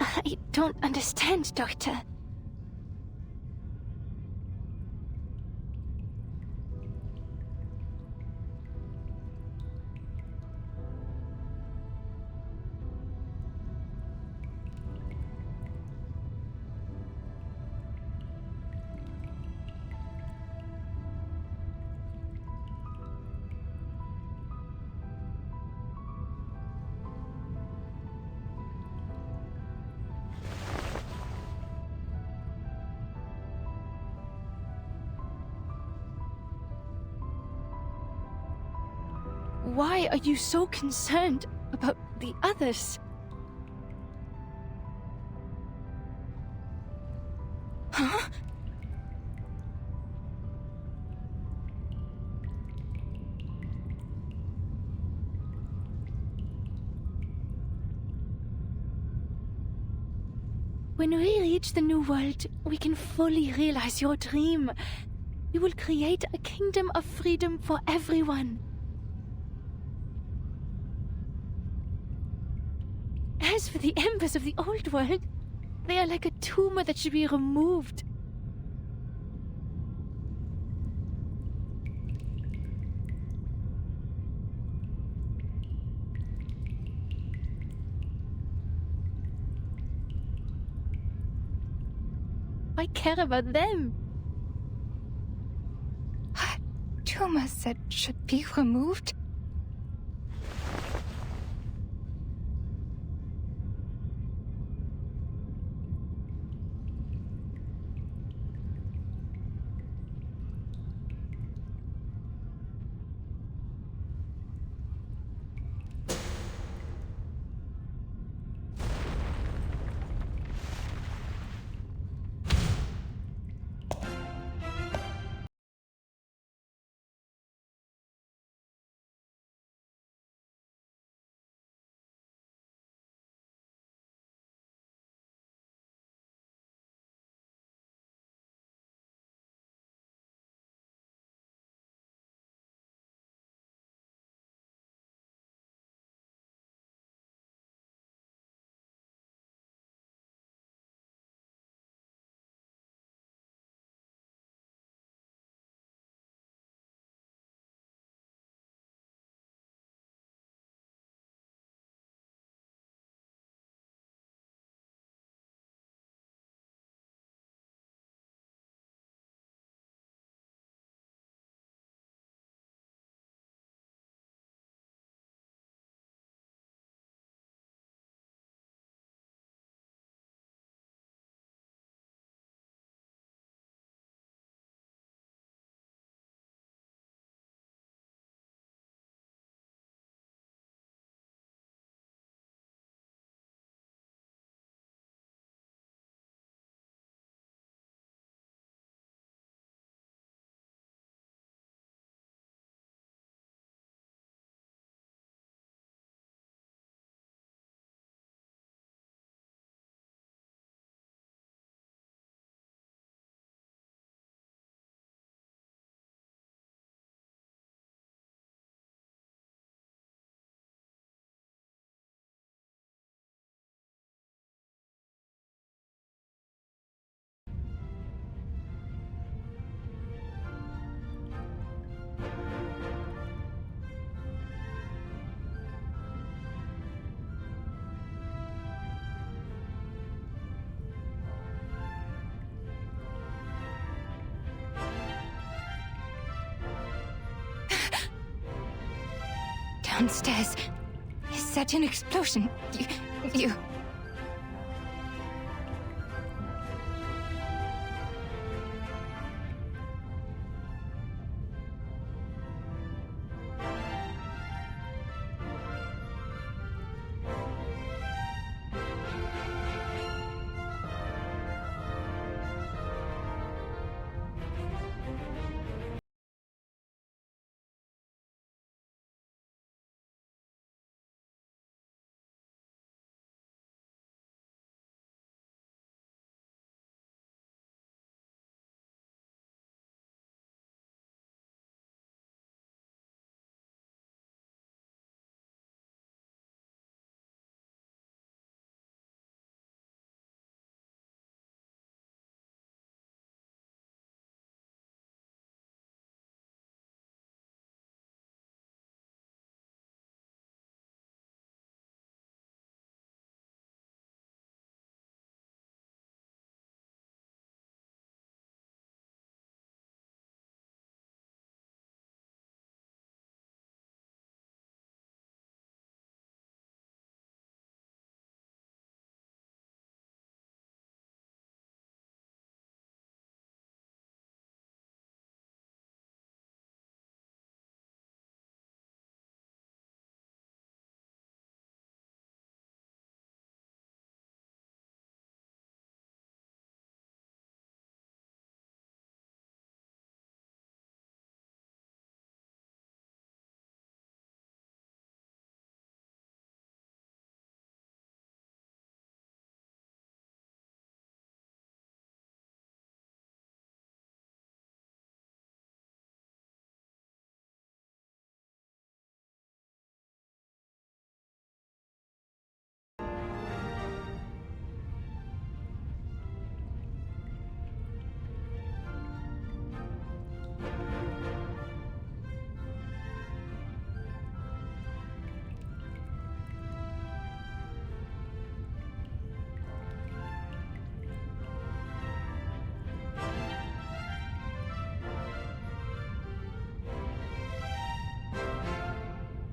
I don't understand, Doctor. Why are you so concerned about the others? Huh? When we reach the New World, we can fully realize your dream. We will create a kingdom of freedom for everyone. As for the embers of the old world, they are like a tumor that should be removed. I care about them. Tumors that should be removed? Downstairs. Is that an explosion? You...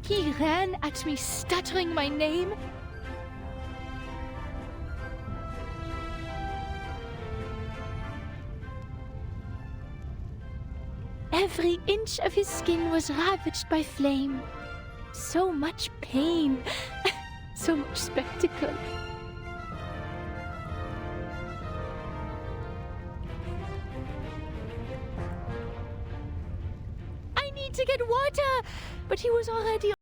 He ran at me, stuttering my name. Every inch of his skin was ravaged by flame. So much pain, so much spectacle. I need to get water, but he was already.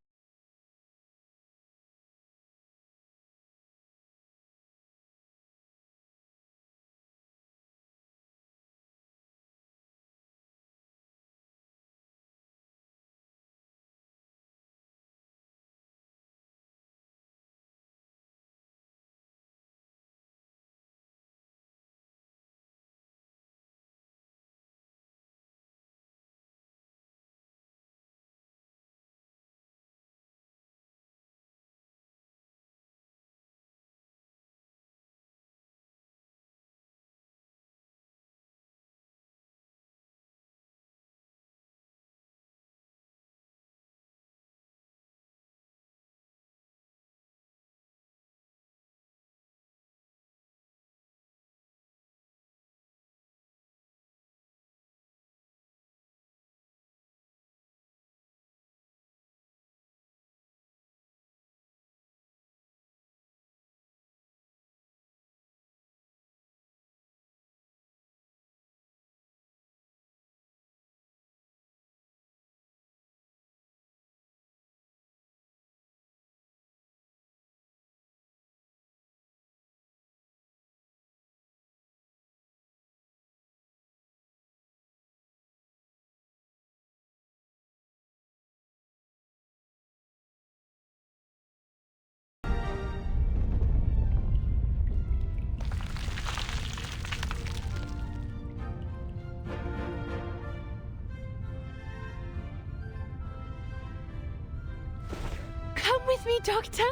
Come with me, Doctor.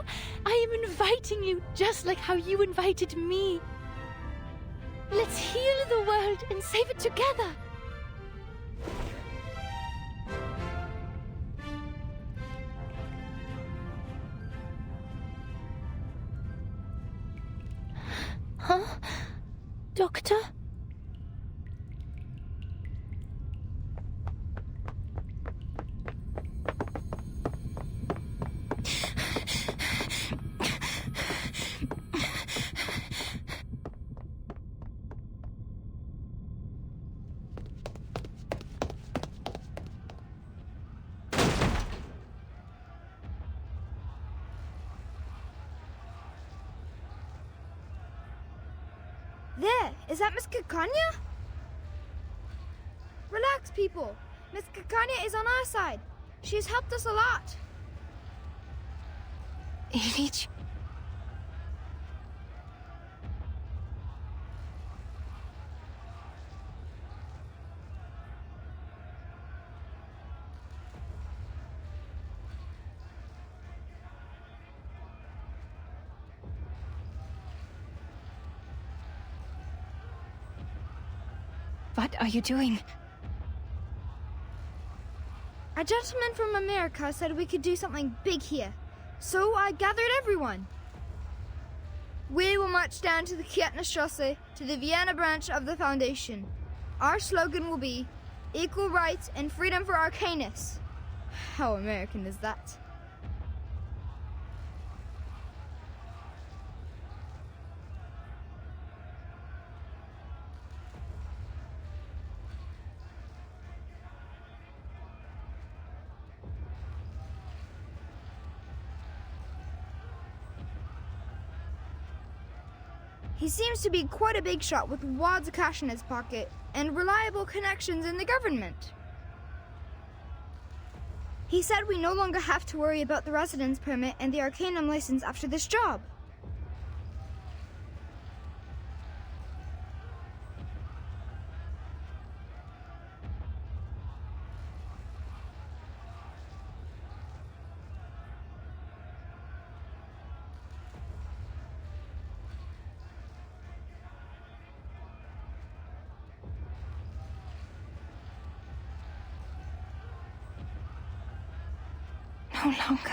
I am inviting you, just like how you invited me. Let's heal the world and save it together. Huh? Doctor? There! Is that Miss Kakanya? Relax, people. Miss Kakanya is on our side. She has helped us a lot. Ilich? What are you doing? A gentleman from America said we could do something big here. So I gathered everyone. We will march down to the Kietenstrasse, to the Vienna branch of the Foundation. Our slogan will be, equal rights and freedom for Arcanus. How American is that? He seems to be quite a big shot with wads of cash in his pocket and reliable connections in the government. He said we no longer have to worry about the residence permit and the Arcanum license after this job. no longer.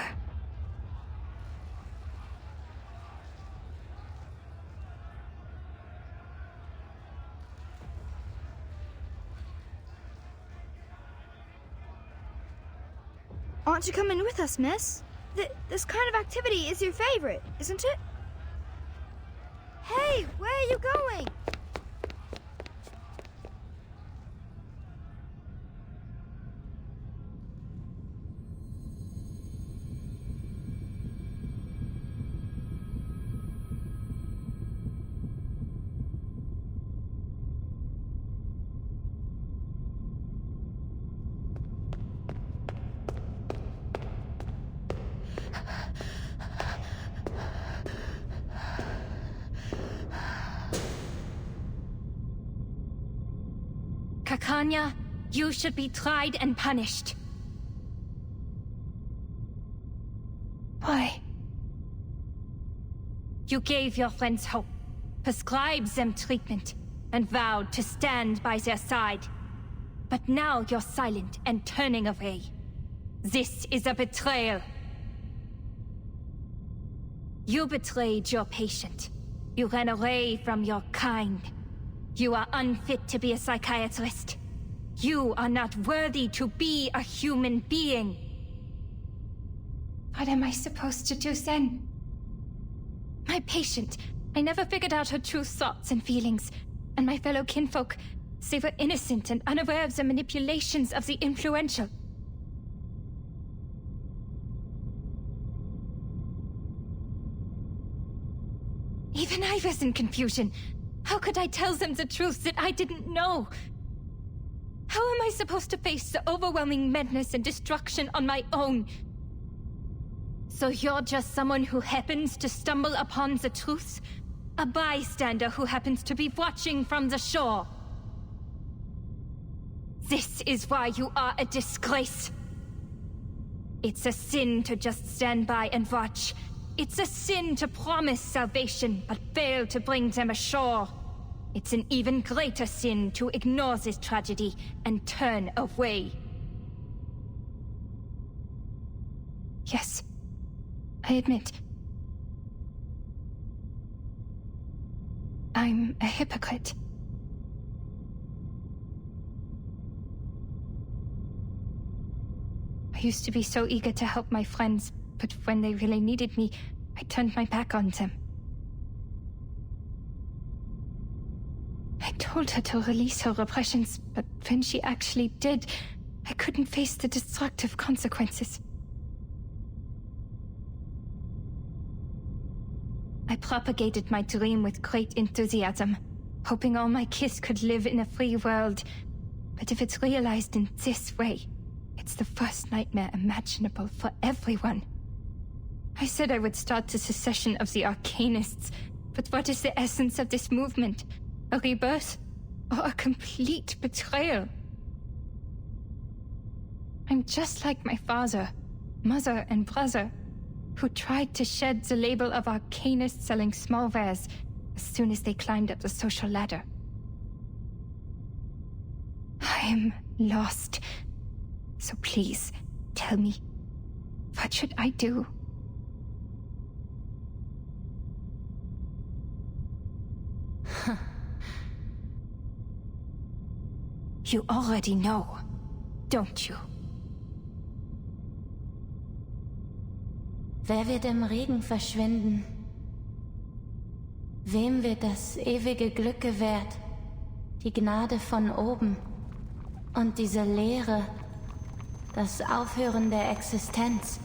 Aren't you coming with us, miss? This kind of activity is your favorite, isn't it? Hey, where are you going? Kakanya, you should be tried and punished. Why? You gave your friends hope, prescribed them treatment, and vowed to stand by their side. But now you're silent and turning away. This is a betrayal. You betrayed your patient. You ran away from your kind. You are unfit to be a psychiatrist. You are not worthy to be a human being. What am I supposed to do then? My patient, I never figured out her true thoughts and feelings. And my fellow kinfolk, they were innocent and unaware of the manipulations of the influential. Even I was in confusion. How could I tell them the truth that I didn't know? How am I supposed to face the overwhelming madness and destruction on my own? So you're just someone who happens to stumble upon the truth? A bystander who happens to be watching from the shore? This is why you are a disgrace. It's a sin to just stand by and watch. It's a sin to promise salvation, but fail to bring them ashore. It's an even greater sin to ignore this tragedy and turn away. Yes, I admit. I'm a hypocrite. I used to be so eager to help my friends, but when they really needed me, I turned my back on them. I told her to release her repressions, but when she actually did, I couldn't face the destructive consequences. I propagated my dream with great enthusiasm, hoping all my kids could live in a free world. But if it's realized in this way, it's the worst nightmare imaginable for everyone. I said I would start the secession of the Arcanists, but what is the essence of this movement? A rebirth? Or a complete betrayal? I'm just like my father, mother, and brother, who tried to shed the label of Arcanist selling small wares as soon as they climbed up the social ladder. I'm lost. So please, tell me, what should I do? You already know, don't you? Wer wird im Regen verschwinden? Wem wird das ewige Glück gewährt? Die Gnade von oben und diese Leere, das Aufhören der Existenz.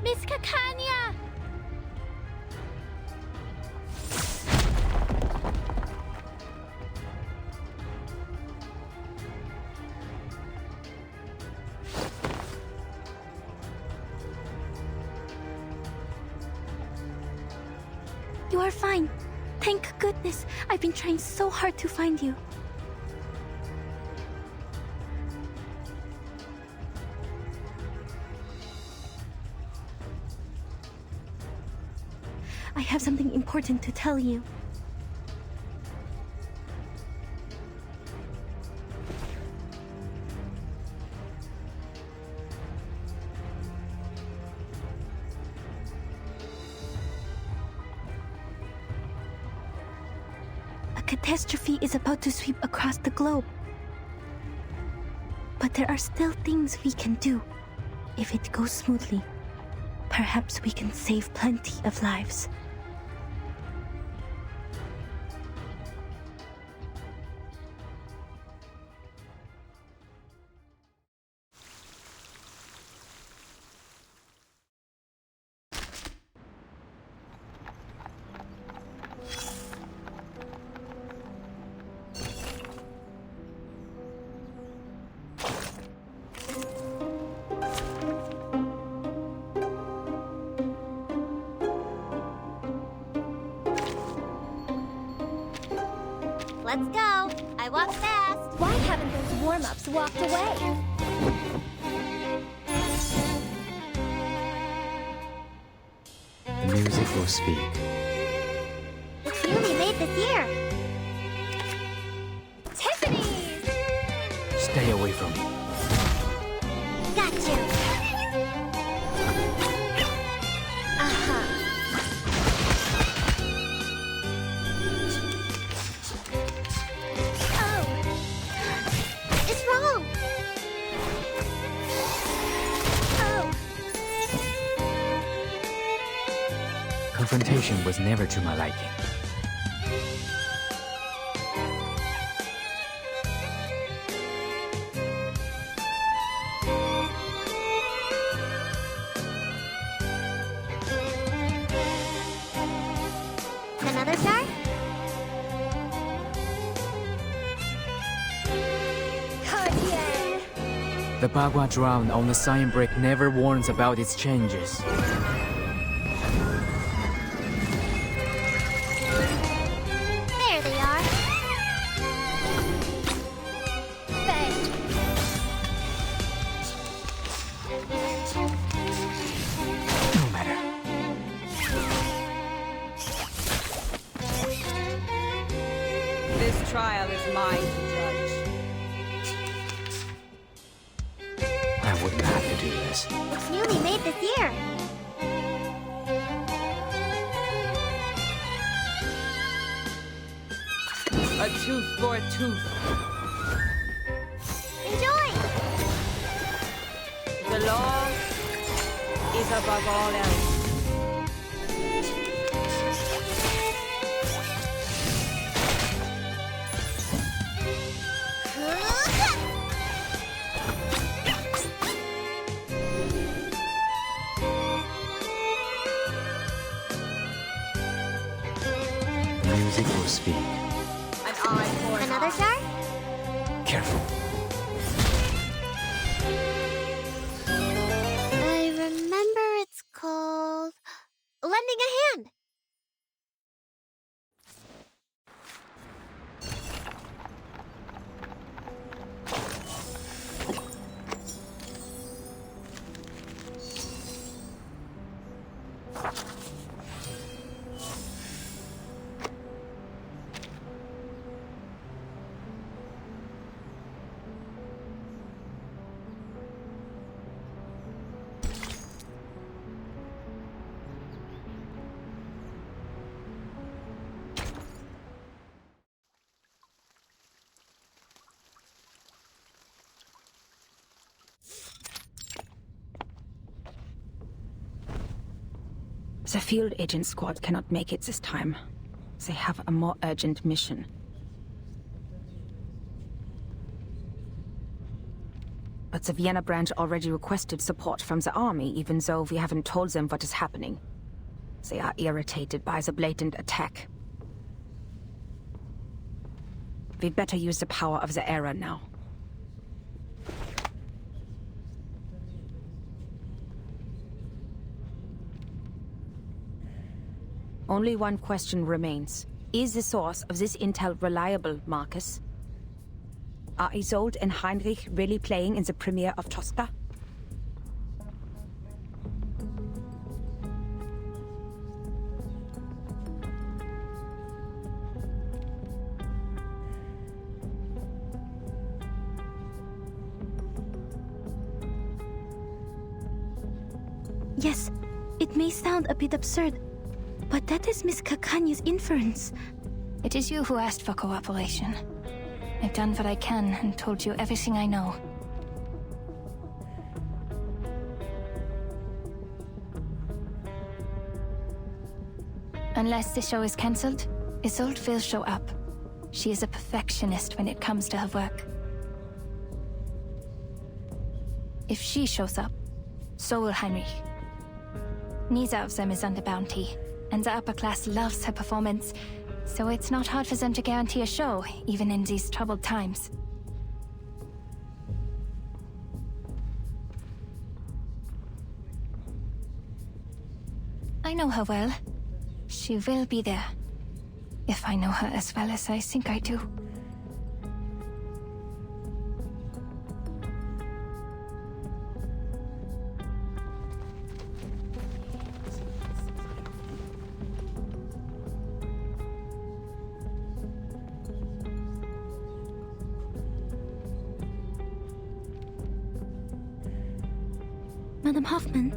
Miss Kakanya! You are fine. Thank goodness. I've been trying so hard to find you. I have something important to tell you. A catastrophe is about to sweep across the globe. But there are still things we can do. If it goes smoothly, perhaps we can save plenty of lives. Let's go. I walk fast. Why haven't those warm-ups walked away? The music will speak. It's newly made this year. Tiffany's! Stay away from me. Got you. Confrontation was never to my liking. Another star? Cartier! The Bagua drown on the sign brick never warns about its changes. There they are. Bang! No matter. This trial is mine to judge. I wouldn't have to do this. It's newly made this year. A tooth for a tooth. Enjoy! The law is above all else. The music will speak. An eye for an Another eye. star? Careful. I remember it's called lending a hand. The field agent squad cannot make it this time. They have a more urgent mission. But the Vienna branch already requested support from the army, even though we haven't told them what is happening. They are irritated by the blatant attack. We'd better use the power of the era now. Only one question remains. Is the source of this intel reliable, Marcus? Are Isolde and Heinrich really playing in the premiere of Tosca? Yes, it may sound a bit absurd, but that is Miss Cacanha's inference. It is you who asked for cooperation. I've done what I can and told you everything I know. Unless the show is cancelled, Isolde will show up. She is a perfectionist when it comes to her work. If she shows up, so will Heinrich. Neither of them is under bounty, and the upper class loves her performance, so it's not hard for them to guarantee a show, even in these troubled times. I know her well. She will be there. If I know her as well as I think I do. Madam Hoffman,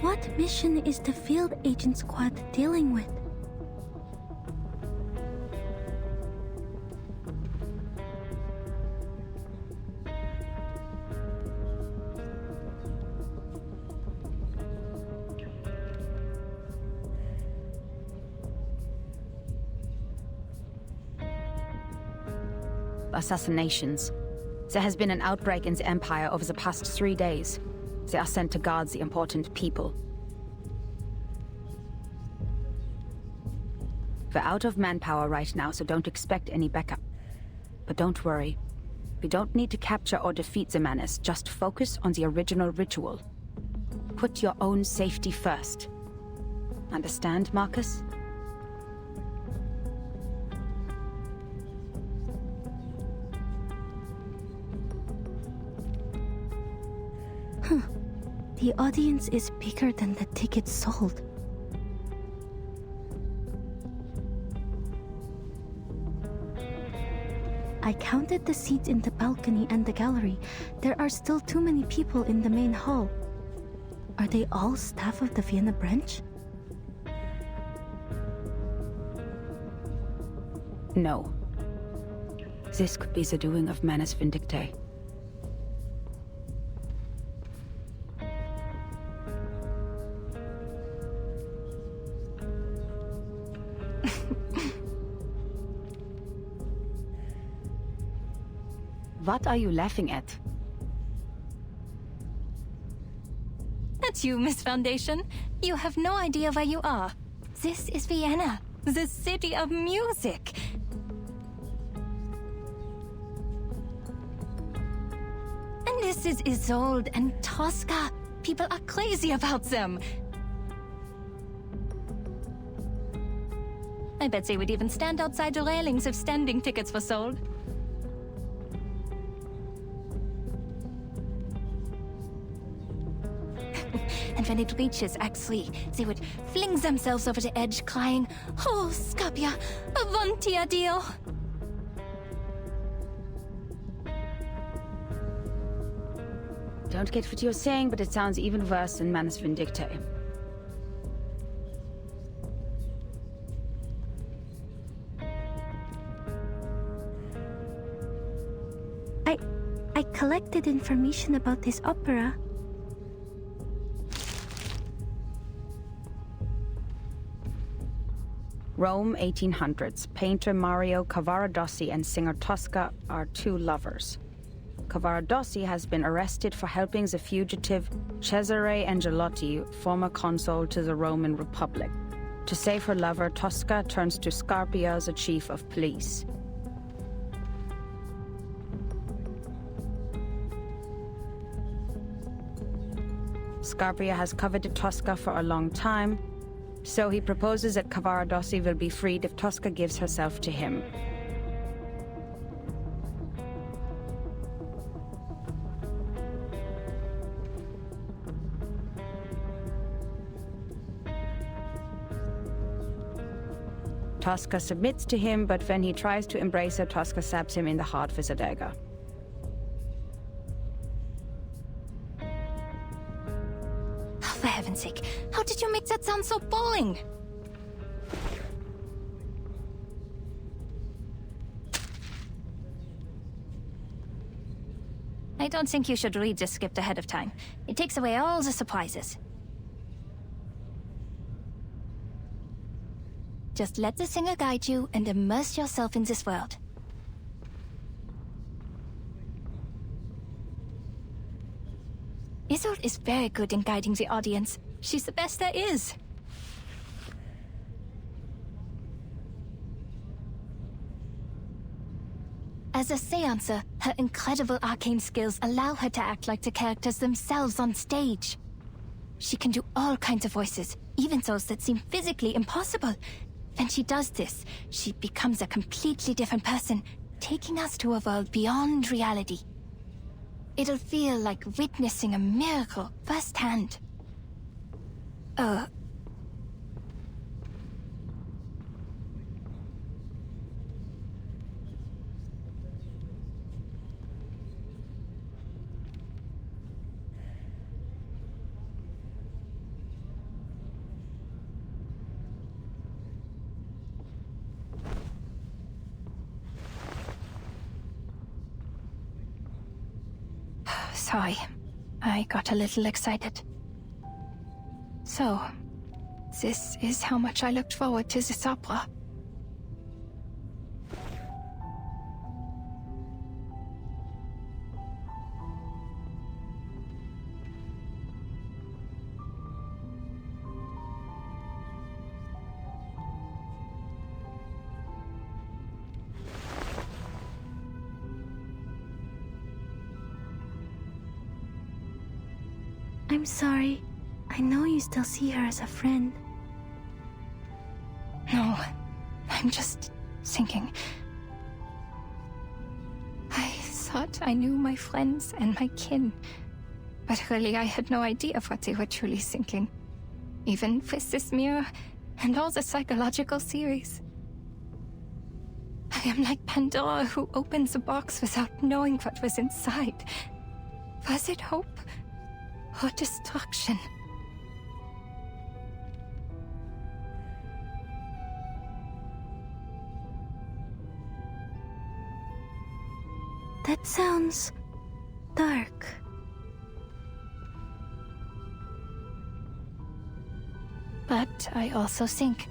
what mission is the Field Agent Squad dealing with? Assassinations. There has been an outbreak in the Empire over the past 3 days. They are sent to guard the important people. We're out of manpower right now, so don't expect any backup. But don't worry. We don't need to capture or defeat the menace, just focus on the original ritual. Put your own safety first. Understand, Marcus? Huh. The audience is bigger than the tickets sold. I counted the seats in the balcony and the gallery. There are still too many people in the main hall. Are they all staff of the Vienna branch? No. This could be the doing of Manus Vindictae. What are you laughing at? That's you, Miss Foundation. You have no idea where you are. This is Vienna, the city of music. And this is Isolde and Tosca. People are crazy about them. I bet they would even stand outside the railings if standing tickets were sold. And when it reaches Act 3, they would fling themselves over the edge, crying, "Oh, Scapia, avanti addio!" Don't get what you're saying, but it sounds even worse than Manus Vindictae. I collected information about this opera. Rome, 1800s. Painter Mario Cavaradossi and singer Tosca are two lovers. Cavaradossi has been arrested for helping the fugitive Cesare Angelotti, former consul to the Roman Republic. To save her lover, Tosca turns to Scarpia, the chief of police. Scarpia has coveted Tosca for a long time, So he proposes that Cavaradossi will be freed if Tosca gives herself to him. Tosca submits to him, but when he tries to embrace her, Tosca stabs him in the heart with a dagger. For heaven's sake, how did you make that sound so boring? I don't think you should read the script ahead of time. It takes away all the surprises. Just let the singer guide you and immerse yourself in this world. Isolde is very good in guiding the audience. She's the best there is. As a seancer, her incredible arcane skills allow her to act like the characters themselves on stage. She can do all kinds of voices, even those that seem physically impossible. When she does this, she becomes a completely different person, taking us to a world beyond reality. It'll feel like witnessing a miracle firsthand. Sorry, I got a little excited. So, this is how much I looked forward to this opera. I'm sorry. I know you still see her as a friend. No, I'm just thinking. I thought I knew my friends and my kin, but really I had no idea what they were truly thinking. Even with this mirror and all the psychological theories. I am like Pandora who opens a box without knowing what was inside. Was it hope or destruction? That sounds dark. But I also think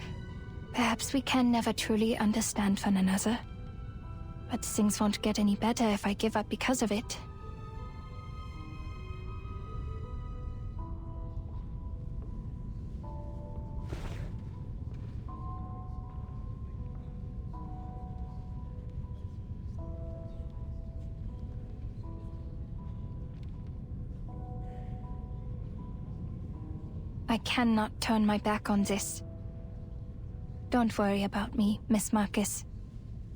perhaps we can never truly understand one another. But things won't get any better if I give up because of it. I cannot turn my back on this. Don't worry about me, Miss Marcus.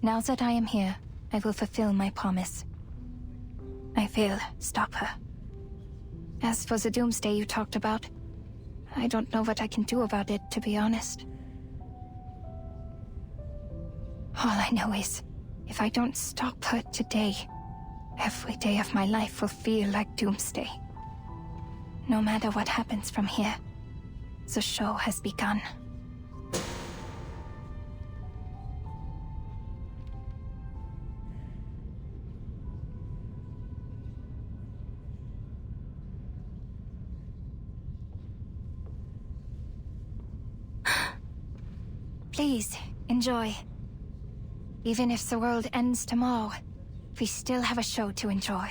Now that I am here, I will fulfill my promise. I will stop her. As for the doomsday you talked about, I don't know what I can do about it, to be honest. All I know is, if I don't stop her today, every day of my life will feel like doomsday. No matter what happens from here, the show has begun. Please, enjoy. Even if the world ends tomorrow, we still have a show to enjoy.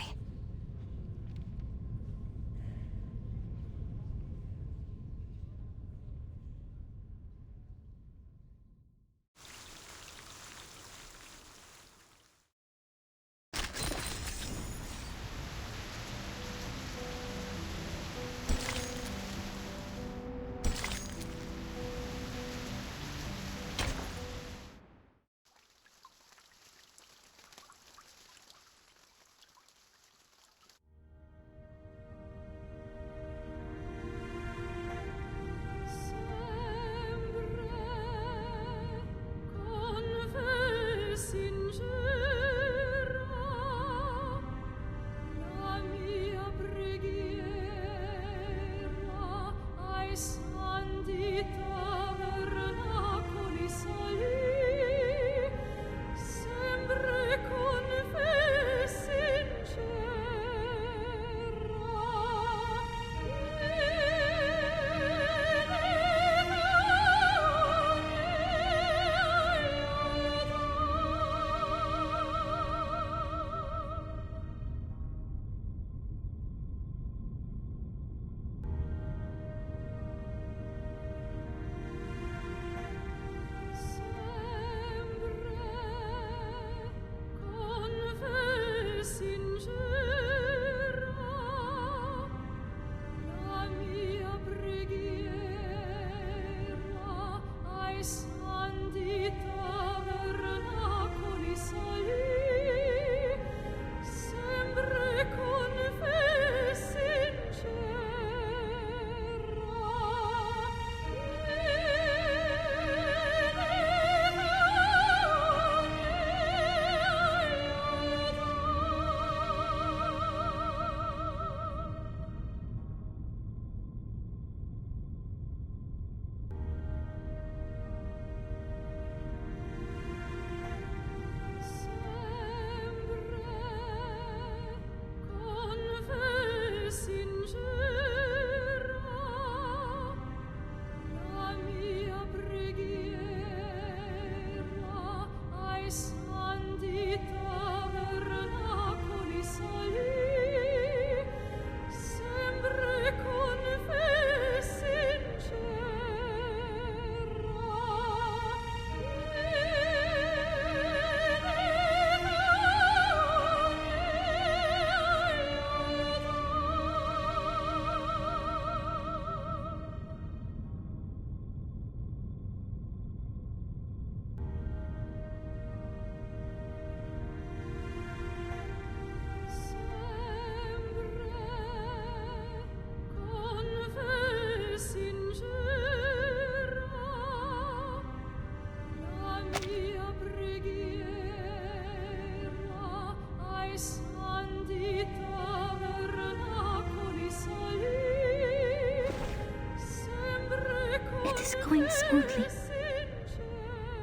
is going smoothly.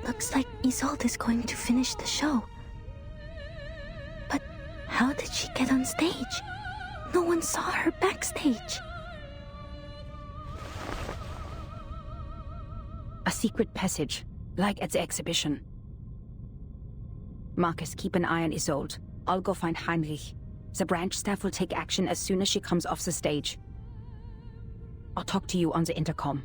Looks like Isolde is going to finish the show. But how did she get on stage? No one saw her backstage. A secret passage, like at the exhibition. Marcus, keep an eye on Isolde. I'll go find Heinrich. The branch staff will take action as soon as she comes off the stage. I'll talk to you on the intercom.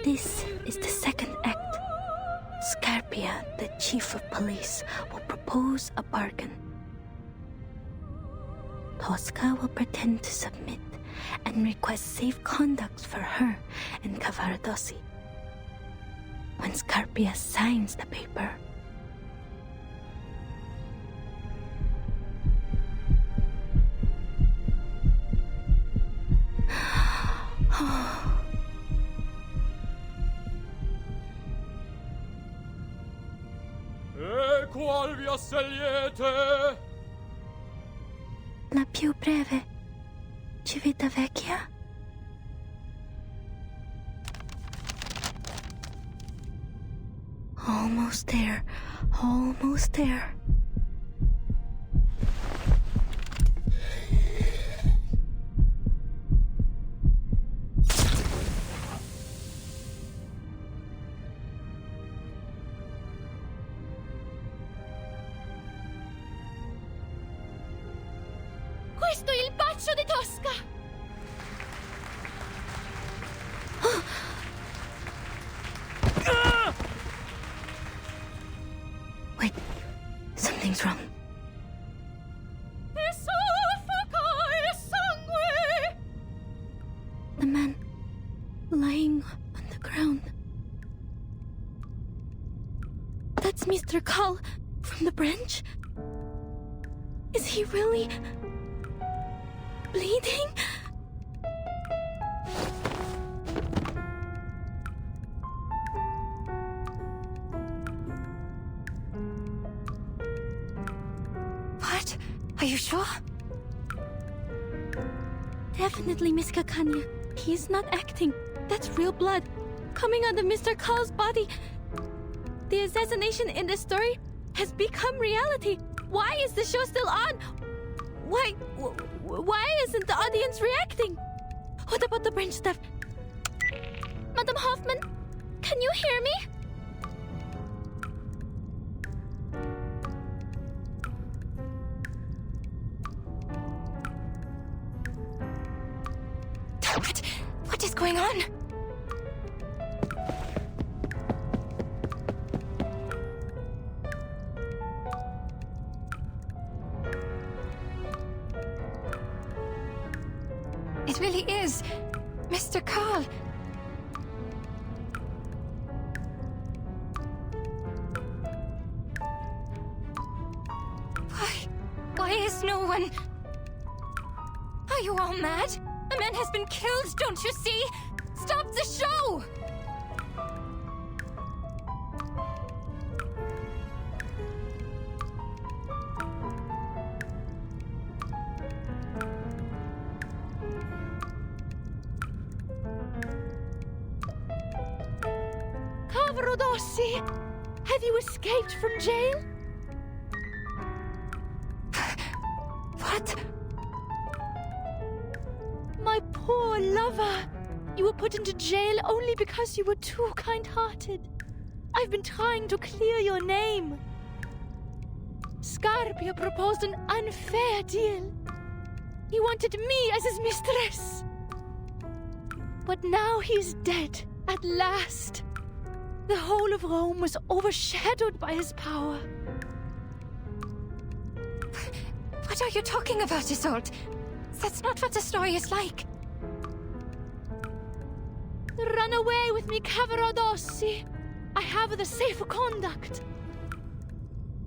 This is the second act. Scarpia, the chief of police, will propose a bargain. Tosca will pretend to submit and request safe conduct for her and Cavaradossi. When Scarpia signs the paper, qual via scegliete? la più breve, Civitavecchia? Almost there, almost there. Questo è il bacio di Tosca! Wait, something's wrong. The man lying on the ground. That's Mr. Call from the branch? Is he really bleeding? What? Are you sure? Definitely Miss Kakanya. He's not acting. That's real blood coming out of Mr. Call's body. The assassination in the story has become reality. Why is the show still on? Why isn't the audience reacting? What about the branch staff? Madam Hoffman, can you hear me? What is going on? It really is Mr. Carl. Why is no one... Are you all mad? A man has been killed, don't you see? Stop the show! Cavarodossi! Have you escaped from jail? What? My poor lover! You were put into jail only because you were too kind-hearted. I've been trying to clear your name. Scarpia proposed an unfair deal. He wanted me as his mistress. But now he's dead, at last. The whole of Rome was overshadowed by his power. What are you talking about, Isolde? That's not what the story is like. Run away with me, Cavarodossi. I have the safe conduct.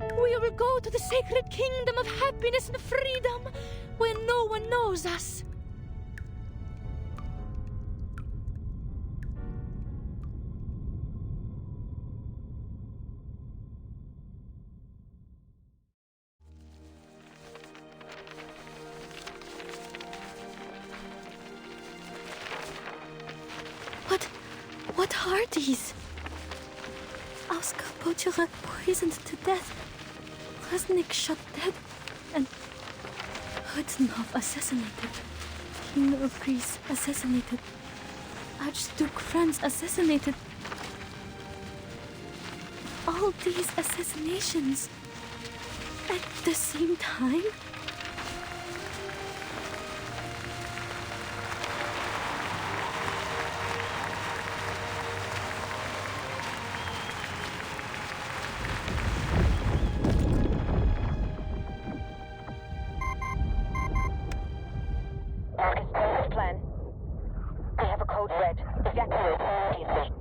We will go to the sacred kingdom of happiness and freedom, where no one knows us. What are these? Oscar Pochurak poisoned to death. Resnik shot dead. And Hudnov assassinated. King of Greece assassinated. Archduke Franz assassinated. All these assassinations at the same time? Plan. I have a code red. Evacuate immediately.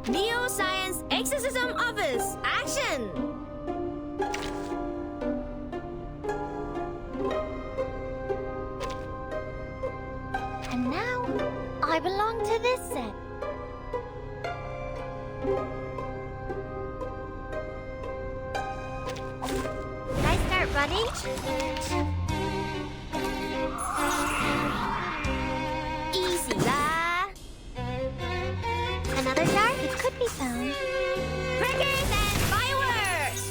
Neo-Science Exorcism Office! Action! And now, I belong to this set. Can I start running? Easy, lah. Another shark? It could be found. Crickets and fireworks!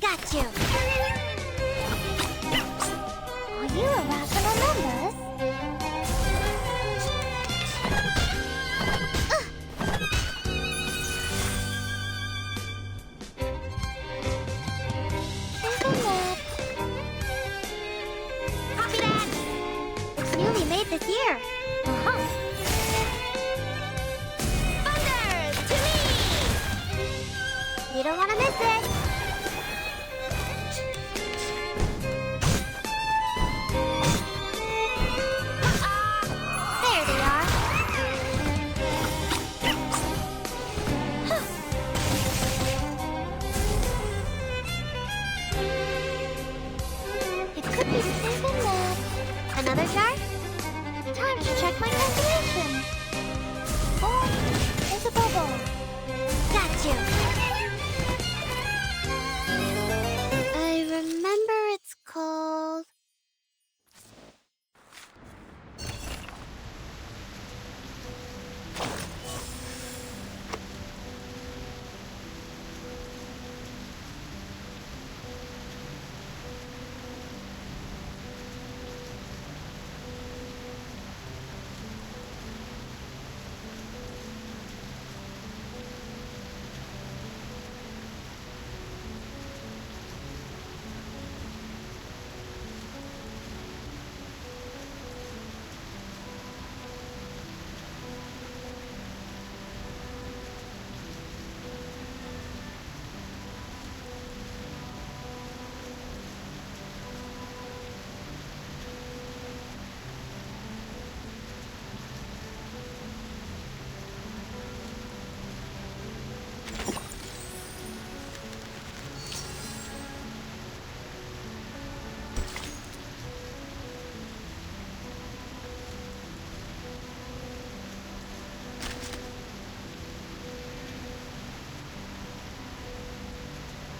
Got you! Are you a rational members? Copy that! It's newly made this year. Uh-huh. Thunder, to me! You don't want to miss it.